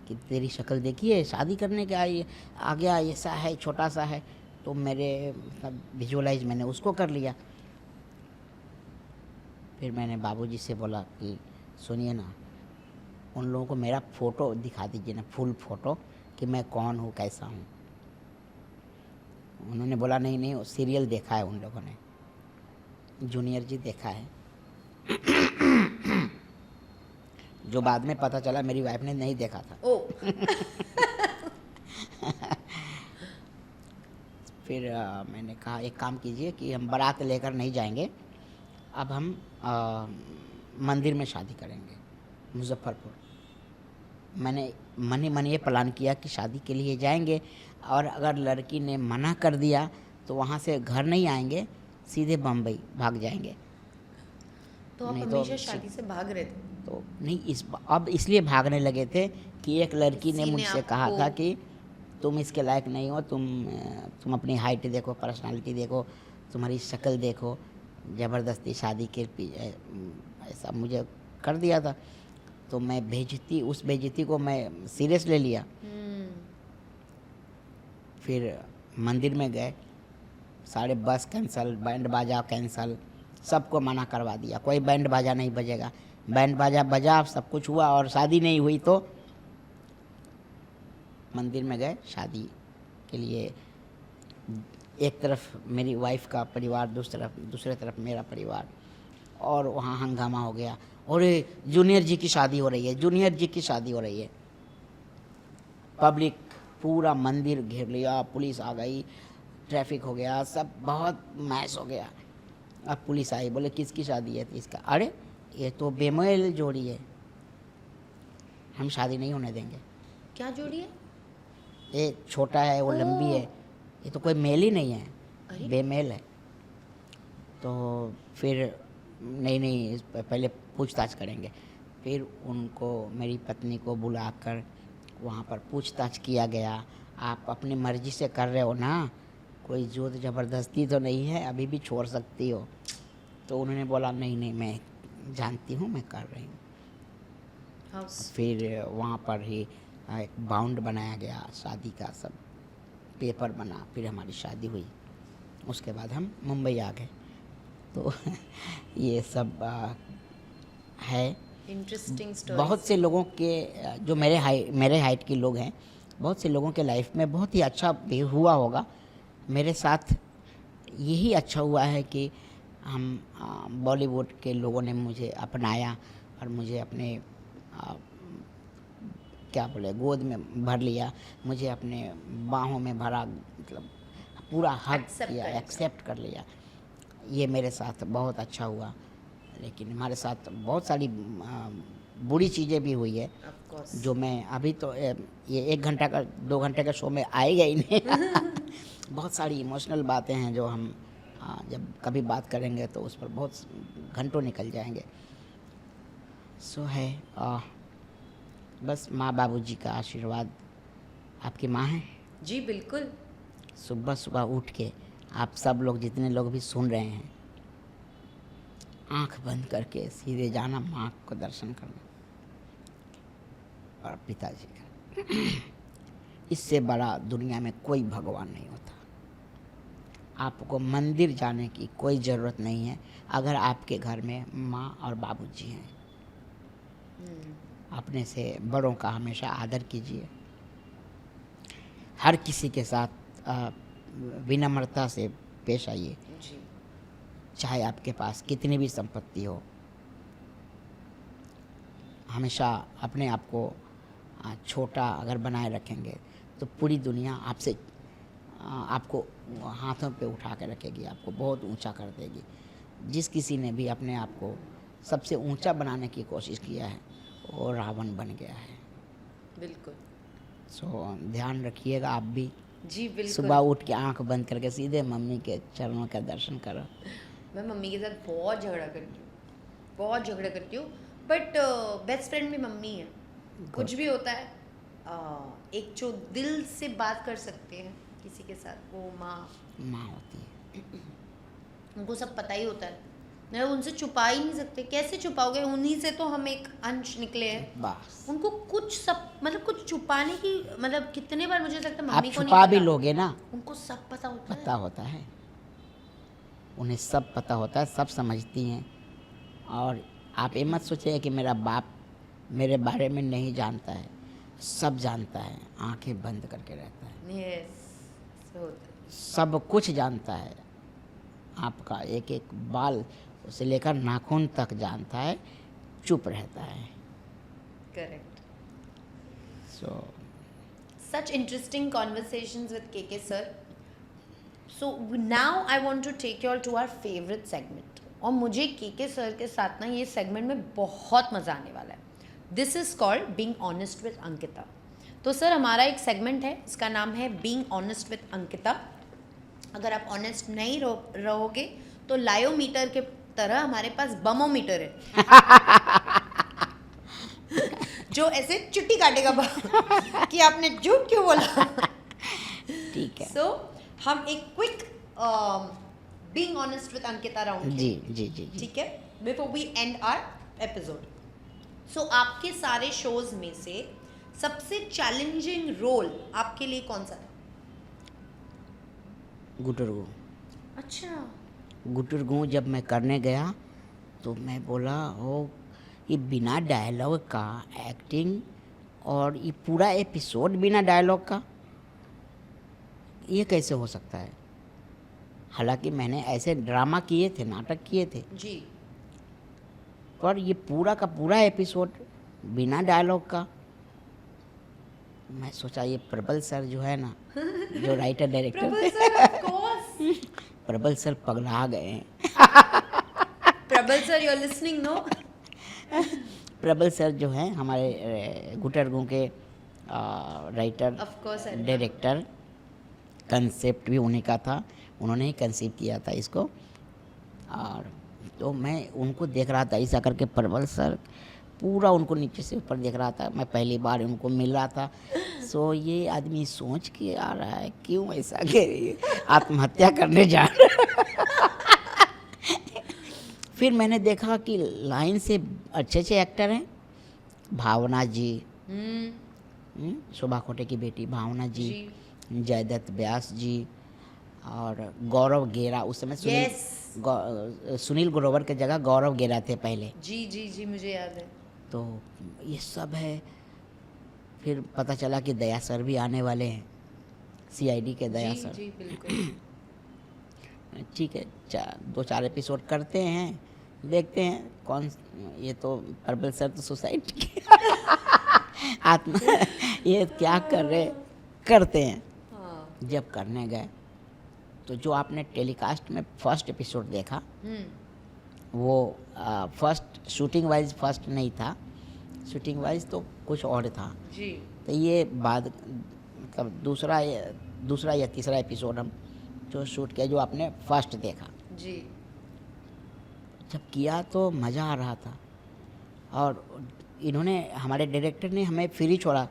कि तेरी शक्ल देखिए, शादी करने के आ गया, ऐसा है, छोटा सा है। तो मेरे मतलब विजुअलाइज मैंने उसको कर लिया। फिर मैंने बाबूजी से बोला कि सुनिए ना, उन लोगों को मेरा फ़ोटो दिखा दीजिए ना, फुल फ़ोटो, कि मैं कौन हूँ, कैसा हूँ। उन्होंने बोला नहीं, वो सीरियल देखा है उन लोगों ने, जूनियर जी देखा है। जो बाद में पता चला मेरी वाइफ ने नहीं देखा था। फिर मैंने कहा एक काम कीजिए कि हम बारात लेकर नहीं जाएंगे, अब हम मंदिर में शादी करेंगे मुजफ्फरपुर। मैंने मन ये प्लान किया कि शादी के लिए जाएंगे और अगर लड़की ने मना कर दिया तो वहाँ से घर नहीं आएंगे, सीधे बम्बई भाग जाएंगे। तो आप हमेशा शादी से भाग रहे थे? तो नहीं, अब इसलिए भागने लगे थे कि एक लड़की ने मुझसे कहा था कि तुम इसके लायक नहीं हो, तुम अपनी हाइट देखो, पर्सनालिटी देखो, तुम्हारी शक्ल देखो। ज़बरदस्ती शादी के ऐसा मुझे कर दिया था। तो मैं उस बेइज्जती को मैं सीरियस ले लिया। फिर मंदिर में गए, सारे बस कैंसल, बैंड बाजा कैंसल, सबको मना करवा दिया, कोई बैंड बाजा नहीं बजेगा। बैंड बाजा बजा, सब कुछ हुआ और शादी नहीं हुई। तो मंदिर में गए शादी के लिए, एक तरफ मेरी वाइफ का परिवार, दूसरे तरफ मेरा परिवार, और वहाँ हंगामा हो गया। और जूनियर जी की शादी हो रही है, जूनियर जी की शादी हो रही है। पब्लिक पूरा मंदिर घेर लिया, पुलिस आ गई, ट्रैफिक हो गया, सब बहुत मैस हो गया। अब पुलिस आई, बोले किसकी शादी है? तो इसका, अरे ये तो बेमेल जोड़ी है, हम शादी नहीं होने देंगे। क्या जोड़ी है? ये छोटा है, वो लंबी है, ये तो कोई मेल ही नहीं है, अरे? बेमेल है। तो फिर नहीं, पहले पूछताछ करेंगे। फिर उनको, मेरी पत्नी को बुलाकर वहाँ पर पूछताछ किया गया। आप अपनी मर्ज़ी से कर रहे हो ना, कोई जोर ज़बरदस्ती तो नहीं है, अभी भी छोड़ सकती हो। तो उन्होंने बोला नहीं, मैं जानती हूँ, मैं कर रही हूँ। फिर वहाँ पर ही एक बाउंड बनाया गया शादी का, सब पेपर बना, फिर हमारी शादी हुई। उसके बाद हम मुंबई आ गए। तो ये सब है। Interesting story. बहुत से लोगों के जो मेरे हाइट के लोग हैं, बहुत से लोगों के लाइफ में बहुत ही अच्छा भी हुआ होगा। मेरे साथ यही अच्छा हुआ है कि हम बॉलीवुड के लोगों ने मुझे अपनाया और मुझे अपने क्या बोले, गोद में भर लिया, मुझे अपने बाहों में भरा, मतलब पूरा हक किया, एक्सेप्ट कर लिया। ये मेरे साथ बहुत अच्छा हुआ। लेकिन हमारे साथ बहुत सारी बुरी चीज़ें भी हुई है, जो मैं अभी तो ये 1 घंटा का 2 घंटे का शो में आएगा ही नहीं। बहुत सारी इमोशनल बातें हैं जो हम जब कभी बात करेंगे तो उस पर बहुत घंटों निकल जाएंगे। सो है, बस माँ बाबूजी का आशीर्वाद। आपकी माँ है? जी बिल्कुल। सुबह सुबह उठ के आप सब लोग, जितने लोग भी सुन रहे हैं, आंख बंद करके सीधे जाना माँ को दर्शन करना और पिताजी का। इससे बड़ा दुनिया में कोई भगवान नहीं होता। आपको मंदिर जाने की कोई ज़रूरत नहीं है अगर आपके घर में माँ और बाबूजी हैं। अपने से बड़ों का हमेशा आदर कीजिए। हर किसी के साथ विनम्रता से पेश आइए, चाहे आपके पास कितनी भी संपत्ति हो। हमेशा अपने आप को छोटा अगर बनाए रखेंगे तो पूरी दुनिया आपसे आपको हाथों पे उठा के रखेगी, आपको बहुत ऊंचा कर देगी। जिस किसी ने भी अपने आप को सबसे ऊंचा बनाने की कोशिश किया है वो रावण बन गया है। बिल्कुल। सो ध्यान रखिएगा आप भी। जी बिल्कुल। सुबह उठ के आंख बंद करके सीधे मम्मी के चरणों का दर्शन करो। मैं मम्मी के साथ बहुत झगड़ा करती हूँ, बट बेस्ट फ्रेंड भी मम्मी है। कुछ भी होता है, एक जो दिल से बात कर सकते हैं किसी के साथ, वो माँ होती है। उनको सब पता ही होता है, नहीं उनसे छुपा ही नहीं सकते। कैसे छुपाओगे? उन्हीं से तो हम एक अंश निकले हैं। बस उनको कुछ सब, मतलब कुछ छुपाने की, मतलब कितने बार मुझे लगता है आप मम्मी को नहीं छुपा पता। भी लोगे ना, उनको सब पता होता पता होता है, उन्हें सब पता होता है, सब समझती हैं। और आप ये मत सोचिए कि मेरा बाप मेरे बारे में नहीं जानता है, सब जानता है, आंखें बंद करके रहता है। यस, सब कुछ जानता है, आपका एक एक बाल उसे लेकर नाखून तक जानता है, चुप रहता है। Correct. So Such interesting conversations with KK sir. So now I want to take you all to our favorite segment. और मुझे KK sir के साथ ना ये segment में बहुत मज़ा आने वाला है। This is called Being Honest with Ankita. तो सर हमारा एक segment है, इसका नाम है Being Honest with Ankita. अगर आप honest नहीं रहोगे तो लायोमीटर के तरह हमारे पास बमोमीटर है। जो ऐसे चुट्टी काटेगा कि आपने झूठ क्यों बोला। ठीक है। सो हम एक quick being honest with Ankita round जी जी जी जी ठीक है, before we end our episode. So आपके सारे शोज में से सबसे चैलेंजिंग रोल आपके लिए कौन सा था? गुटुरगु। अच्छा। गुटुरगु जब मैं करने गया तो मैं बोला, ओ ये बिना डायलॉग का एक्टिंग और ये पूरा एपिसोड बिना डायलॉग का, ये कैसे हो सकता है? हालांकि मैंने ऐसे ड्रामा किए थे, नाटक किए थे जी, पर ये पूरा का पूरा एपिसोड बिना डायलॉग का। मैं सोचा ये प्रबल सर जो है ना, जो राइटर डायरेक्टर, प्रबल सर ऑफ कोर्स। प्रबल सर पगला गए हैं। प्रबल सर, you're listening, no? प्रबल सर जो हैं हमारे गुटरगू के writer, Of course, I remember. Director, concept भी उन्हीं का था, उन्होंने ही कंसीव किया था इसको। और तो मैं उनको देख रहा था ऐसा करके, प्रबल सर पूरा उनको नीचे से ऊपर देख रहा था। मैं पहली बार उनको मिल रहा था। सो ये आदमी सोच के आ रहा है क्यों ऐसा कि आत्महत्या करने जा रहा है। फिर मैंने देखा कि लाइन से अच्छे अच्छे एक्टर हैं, भावना जी, शोभा खोटे की बेटी भावना जी, जयदत्त व्यास जी, और गौरव गेरा। उस समय सुनील ग्रोवर के जगह गौरव गेरा थे पहले। जी जी जी, मुझे याद है। तो ये सब है। फिर पता चला कि दया सर भी आने वाले हैं, सीआईडी के दया सर। जी बिल्कुल। ठीक है, 2-4 एपिसोड करते हैं, देखते हैं कौन। ये तो प्रबल सर तो सुसाइड आत्मा ये क्या कर रहे, करते हैं। जब करने गए तो जो आपने टेलीकास्ट में फर्स्ट एपिसोड देखा, वो फर्स्ट शूटिंग वाइज फर्स्ट नहीं था, शूटिंग वाइज तो कुछ और था जी। तो ये बाद मतलब दूसरा या तीसरा एपिसोड हम जो शूट किया, जो आपने फर्स्ट देखा जी। जब किया तो मज़ा आ रहा था। और इन्होंने, हमारे डायरेक्टर ने हमें फ्री छोड़ा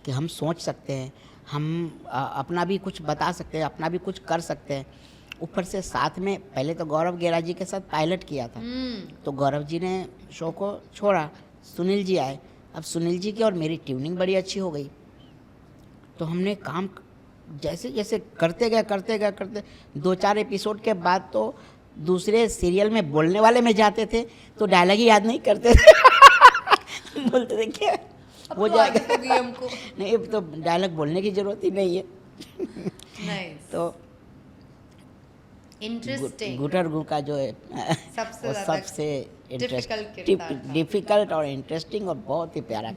कि हम सोच सकते हैं, हम अपना भी कुछ बता सकते हैं, अपना भी कुछ कर सकते हैं। ऊपर से साथ में पहले तो गौरव गेरा जी के साथ पायलट किया था, तो गौरव जी ने शो को छोड़ा, सुनील जी आए। अब सुनील जी की और मेरी ट्यूनिंग बड़ी अच्छी हो गई, तो हमने काम जैसे जैसे करते गए 2-4 एपिसोड के बाद तो दूसरे सीरियल में बोलने वाले में जाते थे तो डायलॉग ही याद नहीं करते थे। बोलते थे क्या हो जाएगा हमको। नहीं, अब तो डायलॉग बोलने की ज़रूरत ही नहीं है। नाइस। तो इंटरेस्टिंग। गुटरगू का जो है सबसे वो ज़्यादा सबसे डिफ़िकल्ट और इंटरेस्टिंग और बहुत ही प्यारा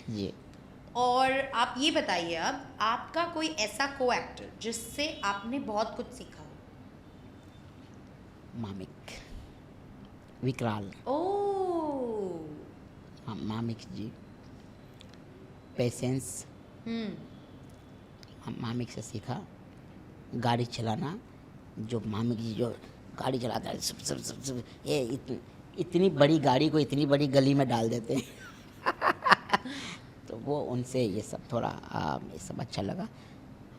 जी। और आप ये बताइए, अब आपका कोई ऐसा को एक्टर जिससे आपने बहुत कुछ सीखा हो? मामिक विकराल। ओह। मामिक जी, पेशेंस, मामिक से सीखा। गाड़ी चलाना, जो मामिक जी जो गाड़ी चलाता है, सब ये इतनी बड़ी गाड़ी को इतनी बड़ी गली में डाल देते हैं। तो वो उनसे ये सब थोड़ा ये सब अच्छा लगा।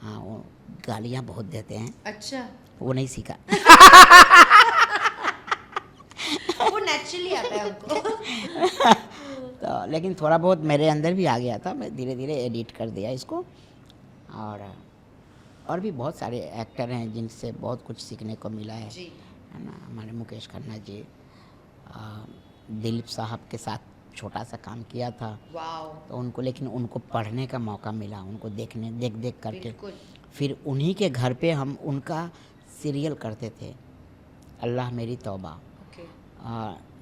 हाँ, वो गालियाँ बहुत देते हैं। अच्छा। वो नहीं सीखा। वो नेचुरली आता है हमको। तो लेकिन थोड़ा बहुत मेरे अंदर भी आ गया था, मैं धीरे धीरे एडिट कर दिया इसको। और भी बहुत सारे एक्टर हैं जिनसे बहुत कुछ सीखने को मिला है ना। हमारे मुकेश खन्ना जी, दिलीप साहब के साथ छोटा सा काम किया था। वाओ। तो उनको, लेकिन उनको पढ़ने का मौका मिला, उनको देख करके। बिल्कुल। फिर उन्हीं के घर पे हम उनका सीरियल करते थे, अल्लाह मेरी तौबा। ओके।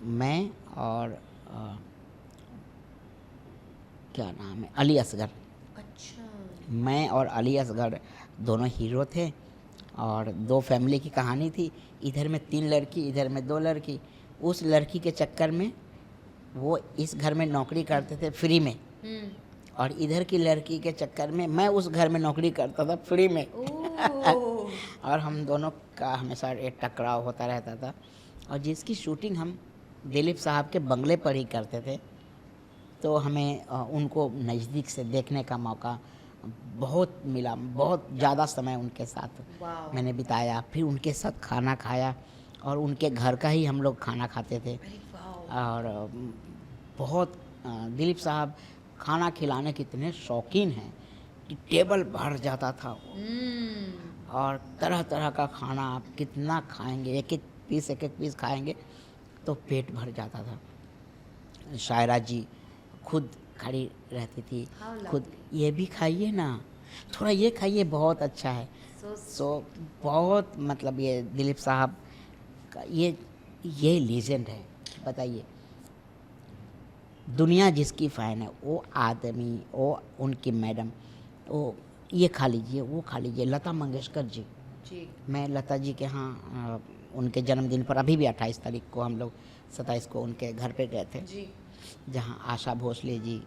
मैं और क्या नाम है, अली असगर। अच्छा। मैं और अली असगर दोनों हीरो थे, और 2 फैमिली की कहानी थी। इधर में 3 लड़की, इधर में 2 लड़की। उस लड़की के चक्कर में वो इस घर में नौकरी करते थे फ्री में, और इधर की लड़की के चक्कर में मैं उस घर में नौकरी करता था फ्री में। और हम दोनों का हमेशा एक टकराव होता रहता था। और जिसकी शूटिंग हम दिलीप साहब के बंगले पर ही करते थे, तो हमें उनको नज़दीक से देखने का मौका बहुत मिला। बहुत ज़्यादा समय उनके साथ मैंने बिताया। फिर उनके साथ खाना खाया, और उनके घर का ही हम लोग खाना खाते थे। और बहुत दिलीप साहब खाना खिलाने के इतने शौकीन हैं कि टेबल भर जाता था वो। और तरह तरह का खाना आप कितना खाएंगे, एक एक पीस खाएंगे तो पेट भर जाता था। शायरा जी खुद खड़ी रहती थी, खुद ये भी खाइए ना, थोड़ा ये खाइए, बहुत अच्छा है। सो बहुत, मतलब ये दिलीप साहब का ये लीजेंड है। बताइए, दुनिया जिसकी फ़ैन है, वो आदमी, वो उनकी मैडम, वो ये खा लीजिए, वो खा लीजिए। लता मंगेशकर जी, मैं लता जी के यहाँ उनके जन्मदिन पर अभी भी 28 तारीख को हम लोग 27 को उनके घर पे गए थे, जी जहाँ आशा भोसले जी,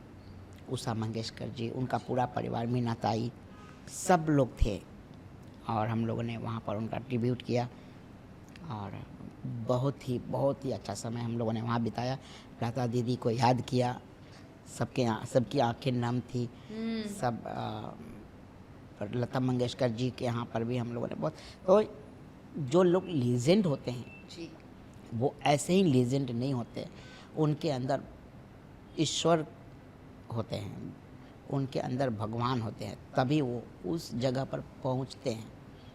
उषा मंगेशकर जी, उनका पूरा परिवार, मीना ताई, सब लोग थे और हम लोगों ने वहाँ पर उनका ट्रिब्यूट किया और बहुत ही अच्छा समय हम लोगों ने वहाँ बिताया। लता दीदी को याद किया, सबकी आंखें नम थी। सब पर लता मंगेशकर जी के यहाँ पर भी हम लोगों ने बहुत, तो जो लोग लीजेंड होते हैं जी वो ऐसे ही लीजेंड नहीं होते, उनके अंदर ईश्वर होते हैं, उनके अंदर भगवान होते हैं, तभी वो उस जगह पर पहुंचते हैं।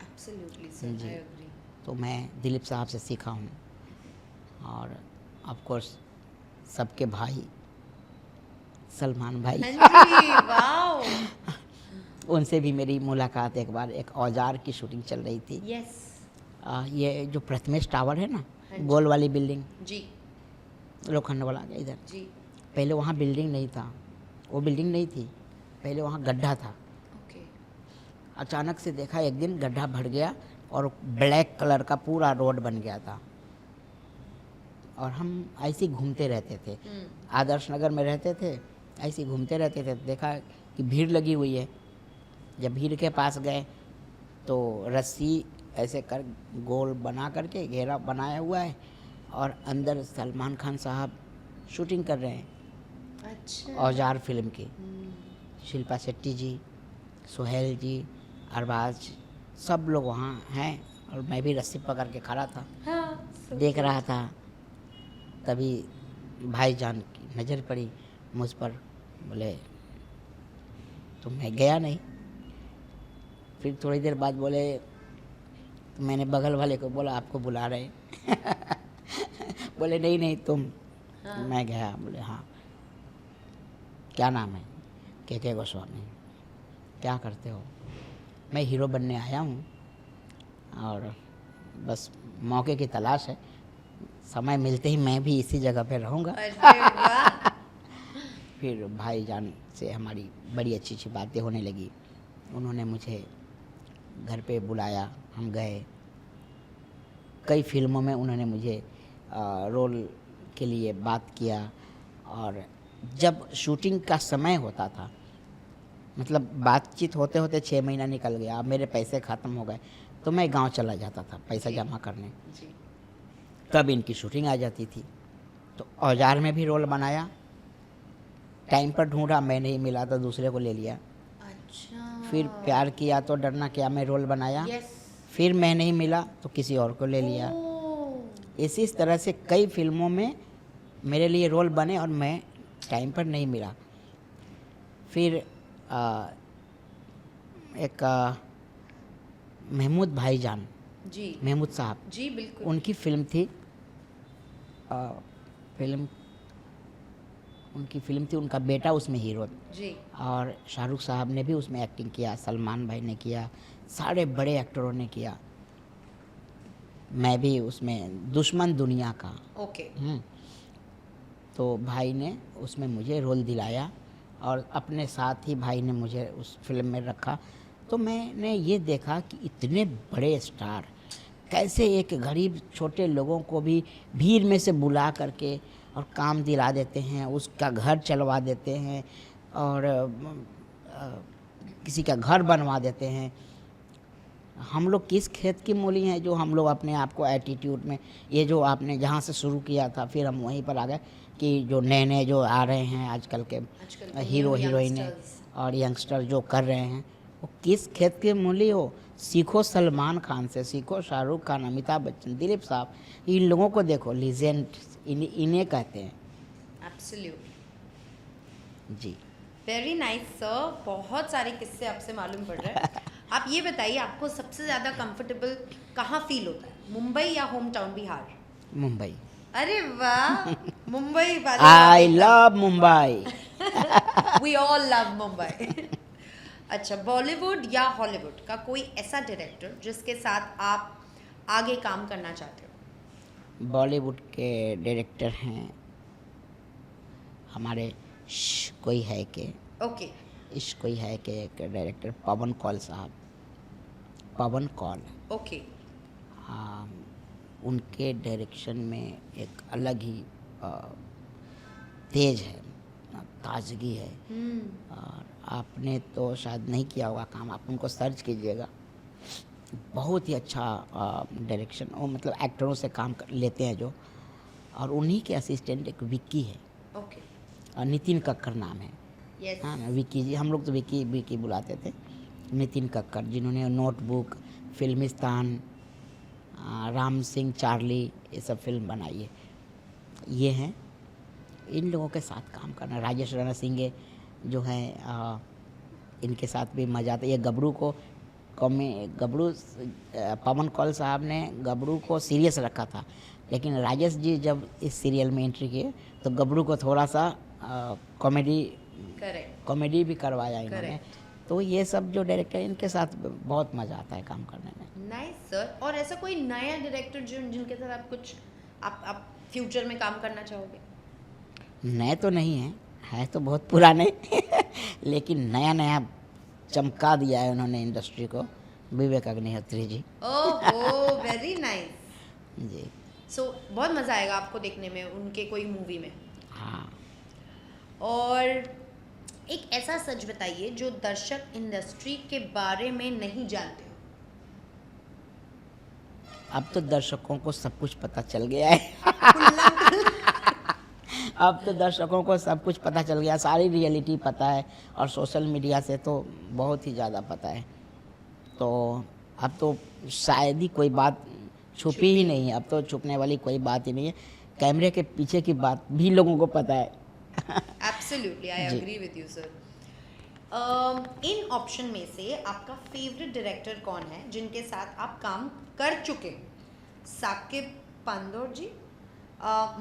एब्सोल्युटली जी। Sir, I agree. तो मैं दिलीप साहब से सीखा हूँ और ऑफ कोर्स सबके भाई सलमान भाई, हाँ जी, वाओ, उनसे भी मेरी मुलाकात एक बार, एक औजार की शूटिंग चल रही थी। यस, ये जो प्रथमेश टावर है ना, हाँ जी। गोल वाली बिल्डिंग, जी लोखंड वाला इधर, जी, पहले वहाँ बिल्डिंग नहीं था, वो बिल्डिंग नहीं थी, पहले वहाँ गड्ढा था। ओके, अचानक से देखा एक दिन गड्ढा भर गया और ब्लैक कलर का पूरा रोड बन गया था और हम ऐसे ही घूमते रहते थे, आदर्श नगर में रहते थे, ऐसे ही घूमते रहते थे। देखा कि भीड़ लगी हुई है, जब भीड़ के पास गए तो रस्सी ऐसे कर गोल बना करके घेरा बनाया हुआ है और अंदर सलमान खान साहब शूटिंग कर रहे हैं अच्छा, औजार फिल्म की। शिल्पा शेट्टी जी, सोहेल जी, अरबाज, सब लोग वहाँ हैं और मैं भी रस्सी पकड़ के खड़ा था, हाँ, देख रहा था। तभी भाईजान की नज़र पड़ी मुझ पर, बोले तो मैं गया नहीं। फिर थोड़ी देर बाद बोले, तो मैंने बगल वाले को बोला आपको बुला रहे हैं। बोले नहीं तुम। हाँ। मैं गया, बोले हाँ क्या नाम है, के गोस्वामी। क्या करते हो? मैं हीरो बनने आया हूँ और बस मौके की तलाश है, समय मिलते ही मैं भी इसी जगह पे रहूँगा। अरे वाह, फिर भाईजान से हमारी बड़ी अच्छी बातें होने लगी, उन्होंने मुझे घर पे बुलाया, हम गए। कई फिल्मों में उन्होंने मुझे रोल के लिए बात किया और जब शूटिंग का समय होता था, मतलब बातचीत होते होते 6 महीना निकल गया, अब मेरे पैसे ख़त्म हो गए, तो मैं गांव चला जाता था पैसा जमा करने, जी, तब इनकी शूटिंग आ जाती थी। तो औजार में भी रोल बनाया, टाइम पर ढूंढा, मैं नहीं मिला तो दूसरे को ले लिया। अच्छा, फिर प्यार किया तो डरना क्या में रोल बनाया, यस, फिर मैं नहीं मिला तो किसी और को ले लिया। इसी तरह से कई फिल्मों में मेरे लिए रोल बने और मैं टाइम पर नहीं मिला। फिर एक महमूद भाईजान, जी महमूद साहब, जी, बिल्कुल, उनकी फिल्म थी, उनकी फिल्म थी, उनका बेटा उसमें हीरो, जी, और शाहरुख साहब ने भी उसमें एक्टिंग किया, सलमान भाई ने किया, सारे बड़े एक्टरों ने किया। मैं भी उसमें दुश्मन दुनिया का। ओके, तो भाई ने उसमें मुझे रोल दिलाया और अपने साथ ही भाई ने मुझे उस फिल्म में रखा। तो मैंने ये देखा कि इतने बड़े स्टार कैसे एक गरीब छोटे लोगों को भी भीड़ में से बुला करके और काम दिला देते हैं, उसका घर चलवा देते हैं और किसी का घर बनवा देते हैं। हम लोग किस खेत की मूली हैं जो हम लोग अपने आप को एटीट्यूड में, ये जो आपने जहाँ से शुरू किया था फिर हम वहीं पर आ गए कि जो नए जो आ रहे हैं आजकल के हीरो हीरोइनें और यंगस्टर जो कर रहे हैं, वो किस खेत की मूली हो। सीखो सलमान खान से, सीखो शाहरुख खान, अमिताभ बच्चन, दिलीप साहब, इन लोगों को देखो, लीजेंड इन्हें कहते हैं। एब्सोल्युटली, जी, वेरी नाइस सर, बहुत सारे किस्से आपसे मालूम पड़ रहे हैं। आप ये बताइए, आपको सबसे ज़्यादा कंफर्टेबल कहाँ फील होता है, मुंबई या होम टाउन बिहार? मुंबई। अरे वाह, मुंबई वाले, I love Mumbai. We all love Mumbai. अच्छा, बॉलीवुड या हॉलीवुड का कोई ऐसा डायरेक्टर जिसके साथ आप आगे काम करना चाहते हो? बॉलीवुड के डायरेक्टर हैं हमारे, कोई है के, ओके, कोई है के एक डायरेक्टर पवन कौल साहब, पवन कौल। ओके, उनके डायरेक्शन में एक अलग ही तेज है, ताजगी है। और आपने तो शायद नहीं किया होगा काम, आप उनको सर्च कीजिएगा। बहुत ही अच्छा डायरेक्शन, और मतलब एक्टरों से काम लेते हैं जो, और उन्हीं के असिस्टेंट एक विक्की है, ओके, और नितिन कक्कर नाम है। यस, हाँ ना, विक्की जी, हम लोग तो विक्की विक्की बुलाते थे। नितिन कक्कर जिन्होंने नोटबुक, फिल्मिस्तान, राम सिंह चार्ली, ये सब फिल्म बनाई है, ये हैं। इन लोगों के साथ काम करना, राजेश राणा सिंह जो हैं, इनके साथ भी मज़ा आता है। ये गबरू को पवन कौल साहब ने गबरू को सीरियस रखा था, लेकिन राजेश जी जब इस सीरियल में एंट्री किए तो गबरू को थोड़ा सा कॉमेडी भी करवाया इन्होंने। तो ये सब जो डायरेक्टर, इनके साथ बहुत मज़ा आता है काम करने में। Nice sir. और ऐसा कोई नया डायरेक्टर जिनके साथ आप कुछ आप फ्यूचर में काम करना चाहोगे? नए तो नहीं है तो बहुत पुराने लेकिन नया नया चमका दिया है उन्होंने इंडस्ट्री को, विवेक अग्निहोत्री जी। ओह, वेरी नाइस जी। सो बहुत मज़ा आएगा आपको देखने में उनके कोई मूवी में। हाँ। और एक ऐसा सच बताइए जो दर्शक इंडस्ट्री के बारे में नहीं जानते हो। अब तो दर्शकों को सब कुछ पता चल गया है अब तो दर्शकों को सब कुछ पता चल गया, सारी रियलिटी पता है, और सोशल मीडिया से तो बहुत ही ज़्यादा पता है। तो अब तो शायद ही कोई बात छुपी ही नहीं है, अब तो छुपने वाली कोई बात ही नहीं है। कैमरे के पीछे की बात भी लोगों को पता है absolutely, I agree with you sir. इन ऑप्शन में से आपका फेवरेट डायरेक्टर कौन है जिनके साथ आप काम कर चुके? साकिब पांदोर जी,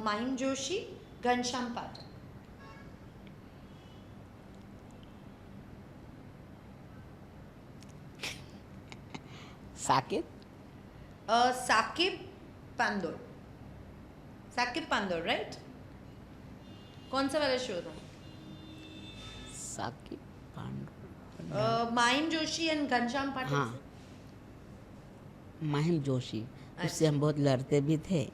माहिम जोशी, घनश्याम पाठक। साकिब साकिब पांदोर राइट? कौन सा वाला शो था? साकिब पांडे, माहिम जोशी एंड घनश्याम पाठक। हाँ, माहिम जोशी, उससे हम बहुत लड़ते भी थे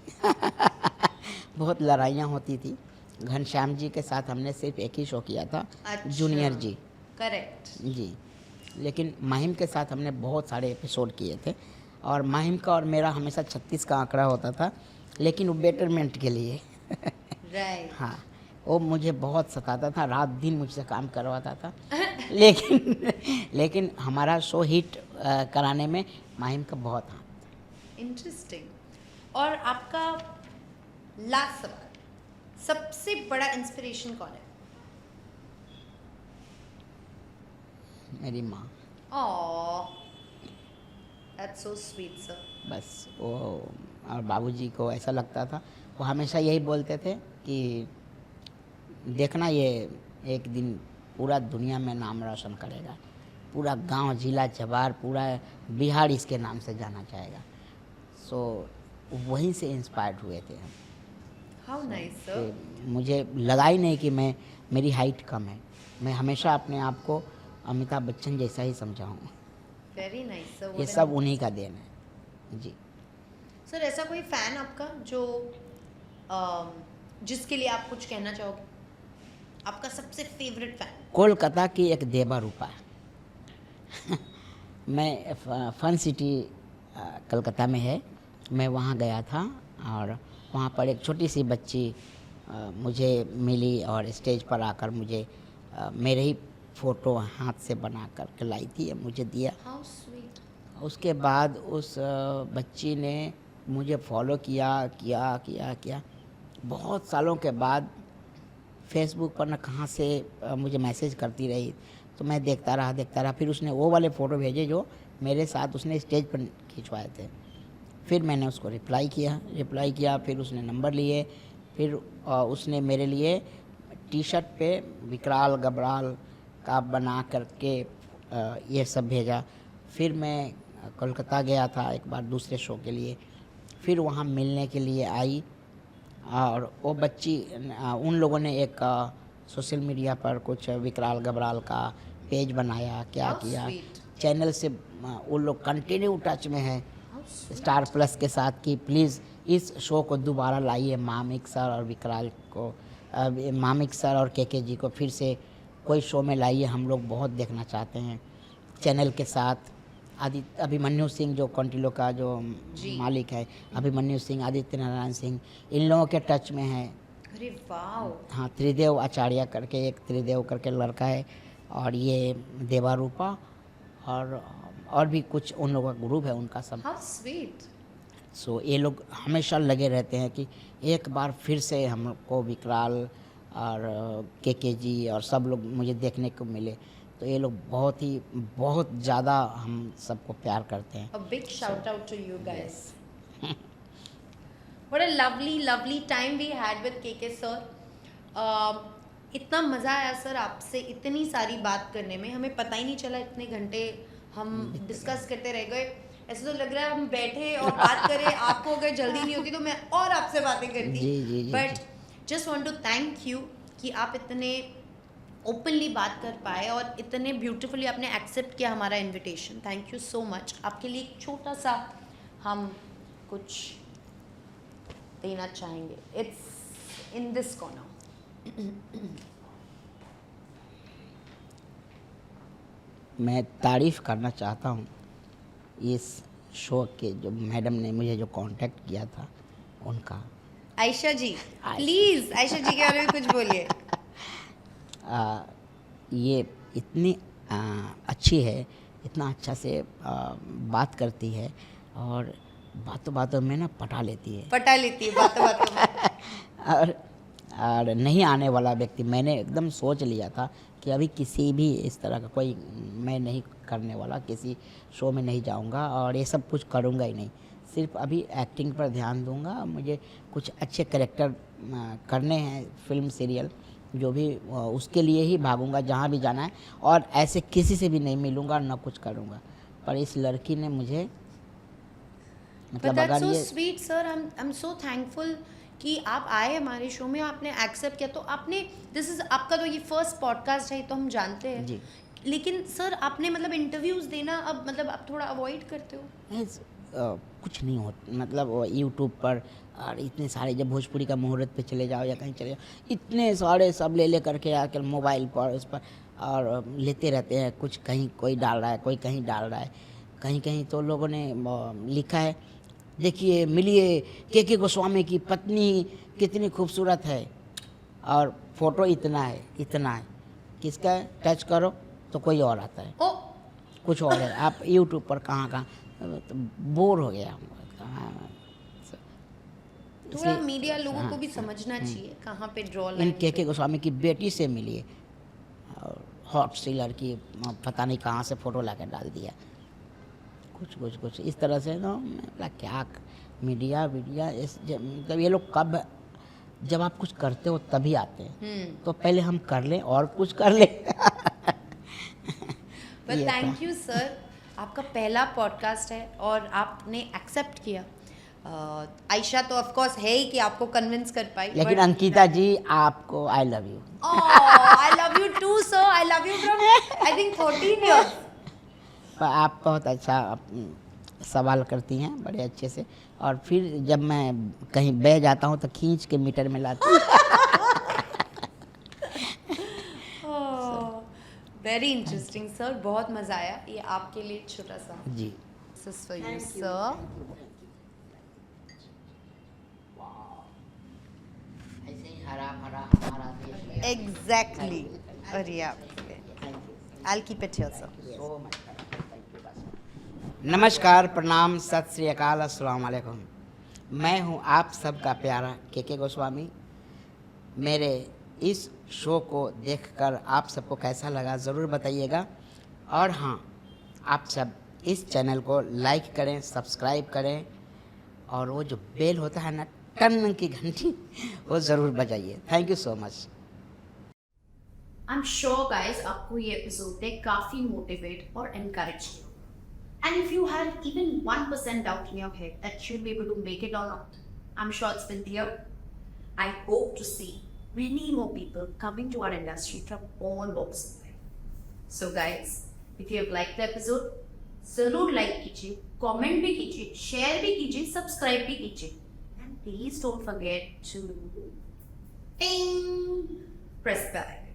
बहुत लड़ाइयाँ होती थी। घनश्याम जी के साथ हमने सिर्फ एक ही शो किया था, अच्छा, जूनियर जी। करेक्ट जी, लेकिन माहिम के साथ हमने बहुत सारे एपिसोड किए थे, और माहिम का और मेरा हमेशा 36 का आंकड़ा होता था, लेकिन वो बेटरमेंट के लिए राइट। हाँ, वो मुझे बहुत सताता था, रात दिन मुझसे काम करवाता था लेकिन हमारा शो हिट कराने में माहिम का बहुत हाथ था। इंटरेस्टिंग। और आपका लास्ट सवाल, सबसे बड़ा इंस्पिरेशन कौन है? मेरी माँ। ओह, दैट्स सो स्वीट सर। बस वो, और बाबूजी को ऐसा लगता था, वो हमेशा यही बोलते थे कि देखना ये एक दिन पूरा दुनिया में नाम रोशन करेगा, पूरा गांव, जिला जवार, पूरा बिहार इसके नाम से जाना चाहेगा। सो वहीं से इंस्पायर्ड हुए थे हम। How nice sir. मुझे लगा ही नहीं कि मेरी हाइट कम है, मैं हमेशा अपने आप को अमिताभ बच्चन जैसा ही समझा हूँ। Very nice sir. ये सब उन्हीं का देन है जी। सर ऐसा कोई फैन आपका जो जिसके लिए आप कुछ कहना चाहोगे? आपका सबसे फेवरेट फैन? कोलकाता की एक देवा रूपा मैं फन सिटी कलकत्ता में है, मैं वहाँ गया था, और वहाँ पर एक छोटी सी बच्ची मुझे मिली, और स्टेज पर आकर मुझे मेरे ही फ़ोटो हाथ से बना कर लाई थी, मुझे दिया। How sweet. उसके बाद उस बच्ची ने मुझे फॉलो किया। बहुत सालों के बाद फेसबुक पर न कहाँ से मुझे मैसेज करती रही, तो मैं देखता रहा। फिर उसने वो वाले फ़ोटो भेजे जो मेरे साथ उसने स्टेज पर खिंचवाए थे। फिर मैंने उसको रिप्लाई किया, फिर उसने नंबर लिए, फिर उसने मेरे लिए टी शर्ट पे विकराल गबराल का बना करके ये सब भेजा। फिर मैं कोलकाता गया था एक बार दूसरे शो के लिए, फिर वहाँ मिलने के लिए आई, और वो बच्ची, उन लोगों ने एक सोशल मीडिया पर कुछ विकराल गबराल का पेज बनाया, क्या किया, चैनल से वो लोग कंटिन्यू टच में है स्टार प्लस के साथ कि प्लीज़ इस शो को दोबारा लाइए, मामिक सर और विकराल को, मामिक सर और के जी को फिर से कोई शो में लाइए, हम लोग बहुत देखना चाहते हैं चैनल के साथ। अभिमन्यु सिंह जो कंटिलो का जो मालिक है, अभिमन्यु सिंह, आदित्य नारायण सिंह, इन लोगों के टच में है। अरे वाह, हाँ, त्रिदेव आचार्य करके एक त्रिदेव करके लड़का है, और ये देवारूपा और भी कुछ उन लोगों का ग्रुप है उनका सब। How sweet. सो ये लोग हमेशा लगे रहते हैं कि एक बार फिर से हमको विकराल और के जी और सब लोग मुझे देखने को मिले। तो ये लोग बहुत ज़्यादा हम सबको प्यार करते हैं। A big shout out to you guys. What a lovely time we had with KK sir. इतना मज़ा आया सर आपसे इतनी सारी बात करने में, हमें पता ही नहीं चला इतने घंटे हम डिस्कस करते रह गए। ऐसे तो लग रहा है हम बैठे और बात करें, आपको अगर जल्दी नहीं होती तो मैं और आपसे बातें करती। But just want to thank you कि आप इतने ओपनली बात कर पाए और इतने ब्यूटीफुली आपने एक्सेप्ट किया हमारा invitation. Thank you so much. आपके लिए एक छोटा सा हम कुछ देना चाहेंगे। It's in this corner. मैं तारीफ़ करना चाहता हूँ इस शो के जो मैडम ने मुझे जो कांटेक्ट किया था उनका। आयशा जी, प्लीज़ आयशा जी के बारे में कुछ बोलिए। ये इतनी अच्छी है, इतना अच्छा से बात करती है और बातों बातों में ना पटा लेती है बातों बातों में। और नहीं आने वाला व्यक्ति, मैंने एकदम सोच लिया था कि अभी किसी भी इस तरह का कोई मैं नहीं करने वाला, किसी शो में नहीं जाऊंगा और ये सब कुछ करूंगा ही नहीं, सिर्फ अभी एक्टिंग पर ध्यान दूंगा। मुझे कुछ अच्छे कैरेक्टर करने हैं, फिल्म सीरियल जो भी, उसके लिए ही भागूंगा जहाँ भी जाना है, और ऐसे किसी से भी नहीं मिलूंगा ना कुछ करूंगा। पर इस लड़की ने मुझे मतलब अगर ये sweet sir, I am so thankful कि आप आए हमारे शो में, आपने एक्सेप्ट किया। तो आपने दिस इज़ आपका तो ये फर्स्ट पॉडकास्ट है तो हम जानते हैं जी, लेकिन सर आपने मतलब इंटरव्यूज़ देना अब मतलब आप थोड़ा अवॉइड करते हो? कुछ नहीं होता, मतलब यूट्यूब पर और इतने सारे, जब भोजपुरी का मुहूर्त पे चले जाओ या कहीं चले जाओ, इतने सारे सब ले करके आकर मोबाइल पर उस पर और लेते रहते हैं। कुछ कहीं कोई डाल रहा है, कोई कहीं डाल रहा है, कहीं तो लोगों ने लिखा है, देखिए मिलिए के गोस्वामी की पत्नी कितनी खूबसूरत है, और फोटो इतना है, किसका टच करो तो कोई और आता है, कुछ और है। आप यूट्यूब पर कहाँ तो बोर हो गया। थोड़ा मीडिया लोगों को भी समझना चाहिए कहाँ पे ड्रॉ लाइन। इन के गोस्वामी की बेटी से मिलिए और हॉट सी लड़की, पता नहीं कहाँ से फ़ोटो ला कर डाल दिया, कुछ इस तरह से। ना मैं क्या मीडिया मतलब ये लोग कब, जब आप कुछ करते हो तभी आते हैं, तो पहले हम कर लें और कुछ कर लें। बट थैंक यू सर, आपका पहला पॉडकास्ट है और आपने एक्सेप्ट किया। आयशा तो ऑफ कोर्स है ही कि आपको कन्विंस कर पाई, लेकिन अंकिता जी आपको I love you. I love you too sir, I love you from I think 14 years. आप बहुत अच्छा सवाल करती हैं, बड़े अच्छे से, और फिर जब मैं कहीं बह जाता हूँ तो खींच के मीटर में लाती हूँ। वेरी इंटरेस्टिंग सर, बहुत मज़ा आया। ये आपके लिए छोटा सा जी, सर। Exactly. अरे I'll keep it here, sir. नमस्कार, प्रणाम, सत श्री अकाल, अस्सलाम वालेकुम। मैं हूं आप सबका प्यारा के गोस्वामी। मेरे इस शो को देखकर आप सबको कैसा लगा ज़रूर बताइएगा, और हाँ, आप सब इस चैनल को लाइक करें, सब्सक्राइब करें, और वो जो बेल होता है ना, टन की घंटी, वो ज़रूर बजाइए। Thank you so much. I'm sure guys आपको ये एपिसोड ने काफी मोटिवेट और एनकरेज किया। And if you had even 1% doubt in your head that you'll be able to make it or not, I'm sure it's been clear. I hope to see many more people coming to our industry from all walks of life. So guys, if you have liked the episode, जरूर like कीजिए, comment भी कीजिए, share भी कीजिए, subscribe भी कीजिए। please don't forget to press the bell.